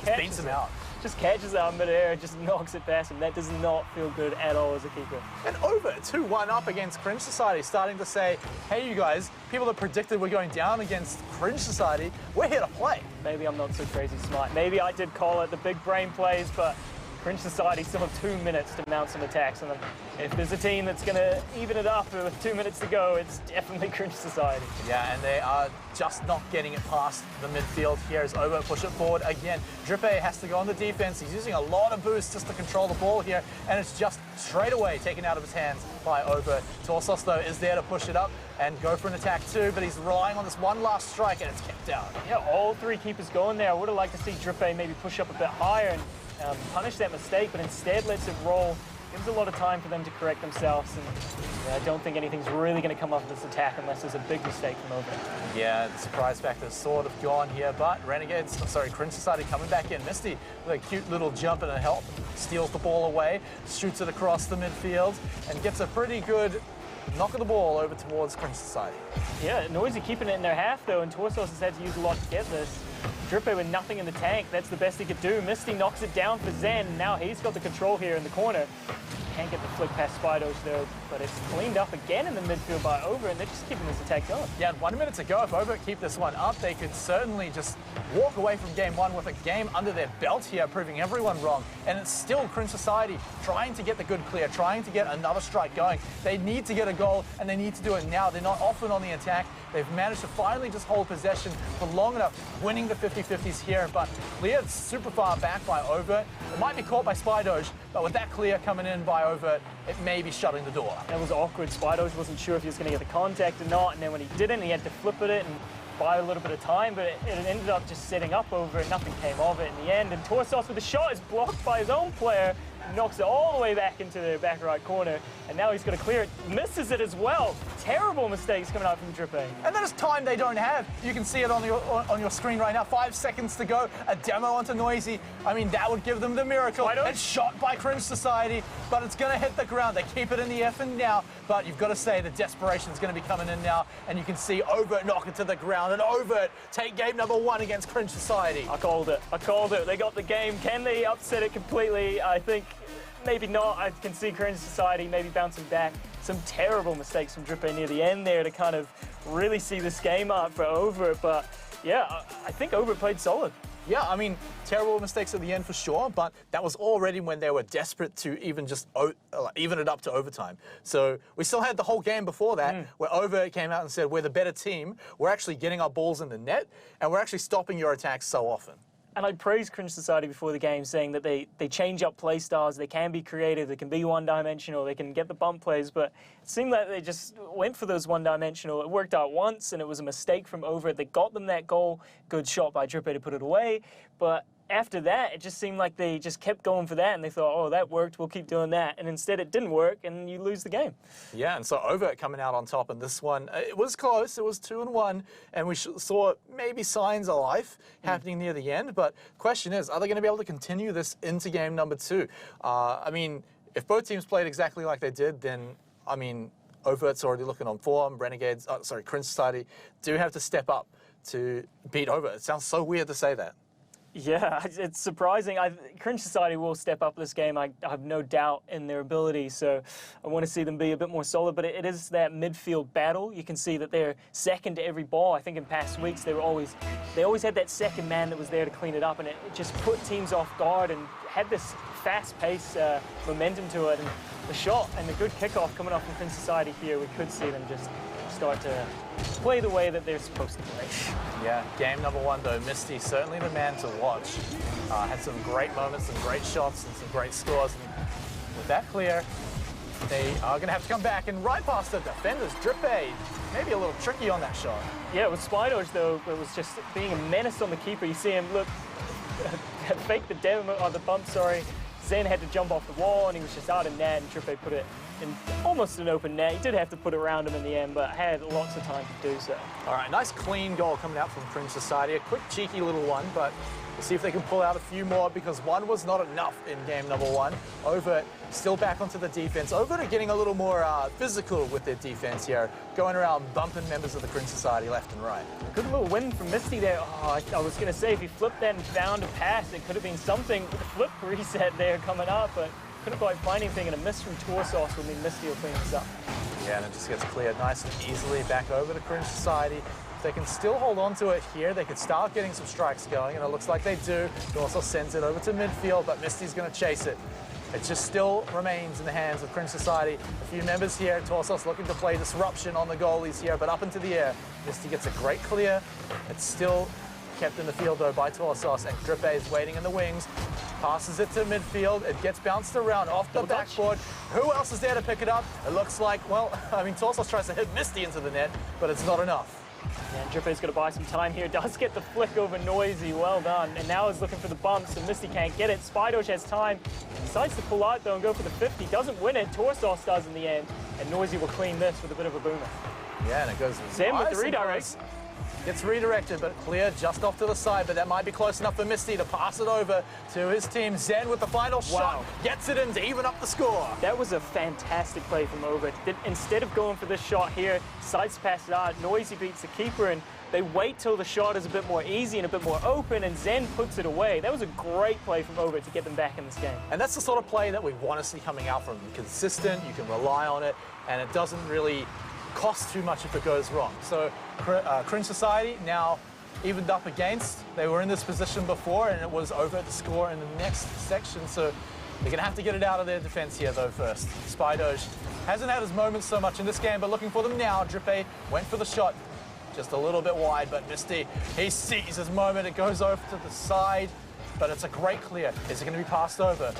Just beats him out. Just catches it out in midair and just knocks it past him. That does not feel good at all as a keeper. And Overt 2-1 up against Cringe Society, starting to say, hey, you guys, people that predicted we're going down against Cringe Society, we're here to play. Maybe I'm not so crazy smart. Maybe I did call it the big brain plays, but Cringe Society still have 2 minutes to mount some attacks on them. If there's a team that's going to even it up with 2 minutes to go, it's definitely Cringe Society. Yeah, and they are just not getting it past the midfield here as Overt push it forward again. Drippe has to go on the defense. He's using a lot of boost just to control the ball here, and it's just straight away taken out of his hands by Overt. Torsos, though, is there to push it up and go for an attack too, but he's relying on this one last strike, and it's kept out. Yeah, all 3 keepers going there. I would have liked to see Drippe maybe push up a bit higher and punish that mistake, but instead lets it roll. Gives a lot of time for them to correct themselves, and I don't think anything's really going to come off of this attack unless there's a big mistake from Overt. Yeah, the surprise factor's sort of gone here, but Cringe Society coming back in. Misty with a cute little jump and a help, steals the ball away, shoots it across the midfield, and gets a pretty good knock of the ball over towards Cringe Society. Yeah, Noisy keeping it in their half, though, and Torsos has had to use a lot to get this. Drippe with nothing in the tank, that's the best he could do. Misty knocks it down for Zen, now he's got the control here in the corner. can't get the flick past Spidoge though, but it's cleaned up again in the midfield by Overt, and they're just keeping this attack going. Yeah, 1 minute to go. If Overt keep this one up, they could certainly just walk away from game one with a game under their belt here, proving everyone wrong. And it's still Cringe Society trying to get the good clear, trying to get another strike going. They need to get a goal, and they need to do it now. They're not often on the attack. They've managed to finally just hold possession for long enough, winning the 50-50s here, but cleared super far back by Overt. It might be caught by Spidoge, but with that clear coming in by Overt, it may be shutting the door. That was awkward. Spidoge wasn't sure if he was going to get the contact or not, and then when he didn't, he had to flip at it and buy a little bit of time, but it ended up just setting up Overt. Nothing came of it in the end, and Torsos with a shot is blocked by his own player, knocks it all the way back into the back right corner, and now he's got to clear it. Misses it as well. Terrible mistakes coming out from Drippe. And that is time they don't have. You can see it on your screen right now. 5 seconds to go. A demo onto Noisy. I mean, that would give them the miracle. It's shot by Cringe Society, but it's going to hit the ground. They keep it in the effing now, but you've got to say the desperation is going to be coming in now, and you can see Overt knock it to the ground, and Overt take game number 1 against Cringe Society. I called it. I called it. They got the game. Can they upset it completely? I think maybe not. I can see Cringe Society maybe bouncing back. Some terrible mistakes from Drippe near the end there to kind of really see this game up for Overt. But yeah, I think Overt played solid. Yeah, I mean, terrible mistakes at the end for sure, but that was already when they were desperate to even just even it up to overtime. So we still had the whole game before that where Overt came out and said, we're the better team, we're actually getting our balls in the net, and we're actually stopping your attacks so often. And I praised Cringe Society before the game, saying that they change up play styles, they can be creative, they can be one-dimensional, they can get the bump plays, but it seemed like they just went for those one-dimensional. It worked out once, and it was a mistake from Overt. They got them that goal, good shot by Drippe to put it away, but after that, it just seemed like they just kept going for that, and they thought, oh, that worked, we'll keep doing that. And instead it didn't work, and you lose the game. Yeah, and so Overt coming out on top in this one. It was close, it was 2-1, and we saw maybe signs of life happening near the end. But the question is, are they going to be able to continue this into game number 2? I mean, if both teams played exactly like they did, then, I mean, Overt's already looking on form. Renegades, Cringe Society do have to step up to beat Overt. It sounds so weird to say that. Yeah, it's surprising. Cringe Society will step up this game. I have no doubt in their ability, so I want to see them be a bit more solid, but it is that midfield battle. You can see that they're second to every ball. I think in past weeks they always had that second man that was there to clean it up, and it just put teams off guard and had this fast-paced momentum to it. And the shot and the good kickoff coming off from Cringe Society here, we could see them just start to play the way that they're supposed to play. Yeah, game number 1 though, Misty certainly the man to watch. Had some great moments, some great shots, and some great scores. And with that clear, they are going to have to come back and right past the defenders. Drippe, maybe a little tricky on that shot. Yeah, with Spidoge though, it was just being a menace on the keeper. You see him look, fake the demo, or the bump, sorry. Zen had to jump off the wall, and he was just out of net, and Drippe put it in almost an open net. He did have to put it around him in the end, but had lots of time to do so. All right, nice clean goal coming out from Cringe Society. A quick, cheeky little one, but we'll see if they can pull out a few more, because one was not enough in game number 1. Overt still back onto the defense. Overt are getting a little more physical with their defense here, going around bumping members of the Cringe Society left and right. Good little win from Misty there. Oh, I was going to say, if he flipped that and found a pass, it could have been something with a flip reset there coming up, but couldn't quite find anything, and a miss from Torsos will mean Misty will clean this up. Yeah, and it just gets cleared nice and easily back over to Cringe Society. If they can still hold on to it here, they could start getting some strikes going, and it looks like they do. It also sends it over to midfield, but Misty's going to chase it. It just still remains in the hands of Cringe Society. A few members here. Torsos looking to play disruption on the goalies here, but up into the air. Misty gets a great clear. It's still kept in the field though by Torsos, and Drippe is waiting in the wings. Passes it to midfield. It gets bounced around off the backboard. Who else is there to pick it up? It looks like, well, I mean, Torsos tries to hit Misty into the net, but it's not enough. Yeah, and Drippe's got to buy some time here. Does get the flick over Noisy. Well done. And now is looking for the bumps, and Misty can't get it. Spidoge has time. Decides to pull out, though, and go for the 50. Doesn't win it. Torsos does in the end. And Noisy will clean this with a bit of a boomer. Yeah, and it goes Zen nice with the redirect. Gets redirected, but clear just off to the side, but that might be close enough for Misty to pass it over to his team. Zen with the final shot, gets it in to even up the score. That was a fantastic play from Overt. Instead of going for this shot here, sides pass it out, Noisy beats the keeper, and they wait till the shot is a bit more easy and a bit more open, and Zen puts it away. That was a great play from Overt to get them back in this game. And that's the sort of play that we want to see coming out from them. Consistent, you can rely on it, and it doesn't really cost too much if it goes wrong. So Cringe Society now evened up against. They were in this position before, and it was Overt to score in the next section. So they're going to have to get it out of their defense here, though, first. Spydoge hasn't had his moments so much in this game, but looking for them now. Drippe went for the shot, just a little bit wide, but Misty, he sees his moment. It goes over to the side, but it's a great clear. Is it going to be passed over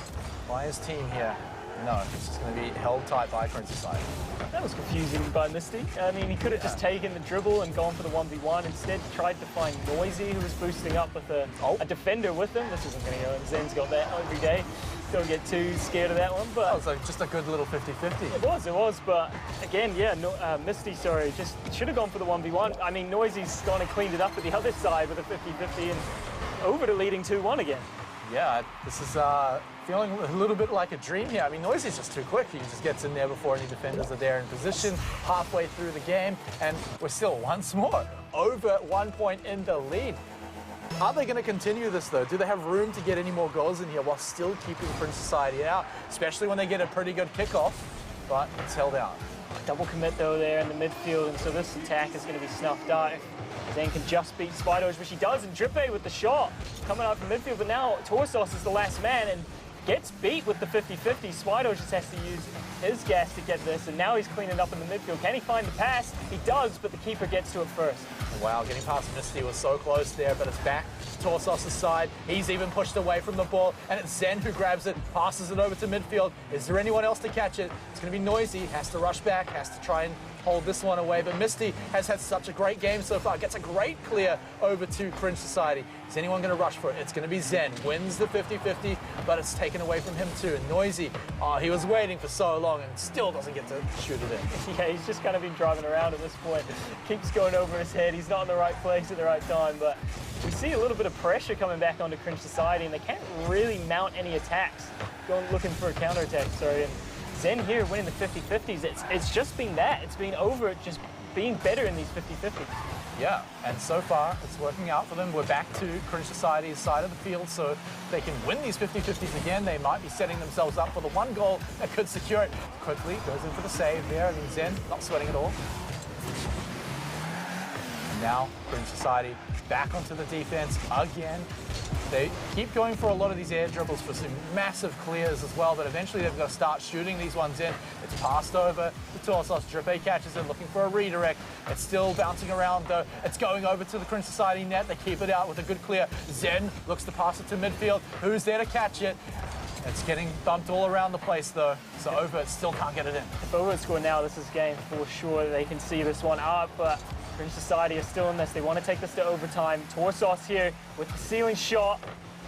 by his team here? No, it's just going to be held tight by Cringe Society. That was confusing by Misty. I mean, he could have just taken the dribble and gone for the 1v1. Instead, tried to find Noisy, who was boosting up with a defender with him. This isn't going to go, and Zen's got that every day. Don't get too scared of that one. But that was like just a good little 50-50. It was, but again, yeah, Misty, sorry, just should have gone for the 1v1. I mean, Noisy's gone and cleaned it up at the other side with a 50-50 and over to leading 2-1 again. Yeah, this is feeling a little bit like a dream here. I mean, Noisy's just too quick. He just gets in there before any defenders are there in position, halfway through the game, and we're still once more over 1 point in the lead. Are they going to continue this, though? Do they have room to get any more goals in here while still keeping Cringe Society out, especially when they get a pretty good kickoff, but it's held out? Double commit, though, there in the midfield, and so this attack is going to be snuffed out. Zen can just beat Spydoge, which he does, and Drippe with the shot coming out from midfield, but now Torsos is the last man and gets beat with the 50-50. Spydoge just has to use his gas to get this, and now he's cleaning up in the midfield. Can he find the pass? He does, but the keeper gets to it first. Wow, getting past Misty was so close there, but it's back to Torsos' side. He's even pushed away from the ball, and it's Zen who grabs it, passes it over to midfield. Is there anyone else to catch it? It's going to be Noisy, has to rush back, has to try and hold this one away, but Misty has had such a great game so far. Gets a great clear over to Cringe Society. Is anyone going to rush for it? It's going to be Zen. Wins the 50-50, but it's taken away from him too. And Noisy, he was waiting for so long and still doesn't get to shoot it in. Yeah, he's just kind of been driving around at this point. Keeps going over his head. He's not in the right place at the right time, but we see a little bit of pressure coming back onto Cringe Society, and they can't really mount any attacks. Going looking for a counterattack, sorry. And Zen here winning the 50-50s, it's just been that. It's been over just being better in these 50-50s. Yeah, and so far it's working out for them. We're back to Cringe Society's side of the field, so if they can win these 50-50s again, they might be setting themselves up for the one goal that could secure it. Quickly goes in for the save there. I mean, Zen not sweating at all. And now Cringe Society back onto the defense again. They keep going for a lot of these air dribbles for some massive clears as well, but eventually they've got to start shooting these ones in. It's passed over to Torsos. Drippe catches it, looking for a redirect. It's still bouncing around, though. It's going over to the Cringe Society net. They keep it out with a good clear. Zen looks to pass it to midfield. Who's there to catch it? It's getting bumped all around the place, though, so Overt still can't get it in. If Overt score now, this is game for sure. They can see this one up, but Cringe Society is still in this. They want to take this to overtime. Torsos here with the ceiling shot.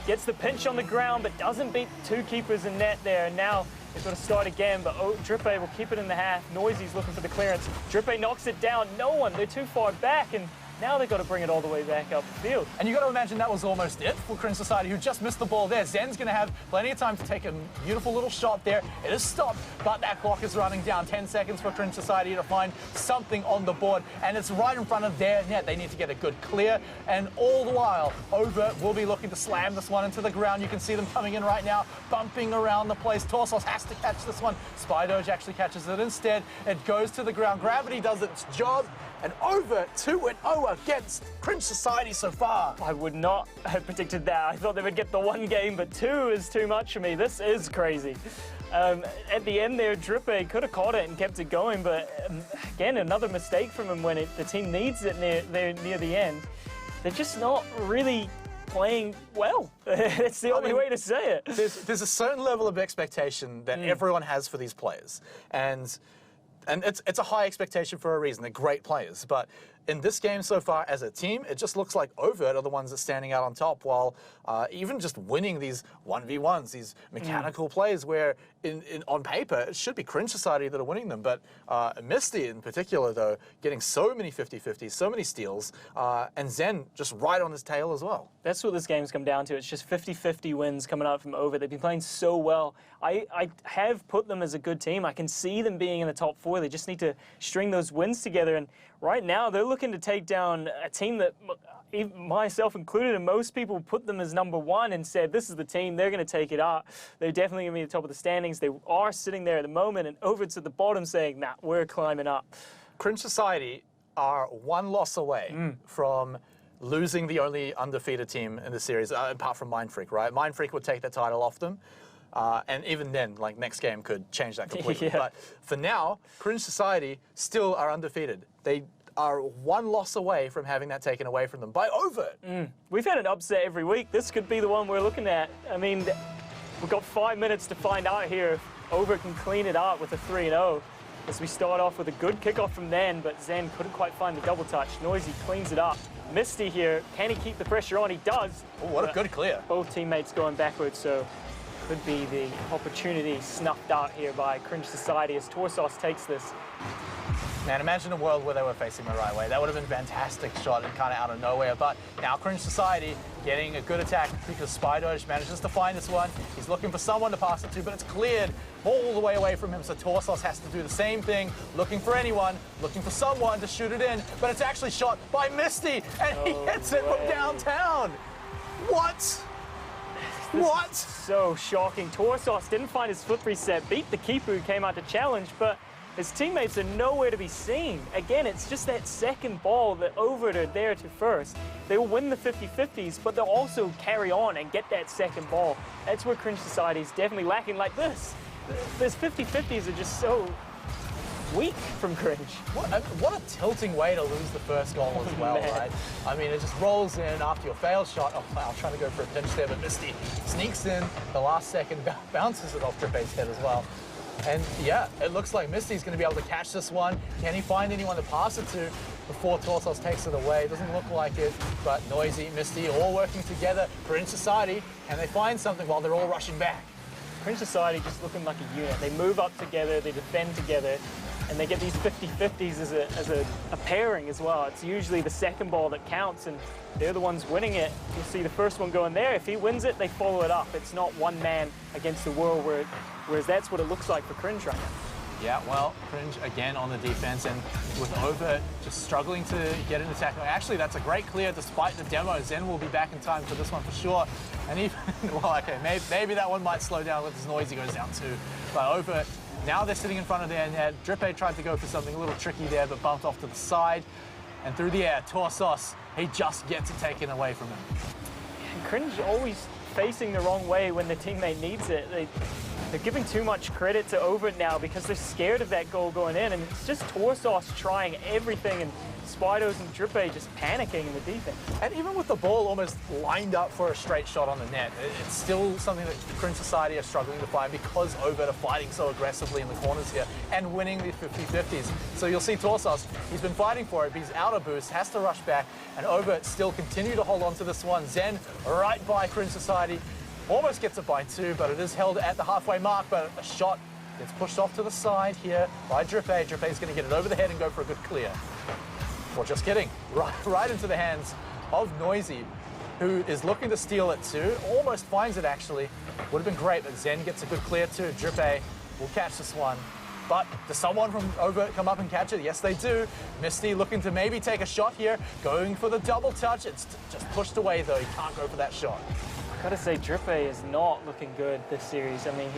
Gets the pinch on the ground, but doesn't beat two keepers in net there. And now they've got to start again, but Drippe will keep it in the half. Noisy's looking for the clearance. Drippe knocks it down. No one. They're too far back, and now they've got to bring it all the way back up the field. And you've got to imagine that was almost it for Cringe Society, who just missed the ball there. Zen's going to have plenty of time to take a beautiful little shot there. It is stopped, but that clock is running down. 10 seconds for Cringe Society to find something on the board, and it's right in front of their net. They need to get a good clear, and all the while, Overt will be looking to slam this one into the ground. You can see them coming in right now, bumping around the place. Torsos has to catch this one. Spydoge actually catches it instead. It goes to the ground. Gravity does its job, and Overt 2-0 against Cringe Society so far. I would not have predicted that. I thought they would get the one game, but two is too much for me. This is crazy. At the end there, Drippe could have caught it and kept it going, but again, another mistake from him when the team needs it near the end. They're just not really playing well. It's the only way to say it. There's a certain level of expectation that everyone has for these players, and it's a high expectation for a reason. They're great players, but in this game so far as a team, it just looks like Overt are the ones that are standing out on top, while even just winning these 1v1s, these mechanical plays where on paper it should be Cringe Society that are winning them. But Misty in particular, though, getting so many 50-50s, so many steals, and Zen just right on his tail as well. That's what this game's come down to. It's just 50-50 wins coming out from Overt. They've been playing so well. I have put them as a good team. I can see them being in the top 4. They just need to string those wins together. And right now, they're looking to take down a team that, myself included, and most people put them as #1 and said, this is the team, they're going to take it up. They're definitely going to be at the top of the standings. They are sitting there at the moment, and Overt's at the bottom saying, nah, we're climbing up. Cringe Society are one loss away from losing the only undefeated team in the series, apart from Mindfreak, right? Mindfreak would take the title off them. And even then, like, next game could change that completely. Yeah. But for now, Cringe Society still are undefeated. They are one loss away from having that taken away from them by Overt. We've had an upset every week. This could be the one we're looking at. I mean, we've got 5 minutes to find out here if Overt can clean it up with a 3-0. As we start off with a good kickoff from Zen, but Zen couldn't quite find the double touch. Noisy cleans it up. Misty here, can he keep the pressure on? He does. Oh, what a good clear. Both teammates going backwards, so could be the opportunity snuffed out here by Cringe Society as Torsos takes this. Man, imagine a world where they were facing the right way. That would have been a fantastic shot and kind of out of nowhere. But now Cringe Society getting a good attack because Spidoge manages to find this one. He's looking for someone to pass it to, but it's cleared all the way away from him. So Torsos has to do the same thing, looking for anyone, looking for someone to shoot it in. But it's actually shot by Misty, and he hits it from downtown. What? What? So shocking. Torsos didn't find his flip reset, beat the keeper who came out to challenge, but his teammates are nowhere to be seen. Again, it's just that second ball that Overt are there to first. They will win the 50-50s, but they'll also carry on and get that second ball. That's where Cringe Society is definitely lacking. Like this, those 50-50s are just so weak from Cringe. What a tilting way to lose the first goal as well, right? I mean, it just rolls in after your failed shot. Oh, wow, trying to go for a pinch there, but Misty sneaks in the last second, bounces it off Dripe's head as well. And yeah, it looks like Misty's going to be able to catch this one. Can he find anyone to pass it to before Torsos takes it away? Doesn't look like it, but Noisy, Misty, all working together. Cringe Society, can they find something while they're all rushing back? Cringe Society just looking like a unit. They move up together, they defend together, and they get these 50-50s as a pairing as well. It's usually the second ball that counts, and they're the ones winning it. You'll see the first one going there. If he wins it, they follow it up. It's not one man against the world, whereas that's what it looks like for Cringe right now. Yeah, well, Cringe again on the defense, and with Overt just struggling to get an attack. Actually, that's a great clear despite the demo. Zen will be back in time for this one for sure. And even, well, okay, maybe that one might slow down with his Noisy goes down too. But Overt, now they're sitting in front of their net. Dripe tried to go for something a little tricky there, but bumped off to the side. And through the air, Torsos, he just gets it taken away from him. And Cringe always facing the wrong way when the teammate needs it. They're giving too much credit to Overt now because they're scared of that goal going in, and it's just Torsos trying everything, and Spidos and Dripe just panicking in the defense. And even with the ball almost lined up for a straight shot on the net, it's still something that the Cringe Society are struggling to find because Overt are fighting so aggressively in the corners here and winning the 50-50s. So you'll see Torsos, he's been fighting for it, but he's out of boost, has to rush back, and Overt still continue to hold on to this one. Zen right by Cringe Society, almost gets it by 2, but it is held at the halfway mark, but a shot gets pushed off to the side here by Dripe. Dripe's going to get it over the head and go for a good clear. Well, just kidding. Right into the hands of Noisy, who is looking to steal it too. Almost finds it, actually. Would have been great, but Zen gets a good clear too. Dripe will catch this one. But does someone from Overt come up and catch it? Yes, they do. Misty looking to maybe take a shot here, going for the double touch. It's just pushed away, though. He can't go for that shot. I've got to say, Dripe is not looking good this series. I mean,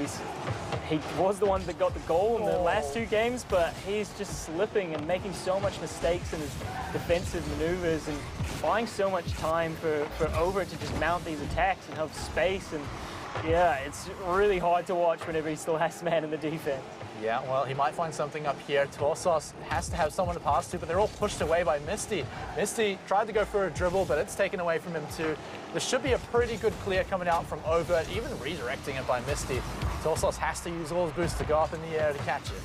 he was the one that got the goal in the last 2 games, but he's just slipping and making so much mistakes in his defensive maneuvers and buying so much time for Overt to just mount these attacks and have space. And yeah, it's really hard to watch whenever he still has man in the defense. Yeah, well, he might find something up here. Torsos has to have someone to pass to, but they're all pushed away by Misty. Misty tried to go for a dribble, but it's taken away from him too. There should be a pretty good clear coming out from Overt, even redirecting it by Misty. Torsos has to use all his boost to go up in the air to catch it.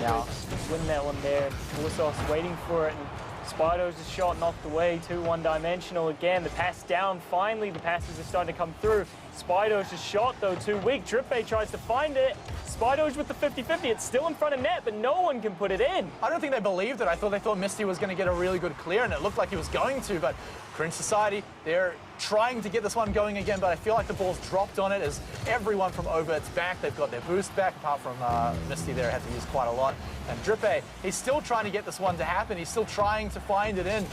Now, win that one there. And Torsos waiting for it. And Spido's shot knocked away, too one-dimensional again. The pass down, finally the passes are starting to come through. Spido's shot, though, too weak. Drippay tries to find it. Spido's with the 50-50. It's still in front of net, but no one can put it in. I don't think they believed it. I thought they thought Misty was going to get a really good clear, and it looked like he was going to, but Cringe Society, they're trying to get this one going again, but I feel like the ball's dropped on it as everyone from Overt's back. They've got their boost back, apart from Misty there, had to use quite a lot. And Drippay, he's still trying to get this one to happen. He's still trying to find it in.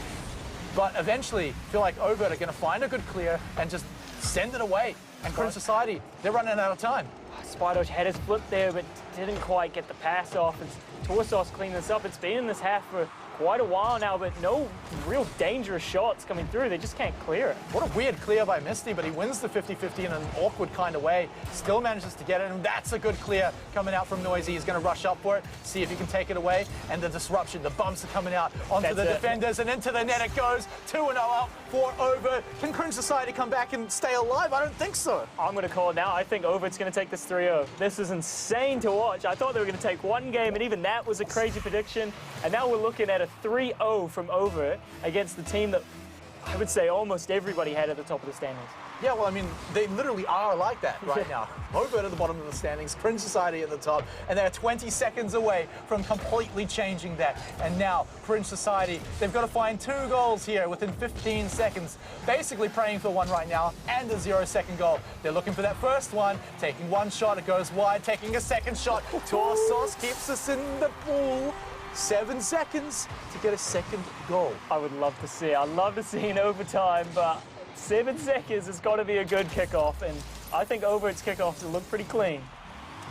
But eventually, I feel like Overt are going to find a good clear and just send it away. And Cringe Society, they're running out of time. Spido had his flip there, but didn't quite get the pass off. As Torsos cleaned this up. It's been in this half for quite a while now, but no real dangerous shots coming through. They just can't clear it. What a weird clear by Misty, but he wins the 50-50 in an awkward kind of way. Still manages to get it, and that's a good clear coming out from Noisy. He's going to rush up for it, see if he can take it away. And the disruption, the bumps are coming out onto the defenders, and into the net it goes. 2-0 up for Overt. Can Cringe Society come back and stay alive? I don't think so. I'm going to call it now. I think Overt's going to take this 3-0. This is insane to watch. I thought they were going to take one game, and even that was a crazy prediction. And now we're looking at a 3-0 from Overt against the team that I would say almost everybody had at the top of the standings. Yeah, well, I mean, they literally are like that right now. Overt at the bottom of the standings, Cringe Society at the top, and they're 20 seconds away from completely changing that. And now, Cringe Society, they've got to find 2 goals here within 15 seconds. Basically praying for one right now, and a 0-second goal. They're looking for that first one, taking one shot, it goes wide, taking a second shot. Torsos keeps us in the pool. 7 seconds to get a second goal. I would love to see it. I'd love to see in overtime, but 7 seconds has got to be a good kickoff, and I think Overt's kickoffs will look pretty clean.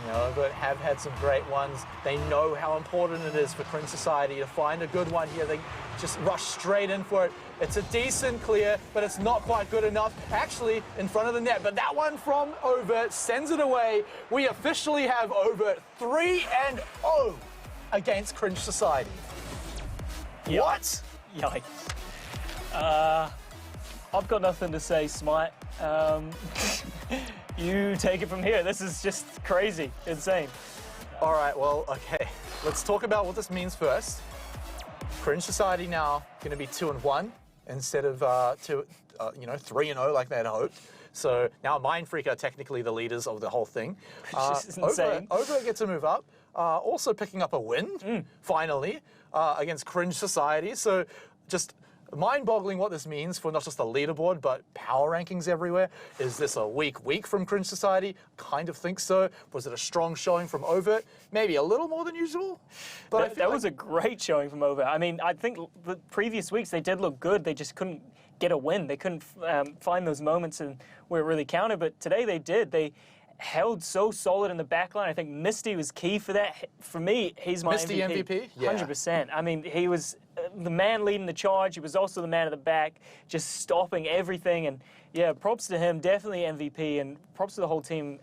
You know, Overt have had some great ones. They know how important it is for Cringe Society to find a good one here. They just rush straight in for it. It's a decent clear, but it's not quite good enough. Actually, in front of the net, but that one from Overt sends it away. We officially have Overt 3-0 against Cringe Society. Yep. What? Yikes. I've got nothing to say, Smite. You take it from here. This is just crazy, insane. All right, well, okay. Let's talk about what this means first. Cringe Society now going to be 2-1 instead of 3-0 like they had hoped. So now Mindfreak are technically the leaders of the whole thing. Which is insane. Overt gets a move up. Also picking up a win, finally, against Cringe Society. So just mind-boggling what this means for not just the leaderboard, but power rankings everywhere. Is this a weak week from Cringe Society? Kind of think so. Was it a strong showing from Overt? Maybe a little more than usual. But that was a great showing from Overt. I mean, I think the previous weeks they did look good. They just couldn't get a win. They couldn't find those moments where it really counted. But today they did. They held so solid in the back line. I think Misty was key for that. For me, he's my Misty MVP? Yeah. 100%. I mean, he was the man leading the charge. He was also the man at the back, just stopping everything. And yeah, props to him, definitely MVP, and props to the whole team.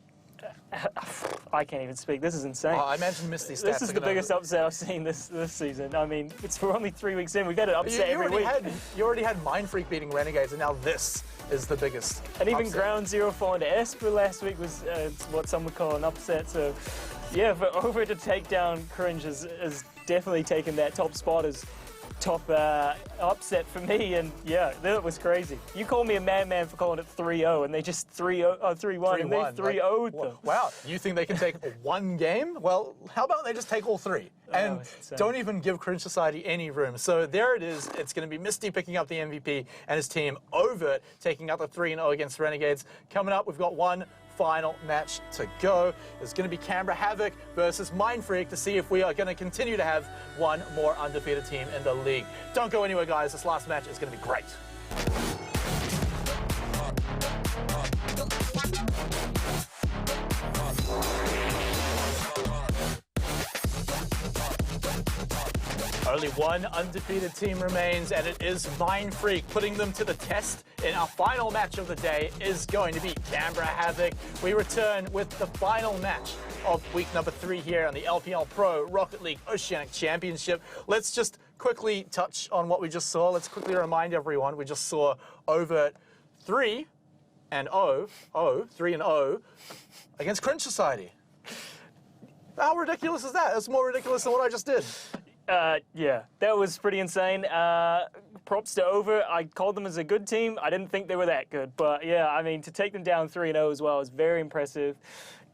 I can't even speak. This is insane. I imagine Misty's stats. This is the biggest upset I've seen this season. I mean, we're only 3 weeks in. We've had an upset every week. You already had Mindfreak beating Renegades, and now this is the biggest And even upset. Ground Zero falling to Esper last week was what some would call an upset. So, yeah, for Overt to take down Cringe has definitely taken that top spot as top upset for me, and yeah, that was crazy. You called me a madman for calling it 3-0, and they just 3-1, and they 3-0'd them. Wow, you think they can take one game? Well, how about they just take all 3? And don't even give Cringe Society any room. So there it is. It's going to be Misty picking up the MVP and his team. Overt taking out the 3-0 against Renegades. Coming up, we've got one final match to go. It's going to be Canberra Havoc versus Mindfreak to see if we are going to continue to have one more undefeated team in the league. Don't go anywhere, guys. This last match is going to be great. Only one undefeated team remains, and it is Mindfreak. Putting them to the test in our final match of the day is going to be Canberra Havoc. We return with the final match of week number 3 here on the LPL Pro Rocket League Oceanic Championship. Let's just quickly touch on what we just saw. Let's quickly remind everyone we just saw Overt 3-0 against Cringe Society. How ridiculous is that? It's more ridiculous than what I just did. Yeah, that was pretty insane. Props to Overt. I called them as a good team. I didn't think they were that good. But yeah, I mean, to take them down 3-0 as well is very impressive.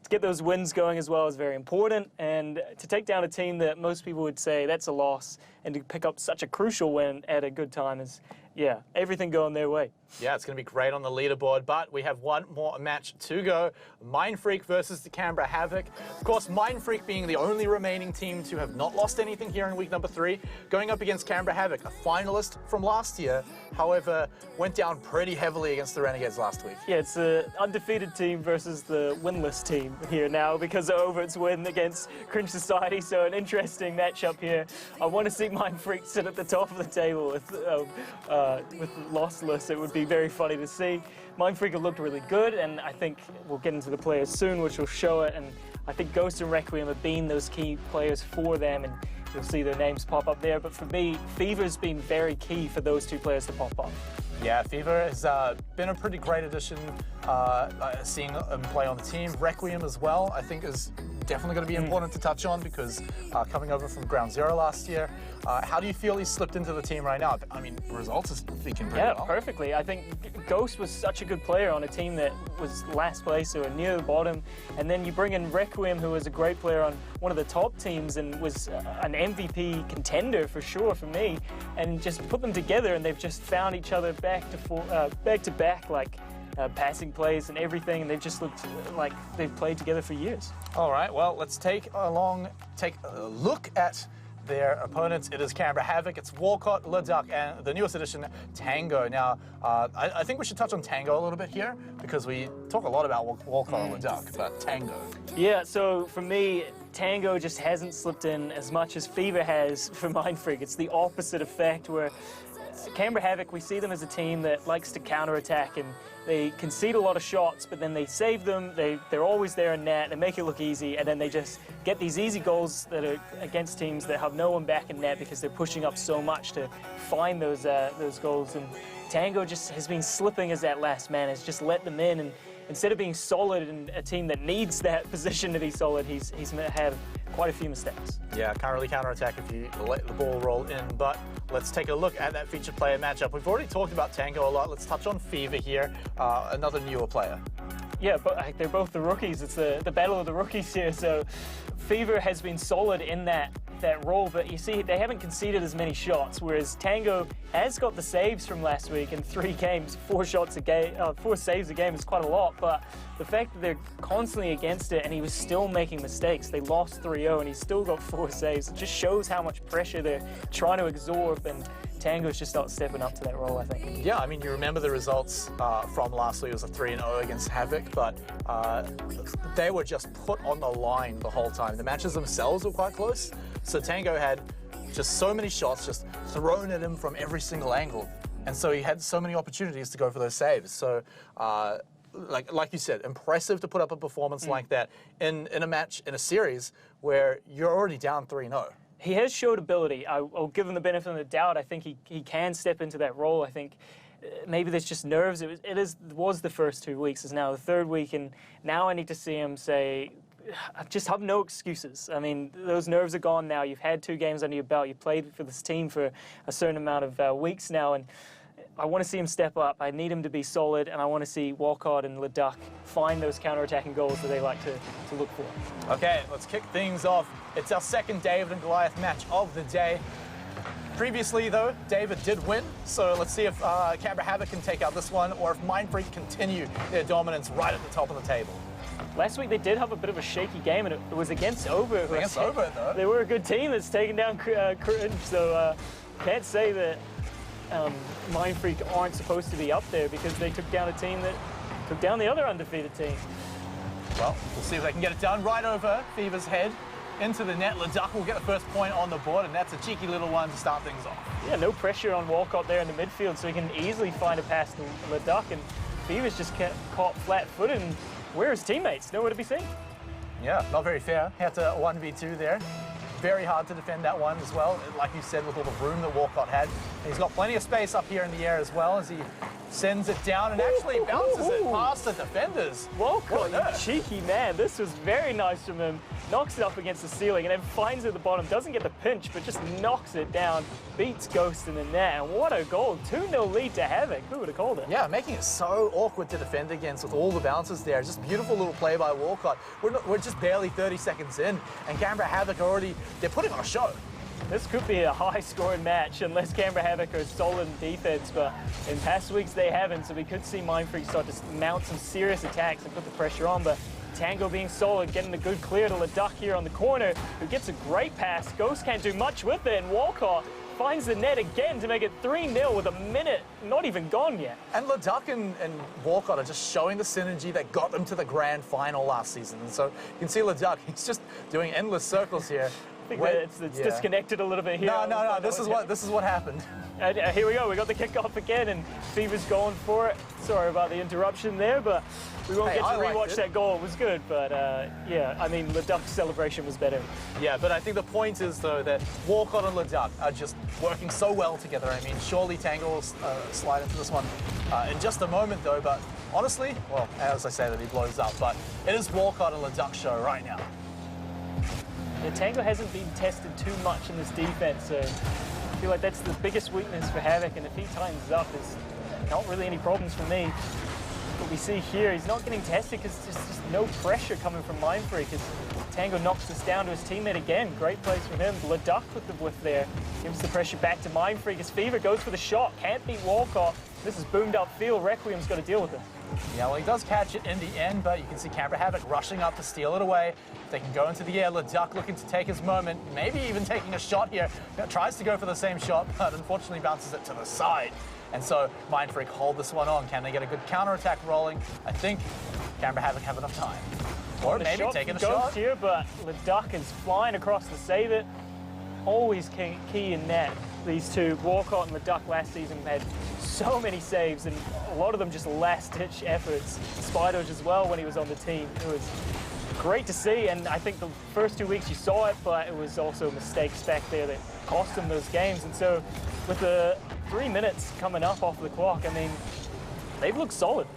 To get those wins going as well is very important. And to take down a team that most people would say that's a loss and to pick up such a crucial win at a good time is, yeah, everything going their way. Yeah, it's going to be great on the leaderboard, but we have one more match to go. Mindfreak versus the Canberra Havoc. Of course, Mindfreak being the only remaining team to have not lost anything here in week number 3, going up against Canberra Havoc, a finalist from last year, however, went down pretty heavily against the Renegades last week. Yeah, it's an undefeated team versus the winless team here now because of Overt's win against Cringe Society, so an interesting matchup here. I want to see Mindfreak sit at the top of the table with lossless. It would be very funny to see. Mindfreak have looked really good, and I think we'll get into the players soon, which will show it. And I think Ghost and Requiem have been those key players for them, and you'll see their names pop up there. But for me, Fever's been very key for those two players to pop up. Yeah, Fever has been a pretty great addition, seeing him play on the team. Requiem as well, I think, is definitely going to be important to touch on because coming over from Ground Zero last year, how do you feel he's slipped into the team right now? I mean, results is speaking pretty well. Yeah, perfectly. I think Ghost was such a good player on a team that was last place or near the bottom, and then you bring in Requiem, who was a great player on one of the top teams and was an MVP contender for sure for me, and just put them together, and they've just found each other back to back, like passing plays and everything, and they've just looked like they've played together for years. All right, well, let's take a look at their opponents. It is Canberra Havoc, it's Walcott, Leduc, and the newest addition, Tango. Now, I think we should touch on Tango a little bit here because we talk a lot about Walcott and Leduc, but Tango. Yeah, so for me, Tango just hasn't slipped in as much as Fever has for Mindfreak. It's the opposite effect where Canberra Havoc, we see them as a team that likes to counterattack and they concede a lot of shots, but then they save them. They're always there in net. They make it look easy, and then they just get these easy goals that are against teams that have no one back in net because they're pushing up so much to find those goals. And Tango just has been slipping as that last man. Has just let them in, and instead of being solid in a team that needs that position to be solid, he's had quite a few mistakes. Yeah, can't really counterattack if you let the ball roll in, but let's take a look at that featured player matchup. We've already talked about Tango a lot. Let's touch on Fever here, another newer player. Yeah, but they're both the rookies. It's the battle of the rookies here. So Fever has been solid in that role, but you see they haven't conceded as many shots, whereas Tango has got the saves from last week in 3 games, 4 saves a game is quite a lot, but the fact that they're constantly against it and he was still making mistakes, they lost 3-0 and he's still got 4 saves, it just shows how much pressure they're trying to absorb, and Tango's just not stepping up to that role, I think. Yeah, I mean, you remember the results from last week. It was a 3-0 against Havoc, but they were just put on the line the whole time. The matches themselves were quite close, so Tango had just so many shots just thrown at him from every single angle, and so he had so many opportunities to go for those saves. So, like you said, impressive to put up a performance like that in a match, in a series where you're already down 3-0. He has showed ability. I'll give him the benefit of the doubt. I think he can step into that role. I think maybe there's just nerves. It was the first 2 weeks. It's now the 3rd week, and now I need to see him say, I just have no excuses. I mean, those nerves are gone now. You've had 2 games under your belt. You've played for this team for a certain amount of weeks now, and I want to see him step up. I need him to be solid, and I want to see Walcott and Leduc find those counter-attacking goals that they like to look for. Okay, let's kick things off. It's our second David and Goliath match of the day. Previously, though, David did win, so let's see if Canberra Havoc can take out this one, or if Mindfreak continue their dominance right at the top of the table. Last week they did have a bit of a shaky game, and it was against Overt. Against Overt, though. They were a good team that's taken down Cringe, so can't say that Mindfreak aren't supposed to be up there because they took down a team that took down the other undefeated team. Well, we'll see if they can get it done right over Fever's head. Into the net, Leduc will get the first point on the board, and that's a cheeky little one to start things off. Yeah, no pressure on Walcott there in the midfield, so he can easily find a pass to Leduc, and Fever's just caught flat-footed, and where are his teammates? Nowhere to be seen. Yeah, not very fair. He had to 1v2 there. Very hard to defend that one as well. Like you said, with all the room that Walcott had. He's got plenty of space up here in the air as well as he sends it down and actually bounces it past the defenders. Walcott, you cheeky man. This was very nice from him. Knocks it up against the ceiling and then finds it at the bottom. Doesn't get the pinch, but just knocks it down. Beats Ghost in the net. And what a goal. 2-0 lead to Havoc. Who would have called it? Yeah, making it so awkward to defend against with all the bounces there. Just beautiful little play by Walcott. We're just barely 30 seconds in, and Canberra Havoc they're putting on a show. This could be a high-scoring match unless Canberra Havoc are solid in defense, but in past weeks they haven't, so we could see Mindfreak start to mount some serious attacks and put the pressure on, but Tango being solid, getting a good clear to LeDuc here on the corner, who gets a great pass. Ghost can't do much with it, and Walcott finds the net again to make it 3-0 with a minute not even gone yet. And LeDuc and Walcott are just showing the synergy that got them to the grand final last season. And so you can see LeDuc, he's just doing endless circles here. I think it's disconnected a little bit here. No, this is what happened. And here we go, we got the kickoff again, and Fever's going for it. Sorry about the interruption there, but we won't get to rewatch that goal. It was good, but yeah, I mean, LeDuc's celebration was better. Yeah, but I think the point is, though, that Walcott and LeDuc are just working so well together. I mean, surely Tango will slide into this one in just a moment, though, but honestly, well, as I say that he blows up, but it is Walcott and LeDuc show right now. The Tango hasn't been tested too much in this defense, so I feel like that's the biggest weakness for Havoc, and if he tightens up, there's not really any problems for me. What we see here, he's not getting tested because there's just no pressure coming from Mindfreak as Tango knocks this down to his teammate again. Great plays from him. LeDuc with the whiff there. Gives the pressure back to Mindfreak as Fever goes for the shot. Can't beat Walcott. This is boomed up field. Requiem's got to deal with it. Yeah, well, he does catch it in the end, but you can see Canberra Havoc rushing up to steal it away. They can go into the air. LeDuc looking to take his moment, maybe even taking a shot here. Tries to go for the same shot, but unfortunately bounces it to the side. And so Mindfreak hold this one on. Can they get a good counterattack rolling? I think Canberra Havoc have enough time. Or maybe taking a shot here, but LeDuc is flying across to save it. Always key in net. These two, Walcott and LeDuc last season, had so many saves, and a lot of them just last-ditch efforts. Spider as well when he was on the team. It was great to see, and I think the first 2 weeks you saw it, but it was also mistakes back there that cost them those games. And so with the 3 minutes coming up off the clock, I mean, they've looked solid.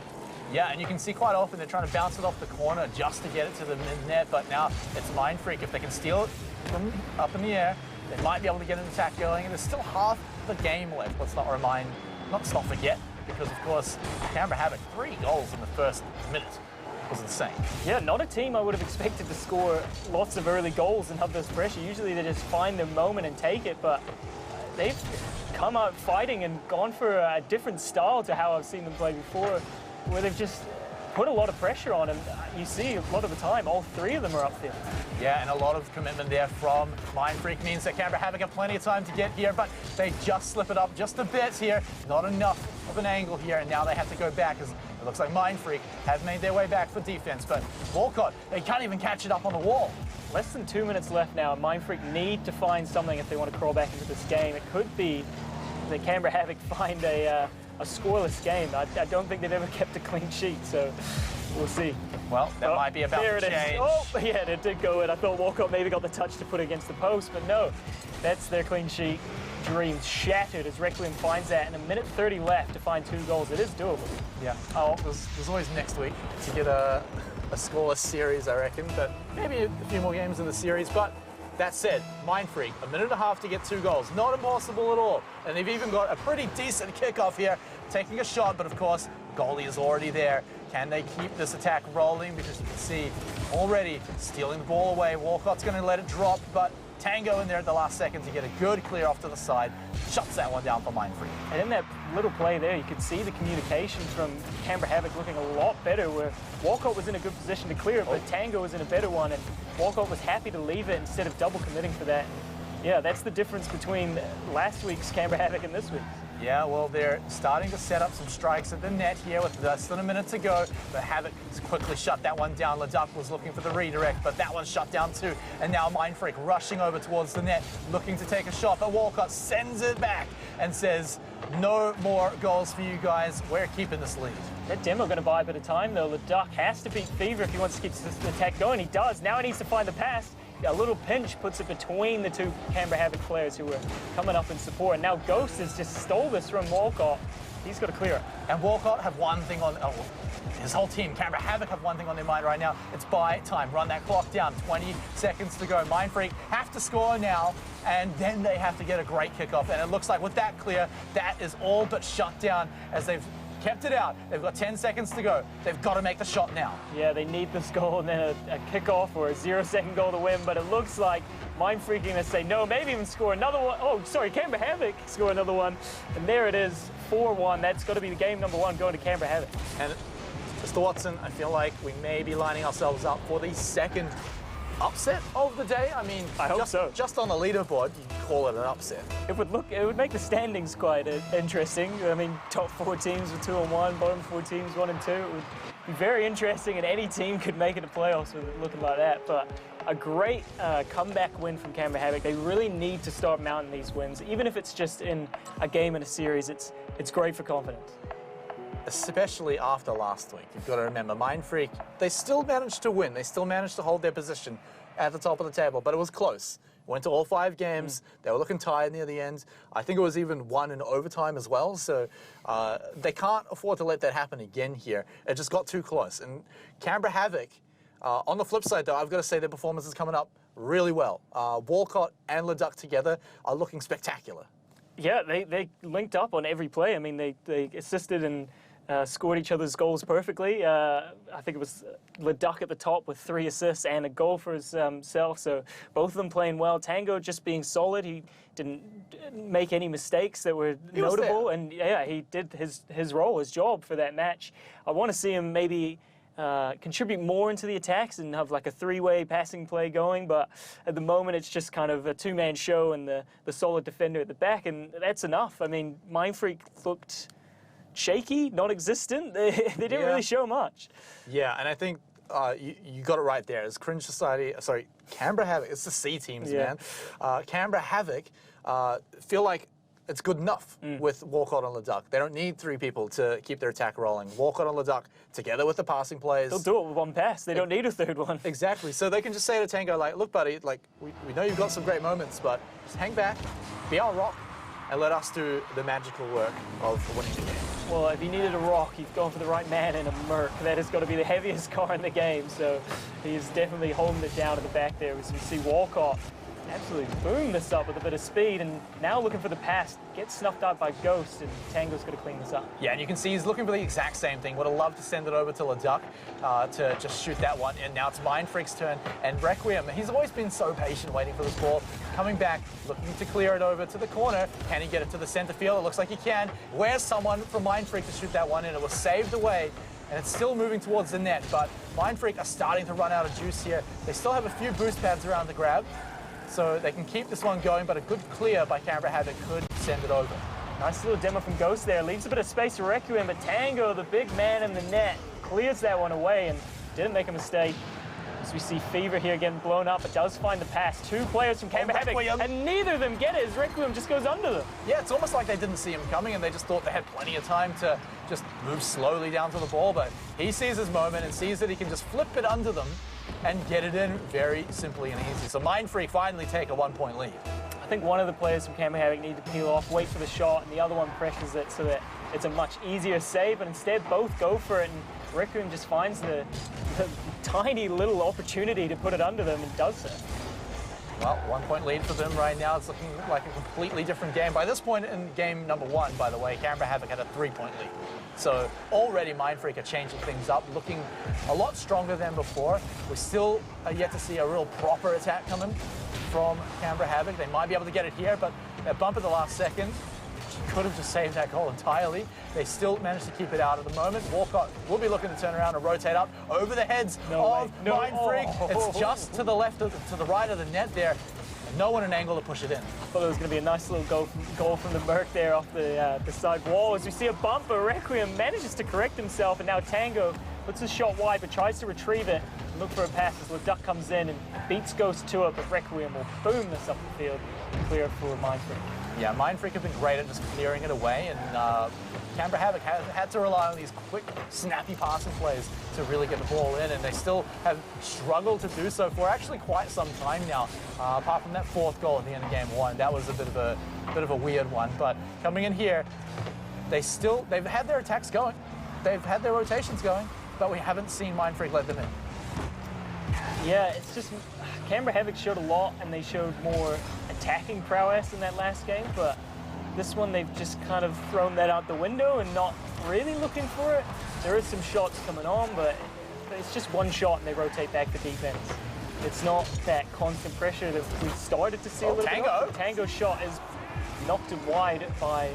Yeah, and you can see quite often they're trying to bounce it off the corner just to get it to the mid-net, but now it's Mindfreak. If they can steal it from up in the air, they might be able to get an attack going, and there's still half the game left. Let's not forget, because of course, Canberra Havoc 3 goals in the first minute. It was insane. Yeah, not a team I would have expected to score lots of early goals and have this pressure. Usually they just find their moment and take it, but they've come out fighting and gone for a different style to how I've seen them play before, where they've just put a lot of pressure on, and you see a lot of the time all three of them are up there. Yeah, and a lot of commitment there from Mindfreak means that Canberra Havoc have plenty of time to get here, but they just slip it up just a bit here. Not enough of an angle here, and now they have to go back as it looks like Mindfreak have made their way back for defense, but Walcott, they can't even catch it up on the wall. Less than 2 minutes left now. Mindfreak need to find something if they want to crawl back into this game. It could be that Canberra Havoc find a scoreless game. I don't think they've ever kept a clean sheet, so we'll see. Well, that might be about to change. Oh, yeah, it did go in. I thought Walcott maybe got the touch to put it against the post, but no. That's their clean sheet. Dreams shattered as Requiem finds that, and a minute 30 left to find 2 goals. It is doable. Yeah. Oh, there's always next week to get a scoreless series, I reckon, but maybe a few more games in the series. But that said, Mindfreak, a minute and a half to get 2 goals. Not impossible at all. And they've even got a pretty decent kickoff here, taking a shot, but of course, goalie is already there. Can they keep this attack rolling? Because you can see already stealing the ball away. Walcott's going to let it drop, but Tango in there at the last second to get a good clear off to the side. Shuts that one down for Mindfreak. And in that little play there, you could see the communication from Canberra Havoc looking a lot better, where Walcott was in a good position to clear it, but Tango was in a better one, and Walcott was happy to leave it instead of double committing for that. Yeah, that's the difference between last week's Canberra Havoc and this week. Yeah, well, they're starting to set up some strikes at the net here with less than a minute to go. But Havoc quickly shut that one down. LeDuc was looking for the redirect, but that one's shut down too. And now Mindfreak rushing over towards the net, looking to take a shot. But Walcott sends it back and says, no more goals for you guys. We're keeping this lead. That demo going to buy a bit of time, though. LeDuc has to beat Fever if he wants to keep this attack going. He does. Now he needs to find the pass. a little pinch puts it between the two Canberra Havoc players who were coming up in support. And now Ghost has just stole this from Walcott. He's got to clear it. And Walcott have one thing on, his whole team, Canberra Havoc, have one thing on their mind right now. It's buy time. Run that clock down. 20 seconds to go. Mindfreak have to score now, and then they have to get a great kickoff. And it looks like with that clear, that is all but shut down as they've kept it out. They've got 10 seconds to go. They've got to make the shot now. Yeah, they need this goal and then a kickoff or a 0-second goal to win, but it looks like Mindfreak going to say no, maybe even score another one. Oh, sorry, Canberra Havoc score another one. And there it is, 4-1. That's got to be the game number 1 going to Canberra Havoc. And Mr. Watson, I feel like we may be lining ourselves up for the second upset of the day. I mean, I hope so. Just on the leaderboard, you call it an upset. It would make the standings quite interesting. I mean, top 4 teams with 2 and 1, bottom 4 teams 1 and 2. It would be very interesting, and any team could make it to playoffs with it looking like that. But a great comeback win from Canberra Havoc. They really need to start mounting these wins, even if it's just in a game in a series. It's great for confidence. Especially after last week. You've got to remember, Mindfreak, they still managed to win. They still managed to hold their position at the top of the table, but it was close. Went to all 5 games. They were looking tired near the end. I think it was even won in overtime as well, so they can't afford to let that happen again here. It just got too close. And Canberra Havoc, on the flip side though, I've got to say their performance is coming up really well. Walcott and Leduc together are looking spectacular. Yeah, they linked up on every play. I mean, they assisted and scored each other's goals perfectly. I think it was Leduc at the top with 3 assists and a goal for himself. So both of them playing well. Tango just being solid. He didn't make any mistakes that were notable. And yeah, he did his role, his job for that match. I want to see him maybe contribute more into the attacks and have like a 3-way passing play going, but at the moment it's just kind of a 2-man show and the solid defender at the back, and that's enough. I mean, Mindfreak looked shaky, non-existent. They didn't really show much. Yeah, and I think you got it right there. It's Cringe Society, sorry, Canberra Havoc. It's the C teams, man. Canberra Havoc feel like it's good enough with Walcott and Leduc. They don't need 3 people to keep their attack rolling. Walcott and Leduc, together with the passing plays. They'll do it with 1 pass. They don't need a 3rd one. Exactly. So they can just say to Tango, like, look, buddy, like, we know you've got some great moments, but just hang back, be our rock, and let us do the magical work of winning the game. Well, if he needed a rock, he's gone for the right man in a Merc. That has got to be the heaviest car in the game, so he's definitely holding it down at the back there. As you see Walcott absolutely boom this up with a bit of speed, and now looking for the pass, gets snuffed out by Ghost, and Tango's got to clean this up. Yeah, and you can see he's looking for the exact same thing. Would have loved to send it over to Leduc to just shoot that one, and now it's Mindfreak's turn, and Requiem, he's always been so patient waiting for this ball, coming back, looking to clear it over to the corner. Can he get it to the center field? It looks like he can. Where's someone from Mindfreak to shoot that one, and it was saved away. And it's still moving towards the net, but Mindfreak are starting to run out of juice here. They still have a few boost pads around the grab, so they can keep this one going, but a good clear by Canberra Havoc could send it over. Nice little demo from Ghost there. Leaves a bit of space for Requiem, but Tango, the big man in the net, clears that one away and didn't make a mistake. As we see Fever here getting blown up, but does find the pass. 2 players from Canberra Havoc, and neither of them get it as Requiem just goes under them. Yeah, it's almost like they didn't see him coming and they just thought they had plenty of time to just move slowly down to the ball, but he sees his moment and sees that he can just flip it under them and get it in very simply and easy. So Mindfreak finally take a 1-point lead. I think one of the players from Canberra Havoc need to peel off, wait for the shot, and the other one pressures it so that it's a much easier save, but instead both go for it, and Requiem just finds the tiny little opportunity to put it under them and does so. Well, 1-point lead for them right now. It's looking like a completely different game. By this point in game number 1, by the way, Canberra Havoc had a 3-point lead. So already Mindfreak are changing things up, looking a lot stronger than before. We still are yet to see a real proper attack coming from Canberra Havoc. They might be able to get it here, but that bump at the last second could have just saved that goal entirely. They still managed to keep it out at the moment. Walcott will be looking to turn around and rotate up over the heads of Mindfreak. It's just to the left, to the right of the net there. No one an angle to push it in. I thought there was going to be a nice little goal from the Merc there off the side wall. As we see a bump, but Requiem manages to correct himself, and now Tango puts his shot wide but tries to retrieve it and look for a pass as Leduc comes in and beats Ghost to it, but Requiem will boom this up the field and clear for Mindfreak. Yeah, Mindfreak have been great at just clearing it away, and Canberra Havoc had to rely on these quick, snappy passing plays to really get the ball in, and they still have struggled to do so for actually quite some time now. Apart from that 4th goal at the end of game 1, that was a bit of a weird one. But coming in here, they've had their attacks going, they've had their rotations going, but we haven't seen Mindfreak let them in. Yeah, it's just Canberra Havoc showed a lot, and they showed more attacking prowess in that last game, but this one they've just kind of thrown that out the window and not really looking for it. There is some shots coming on, but it's just one shot and they rotate back for defense. It's not that constant pressure that we started to see a little bit of. Tango's shot is knocked it wide by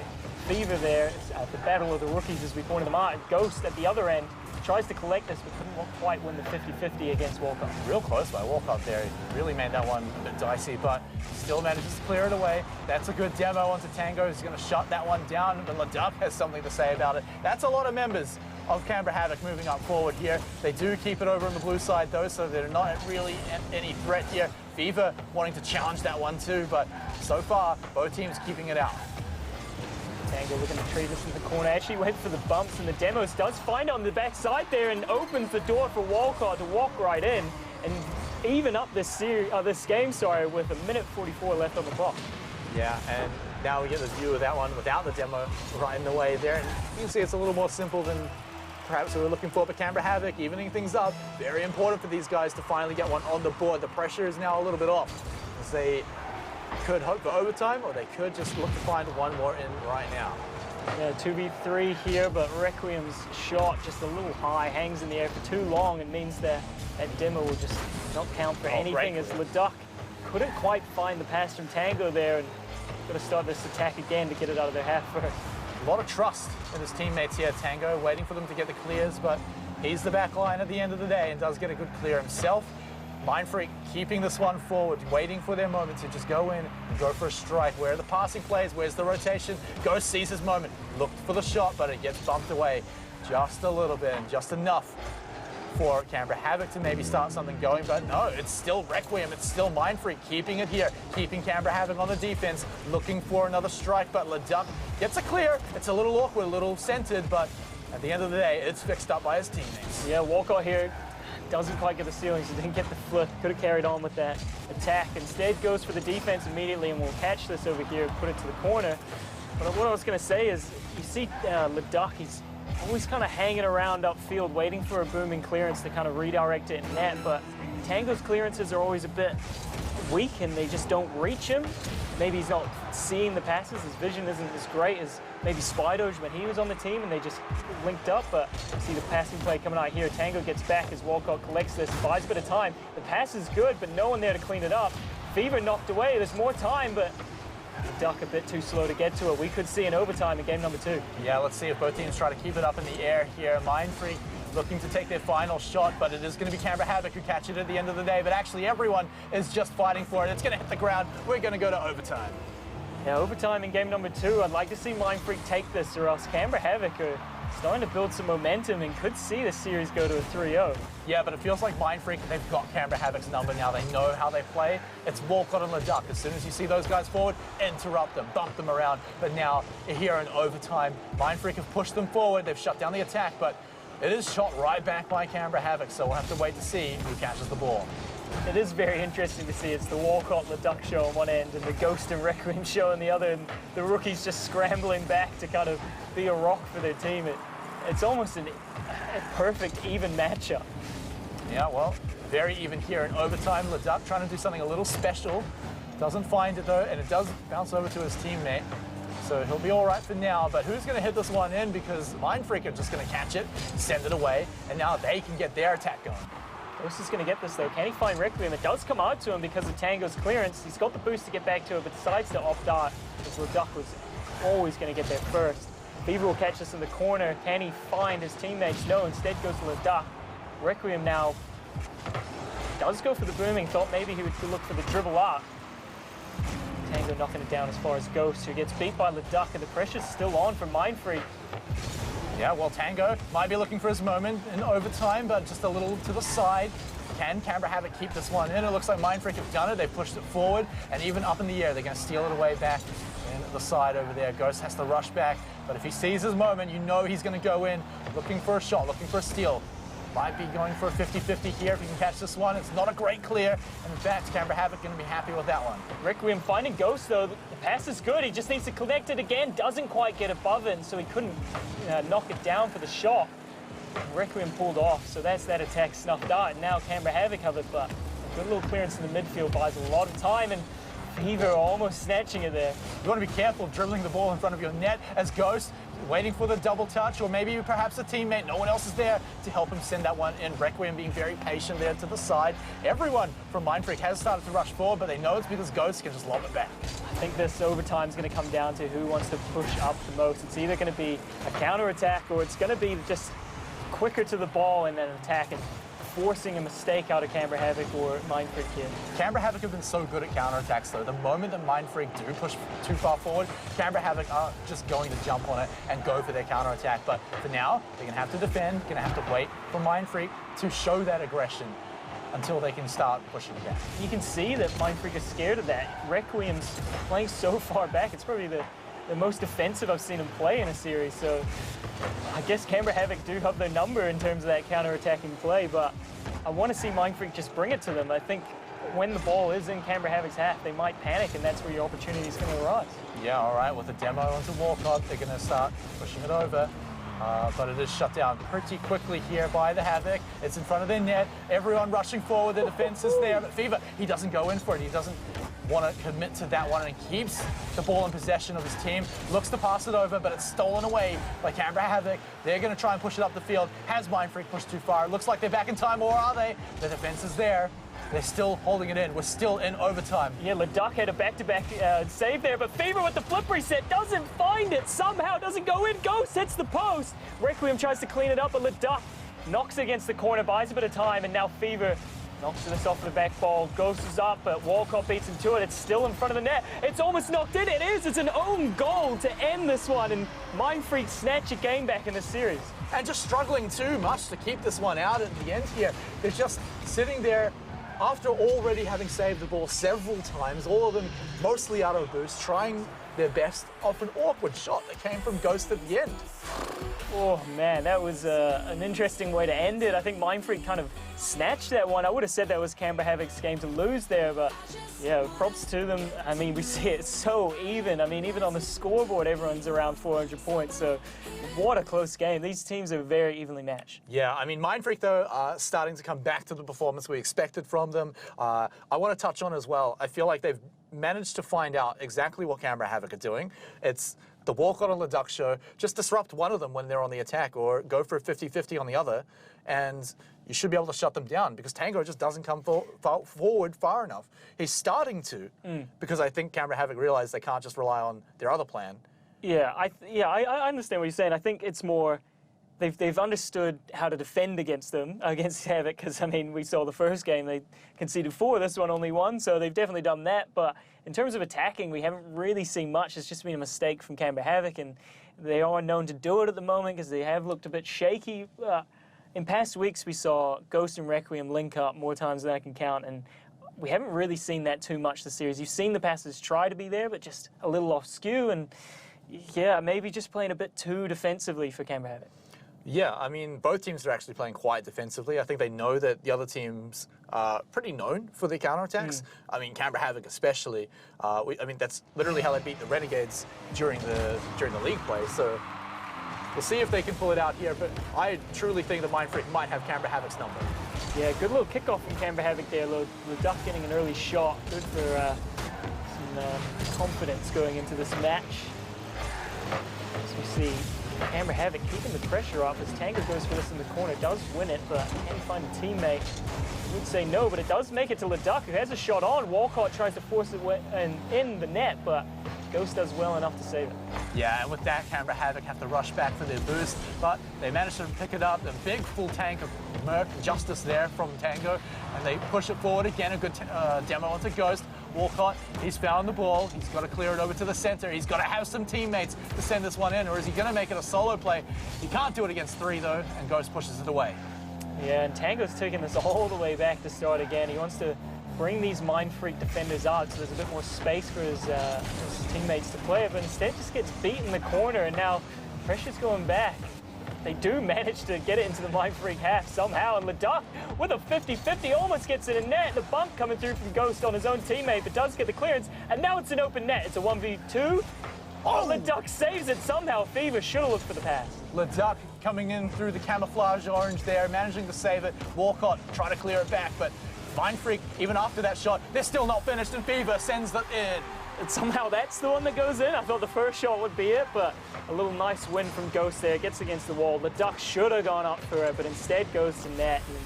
Fever there at the battle of the rookies, as we pointed them out. Ghost at the other end tries to collect this, but couldn't quite win the 50-50 against Walcott. Real close by Walcott there. He really made that one a bit dicey, but still manages to clear it away. That's a good demo onto Tango. He's going to shut that one down, but LeDuc has something to say about it. That's a lot of members of Canberra Havoc moving up forward here. They do keep it over on the blue side, though, so they're not really any threat here. Fever wanting to challenge that one, too, but so far, both teams keeping it out. Tango looking to trade this in the corner. Actually went for the bumps, and the demos does find it on the backside there and opens the door for Walcott to walk right in and even up this game, with 1:44 left on the clock. Yeah, and now we get the view of that one without the demo right in the way there. And you can see it's a little more simple than perhaps we were looking for, but Canberra Havoc evening things up. Very important for these guys to finally get one on the board. The pressure is now a little bit off, as they could hope for overtime, or they could just look to find one more in right now. Yeah, 2v3 here, but Requiem's shot just a little high, hangs in the air for too long, and means that demo will just not count for anything, as LeDuc couldn't quite find the pass from Tango there, and got to start this attack again to get it out of their half first. A lot of trust in his teammates here. Tango waiting for them to get the clears, but he's the back line at the end of the day and does get a good clear himself. Mindfreak keeping this one forward, waiting for their moment to just go in and go for a strike. Where are the passing plays? Where's the rotation? Ghost sees his moment, looked for the shot, but it gets bumped away just a little bit, and just enough for Canberra Havoc to maybe start something going. But no, it's still Requiem, it's still Mindfreak keeping it here, keeping Canberra Havoc on the defense, looking for another strike, but LeDuc gets a clear. It's a little awkward, a little centered, but at the end of the day, it's fixed up by his teammates. Yeah, Walcott here doesn't quite get the ceiling, so didn't get the flip. Could have carried on with that attack. Instead goes for the defense immediately, and we'll catch this over here and put it to the corner. But what I was going to say is, you see LeDuc, he's always kind of hanging around upfield, waiting for a booming clearance to kind of redirect it in net, but Tango's clearances are always a bit weak, and they just don't reach him. Maybe he's not seeing the passes, his vision isn't as great as maybe Spidoge when he was on the team and they just linked up, but you see the passing play coming out here. Tango gets back as Walcott collects this, buys a bit of time. The pass is good, but no one there to clean it up. Fever knocked away, there's more time, but LeDuc a bit too slow to get to it. We could see an overtime in game number 2. Yeah, let's see if both teams try to keep it up in the air here. Mindfreak looking to take their final shot, but it is going to be Canberra Havoc who catch it at the end of the day. But actually, everyone is just fighting for it. It's going to hit the ground. We're going to go to overtime. Yeah, overtime in game number 2. I'd like to see Mindfreak take this, or else Canberra Havoc are starting to build some momentum and could see the series go to a 3-0. Yeah, but it feels like Mindfreak, they've got Canberra Havoc's number now. They know how they play. It's Walcott and LeDuc. As soon as you see those guys forward, interrupt them, bump them around. But now, here in overtime, Mindfreak have pushed them forward. They've shut down the attack, but it is shot right back by Canberra Havoc, so we'll have to wait to see who catches the ball. It is very interesting to see. It's the Walcott LeDuc show on one end and the Ghost and Requiem show on the other, and the rookies just scrambling back to kind of be a rock for their team. It's almost a perfect even matchup. Yeah, well, very even here in overtime. LeDuc trying to do something a little special. Doesn't find it though, and it does bounce over to his teammate. So he'll be all right for now, but who's going to hit this one in? Because Mindfreak are just going to catch it, send it away, and now they can get their attack going. Ghost is going to get this though. Can he find Requiem? It does come out to him because of Tango's clearance. He's got the boost to get back to it, but decides to opt out because LeDuc was always going to get there first. Fever will catch this in the corner. Can he find his teammates? No, instead goes to LeDuc. Requiem now does go for the booming. Thought maybe he would look for the dribble out. Tango knocking it down as far as Ghost, who gets beat by LeDuc, and the pressure's still on for Mindfreak. Yeah, well, Tango might be looking for his moment in overtime, but just a little to the side. Can Canberra Havoc keep this one in? It looks like Mindfreak have done it. They've pushed it forward, and even up in the air, they're going to steal it away back in to the side over there. Ghost has to rush back, but if he sees his moment, you know he's going to go in, looking for a shot, looking for a steal. Might be going for a 50-50 here if he can catch this one. It's not a great clear, and in fact, Canberra Havoc going to be happy with that one. Requiem finding Ghost, though. The pass is good. He just needs to connect it again. Doesn't quite get above it, so he couldn't knock it down for the shot. Requiem pulled off, so that's that attack snuffed out. And now Canberra Havoc have it, but a good little clearance in the midfield buys a lot of time, and Fever almost snatching it there. You want to be careful of dribbling the ball in front of your net as Ghost waiting for the double touch, or maybe perhaps a teammate. No one else is there to help him send that one in. Requiem being very patient there to the side. Everyone from Mindfreak has started to rush forward, but they know it's because Ghost can just lob it back. I think this overtime is going to come down to who wants to push up the most. It's either going to be a counter attack, or it's going to be just quicker to the ball and then attack and forcing a mistake out of Canberra Havoc or Mindfreak here. Canberra Havoc have been so good at counterattacks though. The moment that Mindfreak do push too far forward, Canberra Havoc are just going to jump on it and go for their counterattack. But for now, they're going to have to defend, going to have to wait for Mindfreak to show that aggression until they can start pushing again. You can see that Mindfreak is scared of that. Requiem's playing so far back. It's probably the most defensive I've seen him play in a series, so I guess Canberra Havoc do have their number in terms of that counter-attacking play, but I want to see Mindfreak just bring it to them. I think when the ball is in Canberra Havoc's half, they might panic, and that's where your opportunity is going to arise. Yeah, all right, with the demo onto Walcott, they're going to start pushing it over. But it is shut down pretty quickly here by the Havoc. It's in front of their net. Everyone rushing forward. The defense is there. But Fever, he doesn't go in for it. He doesn't want to commit to that one and keeps the ball in possession of his team. Looks to pass it over, but it's stolen away by Canberra Havoc. They're going to try and push it up the field. Has Mindfreak pushed too far? It looks like they're back in time, or are they? The defense is there. They're still holding it in. We're still in overtime. Yeah, Leduc had a back-to-back save there, but Fever with the flip reset doesn't find it. Somehow doesn't go in. Ghost hits the post. Requiem tries to clean it up, but Leduc knocks against the corner, buys a bit of time, and now Fever knocks this off the back ball. Ghost is up, but Walcott beats him to it. It's still in front of the net. It's almost knocked in. It is. It's an own goal to end this one, and Mindfreak snatch a game back in the series. And just struggling too much to keep this one out at the end here. They're just sitting there after already having saved the ball several times, all of them mostly out of boost, trying their best off an awkward shot that came from Ghost at the end. Oh man, that was an interesting way to end it. I think Mindfreak kind of snatched that one. I would have said that was Canberra Havoc's game to lose there, but yeah, props to them. I mean, we see it so even. I mean, even on the scoreboard, everyone's around 400 points, so what a close game. These teams are very evenly matched. Yeah, I mean, Mindfreak, though, are starting to come back to the performance we expected from them. I want to touch on as well, I feel like they've managed to find out exactly what Canberra Havoc are doing. It's the Walcott and Leduc show. Just disrupt one of them when they're on the attack, or go for a 50-50 on the other, and you should be able to shut them down, because Tango just doesn't come forward far enough. He's starting to, because I think Canberra Havoc realize they can't just rely on their other plan. Yeah, I understand what you're saying. I think it's more they've understood how to defend against them, against Havoc, because, I mean, we saw the first game, they conceded 4, this one only 1, so they've definitely done that. But in terms of attacking, we haven't really seen much. It's just been a mistake from Canberra Havoc, and they are known to do it at the moment because they have looked a bit shaky. In past weeks, we saw Ghost and Requiem link up more times than I can count, and we haven't really seen that too much this series. You've seen the passes try to be there, but just a little off skew, and yeah, maybe just playing a bit too defensively for Canberra Havoc. Yeah, I mean, both teams are actually playing quite defensively. I think they know that the other teams are pretty known for their counterattacks. I mean, Canberra Havoc especially. I mean, that's literally how they beat the Renegades during the league play. So we'll see if they can pull it out here. But I truly think that Mindfreak might have Canberra Havoc's number. Yeah, good little kickoff from Canberra Havoc there. Leduc getting an early shot. Good for some confidence going into this match. As we see Canberra Havoc keeping the pressure up as Tango goes for this in the corner, does win it, but can he find a teammate? I would say no, but it does make it to Leduc, who has a shot on. Walcott tries to force it in the net, but Ghost does well enough to save it. Yeah, and with that, Canberra Havoc have to rush back for their boost, but they managed to pick it up. A big full tank of Merc Justice there from Tango, and they push it forward again. A good demo onto Ghost. Walcott, he's found the ball. He's got to clear it over to the center. He's got to have some teammates to send this one in, or is he going to make it a solo play? He can't do it against 3, though, and Ghost pushes it away. Yeah, and Tango's taking this all the way back to start again. He wants to bring these Mindfreak defenders out so there's a bit more space for his teammates to play it, but instead just gets beat in the corner, and now pressure's going back. They do manage to get it into the Mindfreak half somehow, and LeDuc with a 50-50 almost gets it in net. The bump coming through from Ghost on his own teammate, but does get the clearance, and now it's an open net. It's a 1v2. Oh, LeDuc saves it somehow. Fever should have looked for the pass. LeDuc coming in through the camouflage orange there, managing to save it. Walcott trying to clear it back, but Mindfreak, even after that shot, they're still not finished, and Fever sends it in. And somehow that's the one that goes in. I thought the first shot would be it, but a little nice win from Ghost there. Gets against the wall. LeDuc should have gone up for it, but instead goes to net. And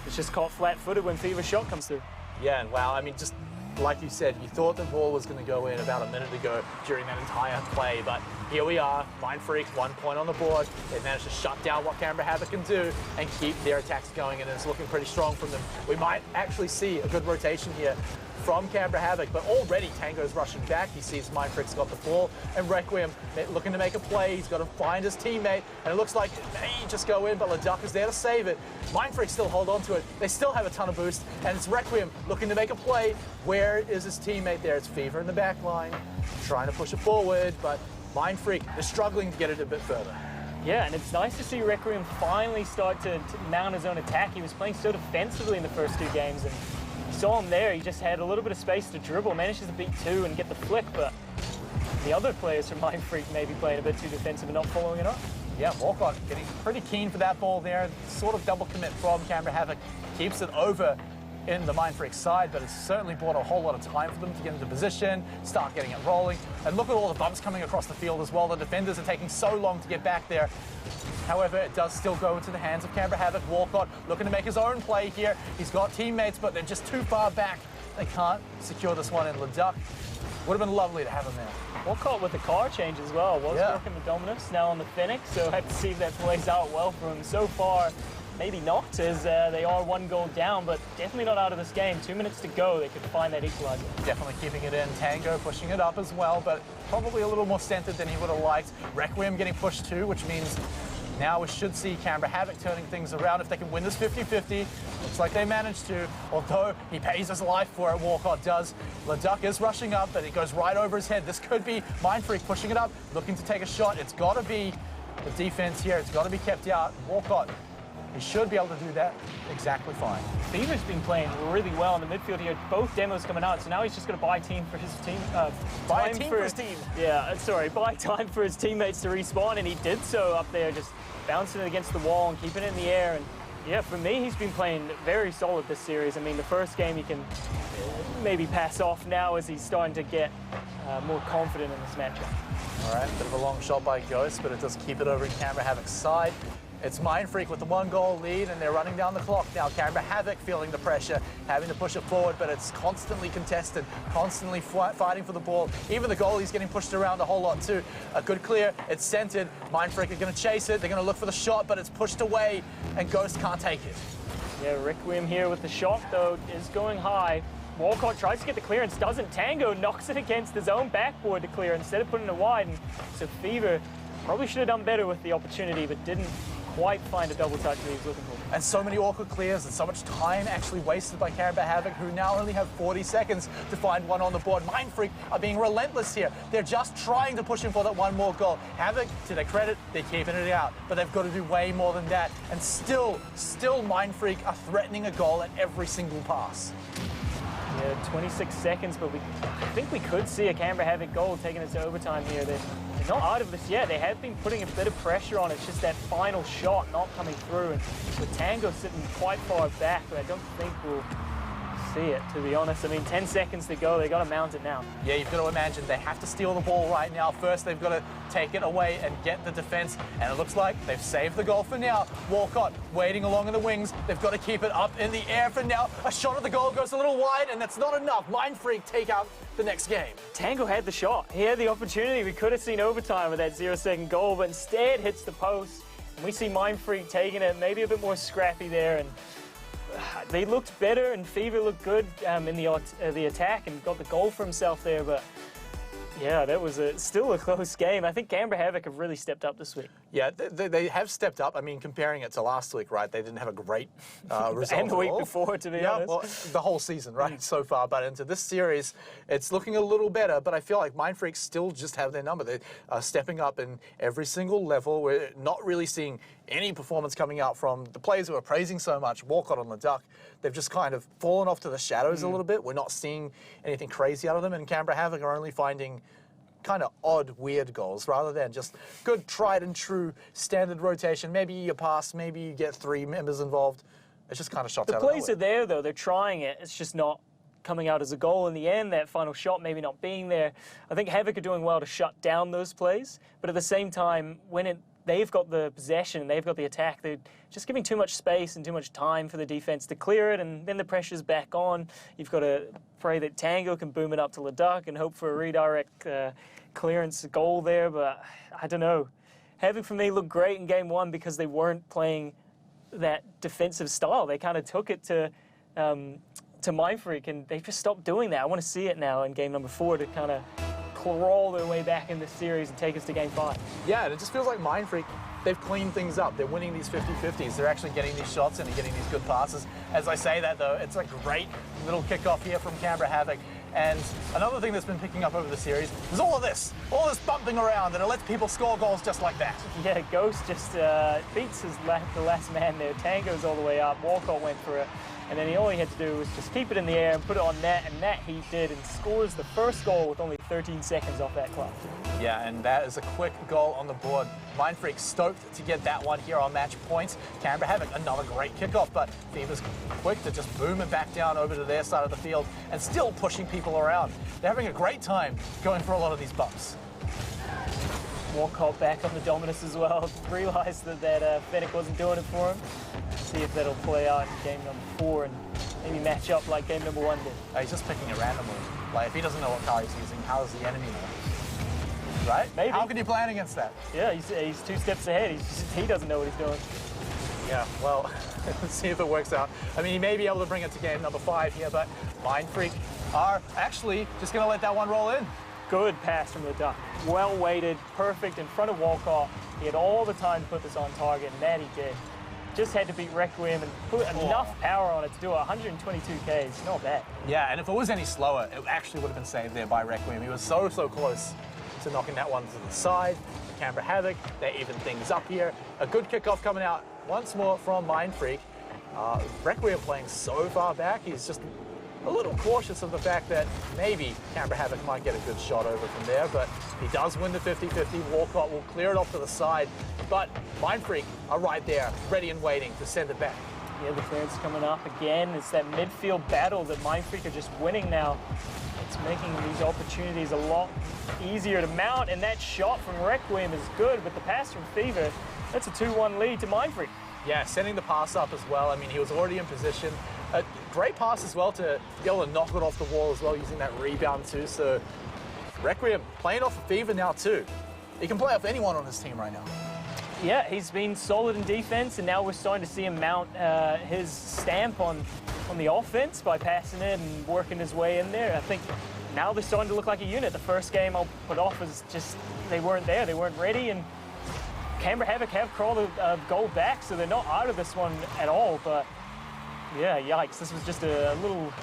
it's just caught flat-footed when Fever's shot comes through. Yeah, and wow, I mean, just like you said, you thought the ball was going to go in about a minute ago during that entire play, but here we are. Mindfreak, 1 point on the board. They managed to shut down what Canberra Havoc can do and keep their attacks going, and it's looking pretty strong from them. We might actually see a good rotation here from Canberra Havoc, but already Tango's rushing back. He sees Mindfreak's got the ball, and Requiem looking to make a play. He's got to find his teammate, and it looks like it may just go in, but LeDuc is there to save it. Mindfreak still hold on to it. They still have a ton of boost, and it's Requiem looking to make a play. Where is his teammate there? It's Fever in the back line, trying to push it forward, but Mindfreak is struggling to get it a bit further. Yeah, and it's nice to see Requiem finally start to mount his own attack. He was playing so defensively in the first two games, and you saw him there. He just had a little bit of space to dribble, manages to beat two and get the flick, but the other players from Mindfreak may be playing a bit too defensive and not following it up. Yeah, Walcott getting pretty keen for that ball there. Sort of double commit from Canberra Havoc. Keeps it over in the Mindfreak side, but it's certainly bought a whole lot of time for them to get into position, start getting it rolling. And look at all the bumps coming across the field as well. The defenders are taking so long to get back there. However, it does still go into the hands of Canberra Havoc. Walcott looking to make his own play here. He's got teammates, but they're just too far back. They can't secure this one in. LeDuc would have been lovely to have him there. Walcott with the car change as well. Was working the Dominus, now on the Phoenix, so I have to see if that plays out well for him. So far, maybe not, as they are 1 goal down, but definitely not out of this game. 2 minutes to go, they could find that equalizer. Definitely keeping it in. Tango pushing it up as well, but probably a little more centered than he would have liked. Requiem getting pushed too, which means now we should see Canberra Havoc turning things around if they can win this 50-50. Looks like they managed to, although he pays his life for it, Walcott does. LeDuc is rushing up, but it goes right over his head. This could be Mindfreak pushing it up, looking to take a shot. It's got to be the defense here. It's got to be kept out. Walcott, he should be able to do that exactly fine. Fever's been playing really well in the midfield here. Both demos coming out, so now he's just going to buy time for his team. Buy time for his team. Yeah, sorry, buy time for his teammates to respawn, and he did so up there, just bouncing it against the wall and keeping it in the air. And yeah, for me, he's been playing very solid this series. I mean, the first game he can maybe pass off now as he's starting to get more confident in this matchup. All right, bit of a long shot by Ghost, but it does keep it over in Canberra Havoc's side. It's Mindfreak with the 1 goal lead, and they're running down the clock now. Canberra Havoc feeling the pressure, having to push it forward, but it's constantly contested, constantly fighting for the ball. Even the goalie's getting pushed around a whole lot too. A good clear, it's centered. Mindfreak are going to chase it. They're going to look for the shot, but it's pushed away, and Ghost can't take it. Yeah, Requiem here with the shot, though, is going high. Walcott tries to get the clearance, doesn't. Tango knocks it against his own backboard to clear instead of putting it wide. And so Fever probably should have done better with the opportunity, but didn't quite find a double touch that he was looking for. And so many awkward clears and so much time actually wasted by Canberra Havoc, who now only have 40 seconds to find one on the board. Mindfreak are being relentless here. They're just trying to push in for that 1 more goal. Havoc, to their credit, they're keeping it out, but they've got to do way more than that. And still Mindfreak are threatening a goal at every single pass. Yeah, 26 seconds, but I think we could see a Canberra Havoc goal taking us to overtime here. They're not out of this yet. They have been putting a bit of pressure on it. It's just that final shot not coming through. And with Tango sitting quite far back, but I don't think we'll see it, to be honest. I mean, 10 seconds to go. They got to mount it now. Yeah, you've got to imagine they have to steal the ball right now. First, they've got to take it away and get the defense. And it looks like they've saved the goal for now. Walcott waiting along in the wings. They've got to keep it up in the air for now. A shot at the goal goes a little wide, and that's not enough. Mindfreak take out the next game. Tango had the shot. He had the opportunity. We could have seen overtime with that 0-second goal, but instead hits the post. And we see Mindfreak taking it, maybe a bit more scrappy there. And they looked better, and Fever looked good in the attack and got the goal for himself there, but Yeah, that was still a close game. I think Canberra Havoc have really stepped up this week. Yeah, they have stepped up. I mean, comparing it to last week, right? They didn't have a great result and the week before, to be honest. Well, the whole season, right, so far. But into this series, it's looking a little better. But I feel like Mindfreak still just have their number. They are stepping up in every single level. We're not really seeing any performance coming out from the players who are praising so much, Walcott and Leduc. They've just kind of fallen off to the shadows a little bit. We're not seeing anything crazy out of them. And Canberra Havoc are only finding kind of odd, weird goals rather than just good, tried and true standard rotation. Maybe you pass, maybe you get 3 members involved. It's just kind of shots out of nowhere. The plays are there, though. They're trying it. It's just not coming out as a goal in the end, that final shot maybe not being there. I think Havoc are doing well to shut down those plays, but at the same time, when they've got the possession, they've got the attack, they're just giving too much space and too much time for the defense to clear it, and then the pressure's back on. You've got to pray that Tango can boom it up to Leduc and hope for a redirect clearance goal there, but I don't know. Havoc, for me, looked great in game 1 because they weren't playing that defensive style. They kind of took it to Mindfreak, and they just stopped doing that. I want to see it now in game number 4 to kind of crawl their way back in this series and take us to game 5. Yeah, and it just feels like Mindfreak, they've cleaned things up. They're winning these 50-50s. They're actually getting these shots and getting these good passes. As I say that, though, it's a great little kickoff here from Canberra Havoc. And another thing that's been picking up over the series is all this bumping around, and it lets people score goals just like that. Yeah, Ghost just beats the last man there. Tango's all the way up. Walcott went for it. And then all he had to do was just keep it in the air and put it on net, and that he did, and scores the first goal with only 13 seconds off that clock. Yeah, and that is a quick goal on the board. Mindfreak stoked to get that one here on match points. Canberra Havoc, another great kickoff, but Fever's quick to just boom it back down over to their side of the field and still pushing people around. They're having a great time going for a lot of these bumps. Walcott back on the Dominus as well. Realised that Fennec wasn't doing it for him. See if that'll play out in game number 4 and maybe match up like game number 1 did. He's just picking it randomly. Like, if he doesn't know what car he's using, how does the enemy know? Right? Maybe. How can you plan against that? Yeah, he's 2 steps ahead. He doesn't know what he's doing. Yeah, well, let's see if it works out. I mean, he may be able to bring it to game number 5 here, but Mindfreak are actually just going to let that one roll in. Good pass from the Duck. Well weighted, perfect in front of Walcott. He had all the time to put this on target, and that he did. Just had to beat Requiem and put enough power on it to do 122 Ks. Not bad. Yeah, and if it was any slower, it actually would have been saved there by Requiem. He was so close to knocking that one to the side. Canberra Havoc, they even things up here. A good kickoff coming out once more from Mindfreak. Requiem playing so far back, he's just a little cautious of the fact that maybe Canberra Havoc might get a good shot over from there, but he does win the 50-50. Walcott will clear it off to the side, but Mindfreak are right there, ready and waiting to send it back. Yeah, the clearance coming up again. It's that midfield battle that Mindfreak are just winning now. It's making these opportunities a lot easier to mount, and that shot from Requiem is good, but the pass from Fever, that's a 2-1 lead to Mindfreak. Yeah, sending the pass up as well. I mean, he was already in position. A great pass as well to be able to knock it off the wall as well, using that rebound too. So Requiem playing off of Fever now too. He can play off anyone on his team right now. Yeah, he's been solid in defense, and now we're starting to see him mount his stamp on the offense by passing it and working his way in there. I think now they're starting to look like a unit. The first game I'll put off was just they weren't there, they weren't ready, and Canberra Havoc have crawled a goal back, so they're not out of this one at all, but yeah, yikes. This was just a little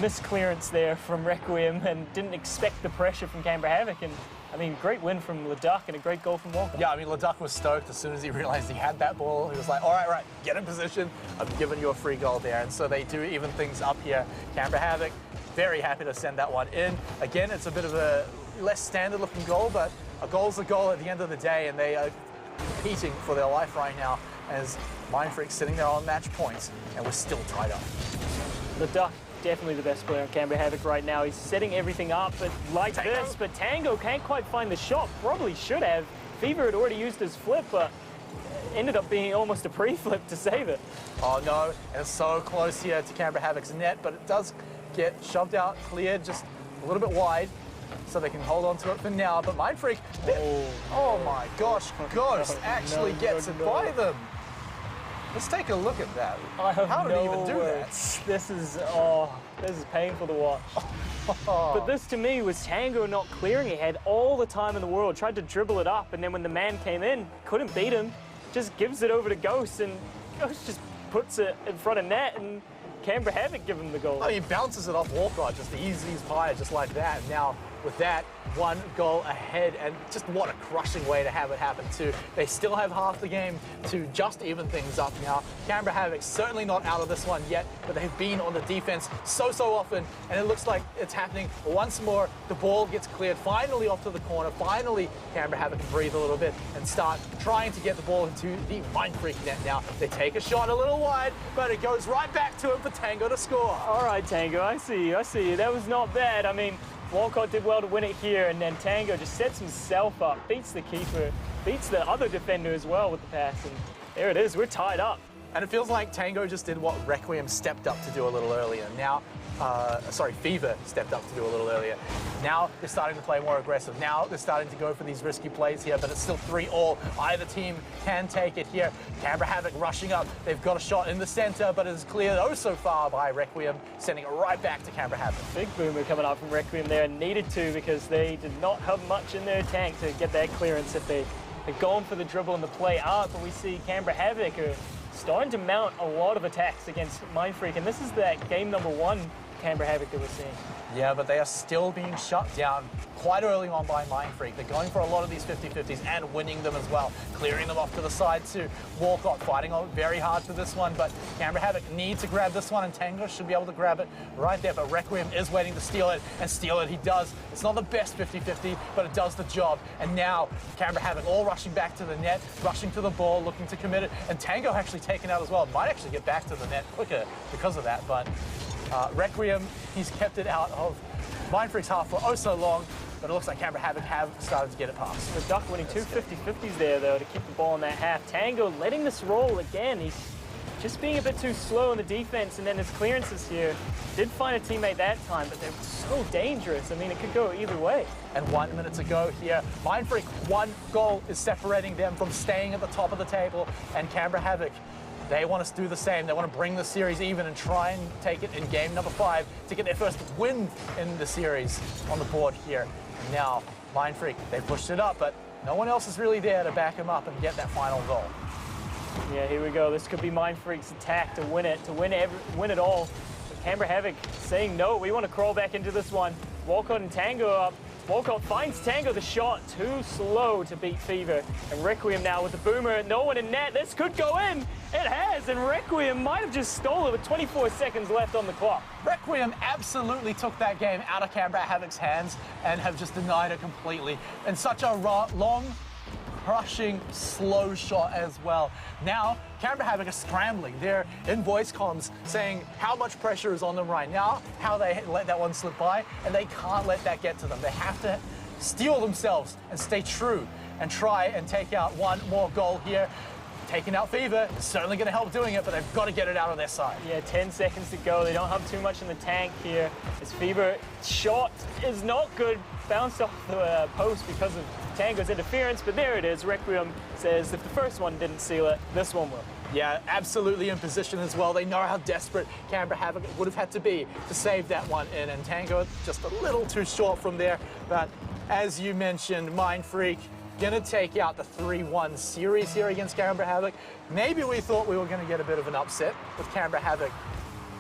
misclearance there from Requiem and didn't expect the pressure from Canberra Havoc. And I mean, great win from Leduc and a great goal from Walcott. Yeah, I mean, Leduc was stoked as soon as he realized he had that ball. He was like, all right, get in position. I'm giving you a free goal there. And so they do even things up here. Canberra Havoc, very happy to send that one in. Again, it's a bit of a less standard looking goal, but a goal's a goal at the end of the day, and they are competing for their life right now as Mindfreak sitting there on match points, and we're still tied up. Leduc, definitely the best player on Canberra Havoc right now. He's setting everything up, but like this, but Tango can't quite find the shot. Probably should have. Fever had already used his flip, but ended up being almost a pre-flip to save it. Oh no, and it's so close here to Canberra Havoc's net, but it does get shoved out, cleared just a little bit wide, so they can hold on to it for now. But Mindfreak, oh my gosh, Ghost actually gets it by them. Let's take a look at that. I have How did no he even do words. This is painful to watch. But this to me was Tango not clearing. He had all the time in the world, tried to dribble it up, and then when the man came in, couldn't beat him, just gives it over to Ghost, and Ghost just puts it in front of net, and Canberra Havoc give him the goal. Oh, he bounces it off Walcott, just easy as pie, just like that. Now, with that, 1 goal ahead, and just what a crushing way to have it happen too. They still have half the game to just even things up now. Canberra Havoc certainly not out of this one yet, but they've been on the defense so often, and it looks like it's happening once more. The ball gets cleared, finally off to the corner. Finally, Canberra Havoc can breathe a little bit and start trying to get the ball into the Mindfreak net now. They take a shot a little wide, but it goes right back to him for Tango to score. All right, Tango, I see you. That was not bad. I mean, Walcott did well to win it here, and then Tango just sets himself up, beats the keeper, beats the other defender as well with the pass, and there it is, we're tied up. And it feels like Tango just did what Requiem stepped up to do a little earlier. Now, Fever stepped up to do a little earlier. Now they're starting to play more aggressive. Now they're starting to go for these risky plays here, but it's still 3-all. Either team can take it here. Canberra Havoc rushing up. They've got a shot in the center, but it's cleared so far by Requiem, sending it right back to Canberra Havoc. Big boomer coming up from Requiem there, needed to, because they did not have much in their tank to get that clearance if they had gone for the dribble and the play out. But we see Canberra Havoc are starting to mount a lot of attacks against Mindfreak, and this is that game number 1 Canberra Havoc that we're seeing. Yeah, but they are still being shut down quite early on by Mindfreak. They're going for a lot of these 50-50s and winning them as well, clearing them off to the side too. Walcott fighting on very hard for this one, but Canberra Havoc need to grab this one, and Tango should be able to grab it right there, but Requiem is waiting to steal it, and steal it he does. It's not the best 50-50, but it does the job. And now Canberra Havoc all rushing back to the net, rushing to the ball, looking to commit it, and Tango actually taken out as well. Might actually get back to the net quicker because of that, but Requiem, he's kept it out of Mindfreak's half for so long, but it looks like Canberra Havoc have started to get it past. The Duck winning 2 50-50s there, though, to keep the ball in that half. Tango letting this roll again. He's just being a bit too slow in the defense, and then his clearances here. Did find a teammate that time, but they're so dangerous. I mean, it could go either way. And 1 minute to go here. Mindfreak, 1 goal is separating them from staying at the top of the table, and Canberra Havoc, they want to do the same. They want to bring the series even and try and take it in game number 5 to get their first win in the series on the board here. Now, Mindfreak, they pushed it up, but no one else is really there to back him up and get that final goal. Yeah, here we go. This could be Mindfreak's attack to win it, win it all. But Canberra Havoc saying no, we want to crawl back into this one. Walcott and Tango up. Walcott finds Tango the shot, too slow to beat Fever. And Requiem now with the boomer, no one in net. This could go in. It has, and Requiem might have just stolen it with 24 seconds left on the clock. Requiem absolutely took that game out of Canberra Havoc's hands and have just denied it completely. And such a long, crushing, slow shot as well. Now, Canberra Havoc are scrambling. They're in voice comms saying how much pressure is on them right now, how they let that one slip by, and they can't let that get to them. They have to steel themselves and stay true and try and take out 1 more goal here. Taking out Fever is certainly going to help doing it, but they've got to get it out on their side. Yeah, 10 seconds to go. They don't have too much in the tank here. As Fever shot is not good. Bounced off the post because of Tango's interference, but there it is. Requiem says if the first one didn't seal it, this one will. Yeah, absolutely in position as well. They know how desperate Canberra Havoc would have had to be to save that one in, and Tango just a little too short from there. But as you mentioned, Mindfreak gonna take out the 3-1 series here against Canberra Havoc. Maybe we thought we were gonna get a bit of an upset with Canberra Havoc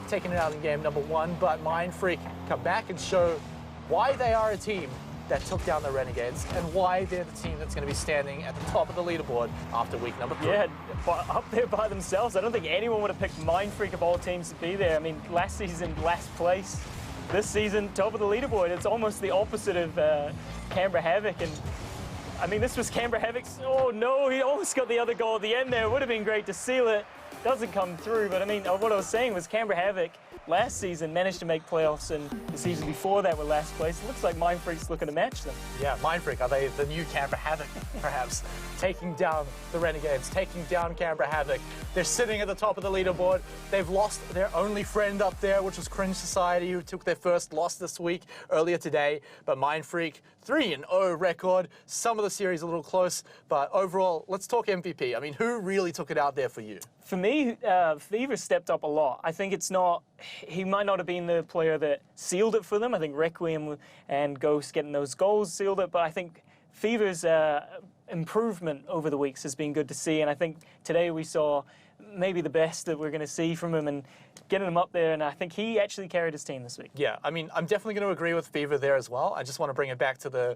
taking it out in game number 1, but Mindfreak come back and show why they are a team that took down the Renegades and why they're the team that's going to be standing at the top of the leaderboard after week number 3. Yeah, up there by themselves. I don't think anyone would have picked Mindfreak of all teams to be there. I mean, last season, last place. This season, top of the leaderboard. It's almost the opposite of Canberra Havoc. And I mean, this was Canberra Havoc's. Oh no, he almost got the other goal at the end there. It would have been great to seal it. Doesn't come through, but I mean, what I was saying was Canberra Havoc last season, managed to make playoffs, and the season before that were last place. It looks like Mindfreak's looking to match them. Yeah, Mindfreak, are they the new Canberra Havoc, perhaps? Taking down the Renegades, taking down Canberra Havoc. They're sitting at the top of the leaderboard. They've lost their only friend up there, which was Cringe Society, who took their first loss this week, earlier today. But Mindfreak, 3-0 record. Some of the series a little close, but overall, let's talk MVP. I mean, who really took it out there for you? For me, Fever stepped up a lot. I think he might not have been the player that sealed it for them. I think Requiem and Ghost getting those goals sealed it, but I think Fever's improvement over the weeks has been good to see, and I think today we saw maybe the best that we're going to see from him and getting him up there, and I think he actually carried his team this week. Yeah, I mean, I'm definitely going to agree with Fever there as well. I just want to bring it back to the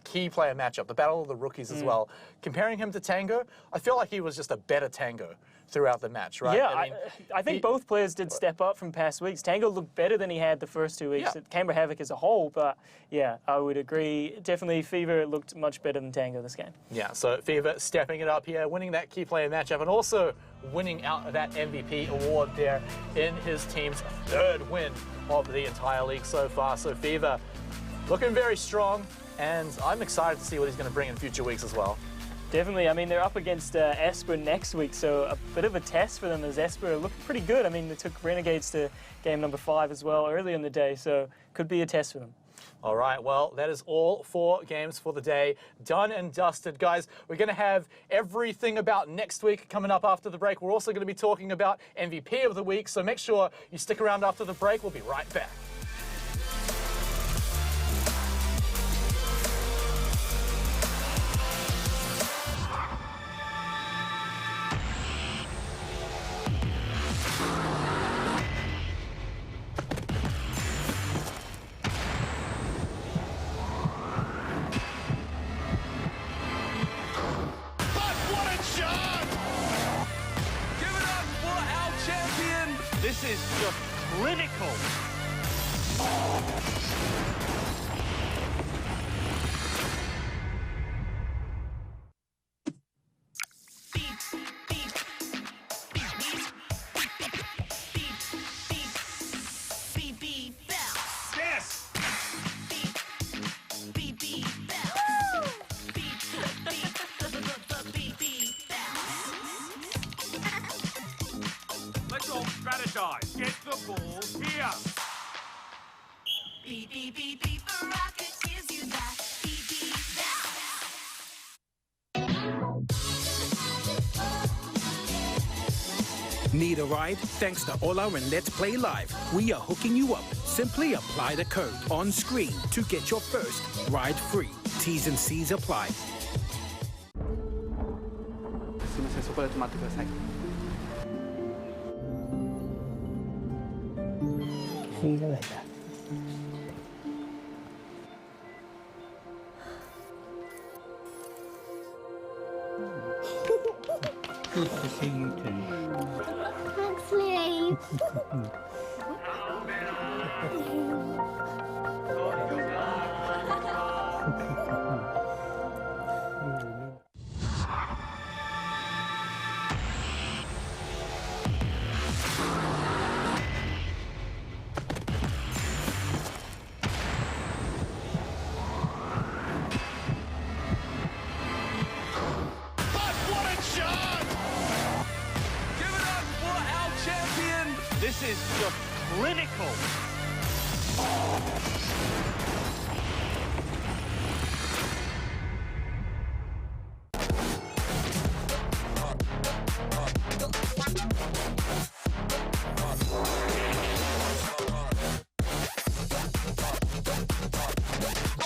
key player matchup, the Battle of the Rookies as well. Comparing him to Tango, I feel like he was just a better Tango throughout the match, right? Yeah, I think both players did step up from past weeks. Tango looked better than he had the first 2 weeks at Canberra Havoc as a whole, but yeah, I would agree. Definitely Fever looked much better than Tango this game. Yeah, so Fever stepping it up here, winning that key player matchup, and also winning out that MVP award there in his team's third win of the entire league so far. So Fever looking very strong, and I'm excited to see what he's going to bring in future weeks as well. Definitely. I mean, they're up against Esper next week, so a bit of a test for them as Esper look pretty good. I mean, they took Renegades to game number 5 as well early in the day, so could be a test for them. All right, well, that is all 4 games for the day. Done and dusted. Guys, we're going to have everything about next week coming up after the break. We're also going to be talking about MVP of the week, so make sure you stick around after the break. We'll be right back. This is just clinical. Strategize. Get the ball here. Beep, beep, beep, beep. A rocket gives you that. Beep, beep, that. Need a ride? Thanks to Ola and Let's Play Live, we are hooking you up. Simply apply the code on screen to get your first ride free. T's and C's apply. すみません、そこで止まってください。いいじゃないか。This is just clinical.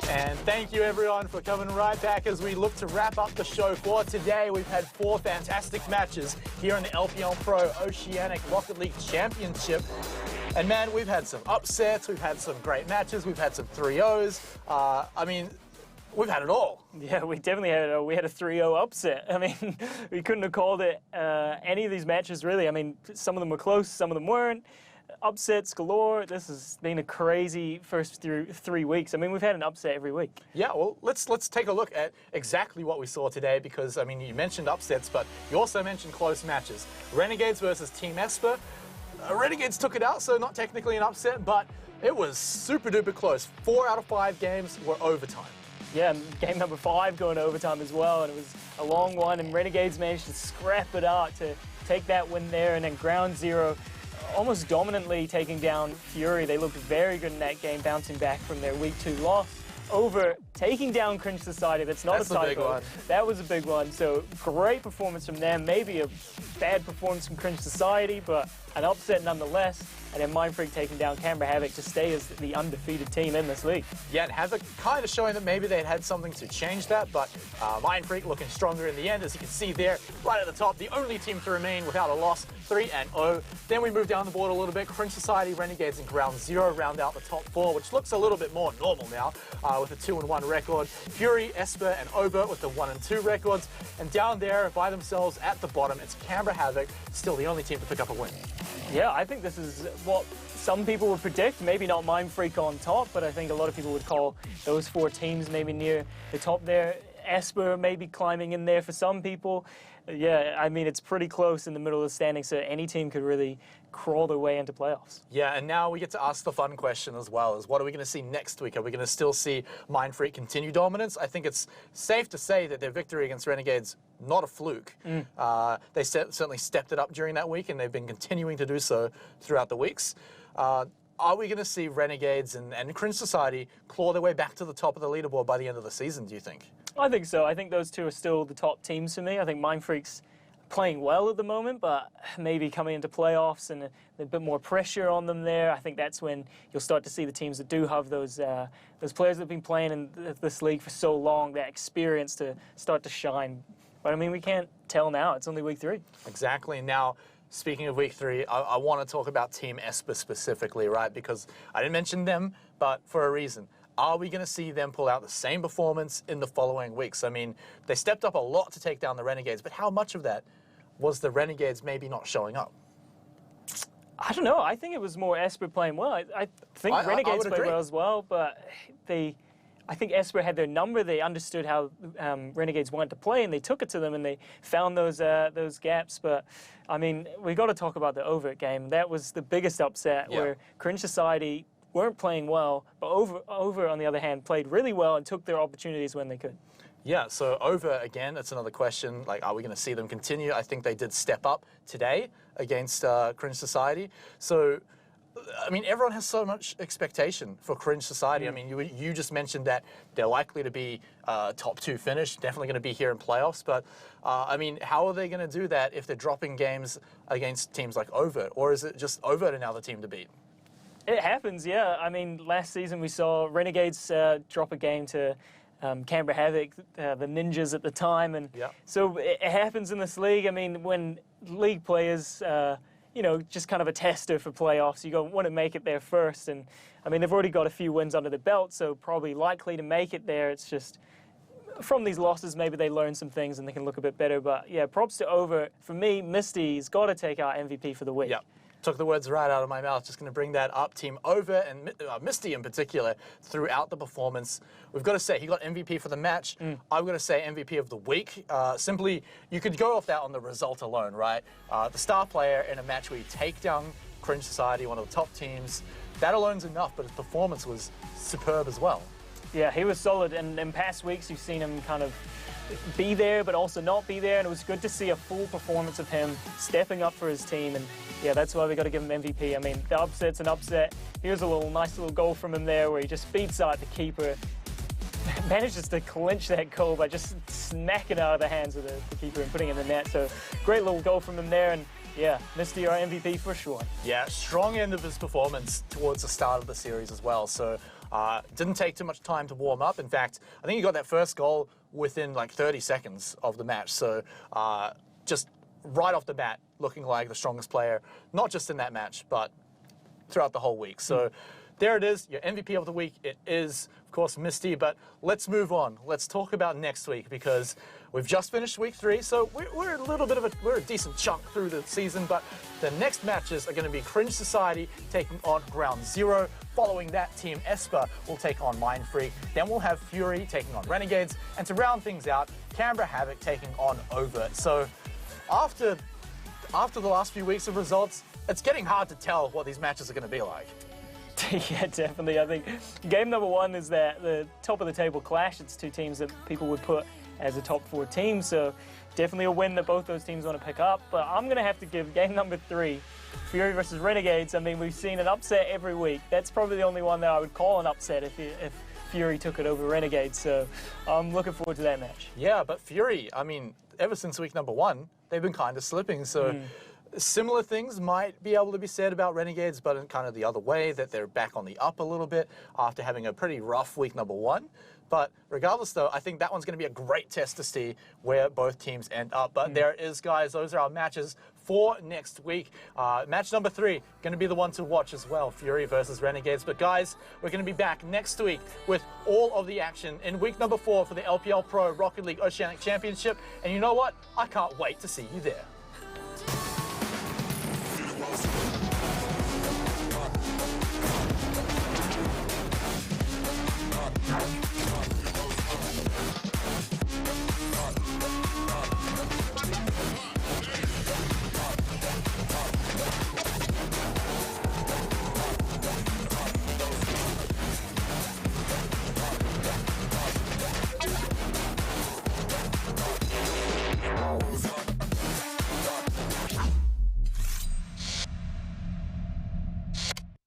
And thank you everyone for coming right back as we look to wrap up the show for today. We've had 4 fantastic matches here in the LPL Pro Oceanic Rocket League Championship. And man, we've had some upsets, we've had some great matches, we've had some 3-0s. I mean, we've had it all. Yeah, we definitely had it. We had a 3-0 upset. I mean, we couldn't have called it any of these matches really. I mean, some of them were close, some of them weren't. Upsets galore. This has been a crazy first 3 weeks. I mean, we've had an upset every week. Yeah, well, let's take a look at exactly what we saw today because, I mean, you mentioned upsets, but you also mentioned close matches. Renegades versus TeamEsper. Renegades took it out, so not technically an upset, but it was super duper close. 4 out of 5 games were overtime. Yeah, and game number 5 going to overtime as well, and it was a long one, and Renegades managed to scrap it out to take that win there, and then ground 0, almost dominantly taking down Fury. They looked very good in that game, bouncing back from their week 2 loss. Over taking down Cringe Society, that's not a typo. Big one. That was a big one, so great performance from them. Maybe a bad performance from Cringe Society, but an upset nonetheless. And then Mindfreak taking down Canberra Havoc to stay as the undefeated team in this league. Yeah, and Havoc kind of showing that maybe they had something to change that, but Mindfreak looking stronger in the end, as you can see there, right at the top, the only team to remain without a loss, 3-0. Then we move down the board a little bit. Cringe Society, Renegades, and ground 0 round out the top 4, which looks a little bit more normal now, with a 2-1 record. Fury, Esper, and Overt with the 1-2 records. And down there by themselves at the bottom, it's Canberra Havoc, still the only team to pick up a win. Yeah, I think this is what some people would predict. Maybe not Mindfreak on top, but I think a lot of people would call those 4 teams maybe near the top there. Esper maybe climbing in there for some people. Yeah, I mean, it's pretty close in the middle of the standing, so any team could really crawl their way into playoffs. Yeah, and now we get to ask the fun question as well, is what are we going to see next week? Are we going to still see Mindfreak continue dominance? I think it's safe to say that their victory against Renegades, not a fluke. They certainly stepped it up during that week, and they've been continuing to do so throughout the weeks. Are we going to see Renegades and Cringe Society claw their way back to the top of the leaderboard by the end of the season, do you think? I think so. I think those 2 are still the top teams for me. I think Mindfreak's playing well at the moment, but maybe coming into playoffs and a bit more pressure on them there. I think that's when you'll start to see the teams that do have those players that have been playing in this league for so long, that experience to start to shine. But I mean, we can't tell now. It's only week 3. Exactly. Now, speaking of week 3, I want to talk about TeamEsper specifically, right? Because I didn't mention them, but for a reason. Are we going to see them pull out the same performance in the following weeks? I mean, they stepped up a lot to take down the Renegades, but how much of that was the Renegades maybe not showing up? I don't know. I think it was more Esper playing well. I think Renegades played well as well, but I think Esper had their number. They understood how Renegades wanted to play, and they took it to them, and they found those gaps. But I mean, we got to talk about the Overt game. That was the biggest upset, where Cringe Society weren't playing well, but Overt on the other hand played really well and took their opportunities when they could. Yeah, so Overt, again, that's another question. Like, are we going to see them continue? I think they did step up today against Cringe Society. So, I mean, everyone has so much expectation for Cringe Society. I mean, you just mentioned that they're likely to be top 2 finish, definitely going to be here in playoffs. But, I mean, how are they going to do that if they're dropping games against teams like Overt? Or is it just Overt another team to beat? It happens, yeah. I mean, last season we saw Renegades drop a game to Canberra Havoc, the Ninjas at the time. And so it happens in this league. I mean, when league players, you know, just kind of a tester for playoffs, you want to make it there first. And, I mean, they've already got a few wins under the belt, so probably likely to make it there. It's just, from these losses, maybe they learn some things and they can look a bit better. But, yeah, props to Overt. For me, Misty's got to take our MVP for the week. Yep. Took the words right out of my mouth. Just going to bring that up. Team Overt and Misty in particular throughout the performance. We've got to say he got MVP for the match. I'm going to say MVP of the week. Simply, you could go off that on the result alone, right? The star player in a match where you take down Cringe Society, one of the top teams, that alone's enough, but his performance was superb as well. Yeah, he was solid, and in past weeks you've seen him kind of be there but also not be there, and it was good to see a full performance of him stepping up for his team. And yeah, that's why we got to give him MVP. I mean, the upset's an upset. Here's a nice little goal from him there where he just beats out the keeper, manages to clinch that goal by just smacking it out of the hands of the keeper and putting it in the net. So great little goal from him there, and yeah, Misty, our MVP for sure. Yeah, strong end of his performance towards the start of the series as well. So didn't take too much time to warm up. In fact, I think he got that first goal within like 30 seconds of the match. So just right off the bat, looking like the strongest player, not just in that match, but throughout the whole week. So there it is, your MVP of the week. It is, of course, Misty, but let's move on. Let's talk about next week, because we've just finished week 3, so we're a little bit of we're a decent chunk through the season, but the next matches are going to be Cringe Society taking on Ground Zero. Following that, Team Esper will take on Mindfreak. Then we'll have Fury taking on Renegades, and to round things out, Canberra Havoc taking on Overt. So after after the last few weeks of results, it's getting hard to tell what these matches are going to be like. Yeah, definitely. I think game number 1 is the top of the table clash. It's 2 teams that people would put as a top 4 team, so definitely a win that both those teams want to pick up. But I'm going to have to give game number 3, Fury versus Renegades. I mean, we've seen an upset every week. That's probably the only one that I would call an upset if Fury took it over Renegades, so I'm looking forward to that match. Yeah, but Fury, I mean, ever since week number 1, they've been kind of slipping, so similar things might be able to be said about Renegades, but in kind of the other way, that they're back on the up a little bit after having a pretty rough week number 1. But regardless, though, I think that one's going to be a great test to see where both teams end up. But there is, guys, those are our matches for next week. Match number 3, going to be the one to watch as well, Fury versus Renegades. But guys, we're going to be back next week with all of the action in week number 4 for the LPL Pro Rocket League Oceanic Championship. And you know what? I can't wait to see you there.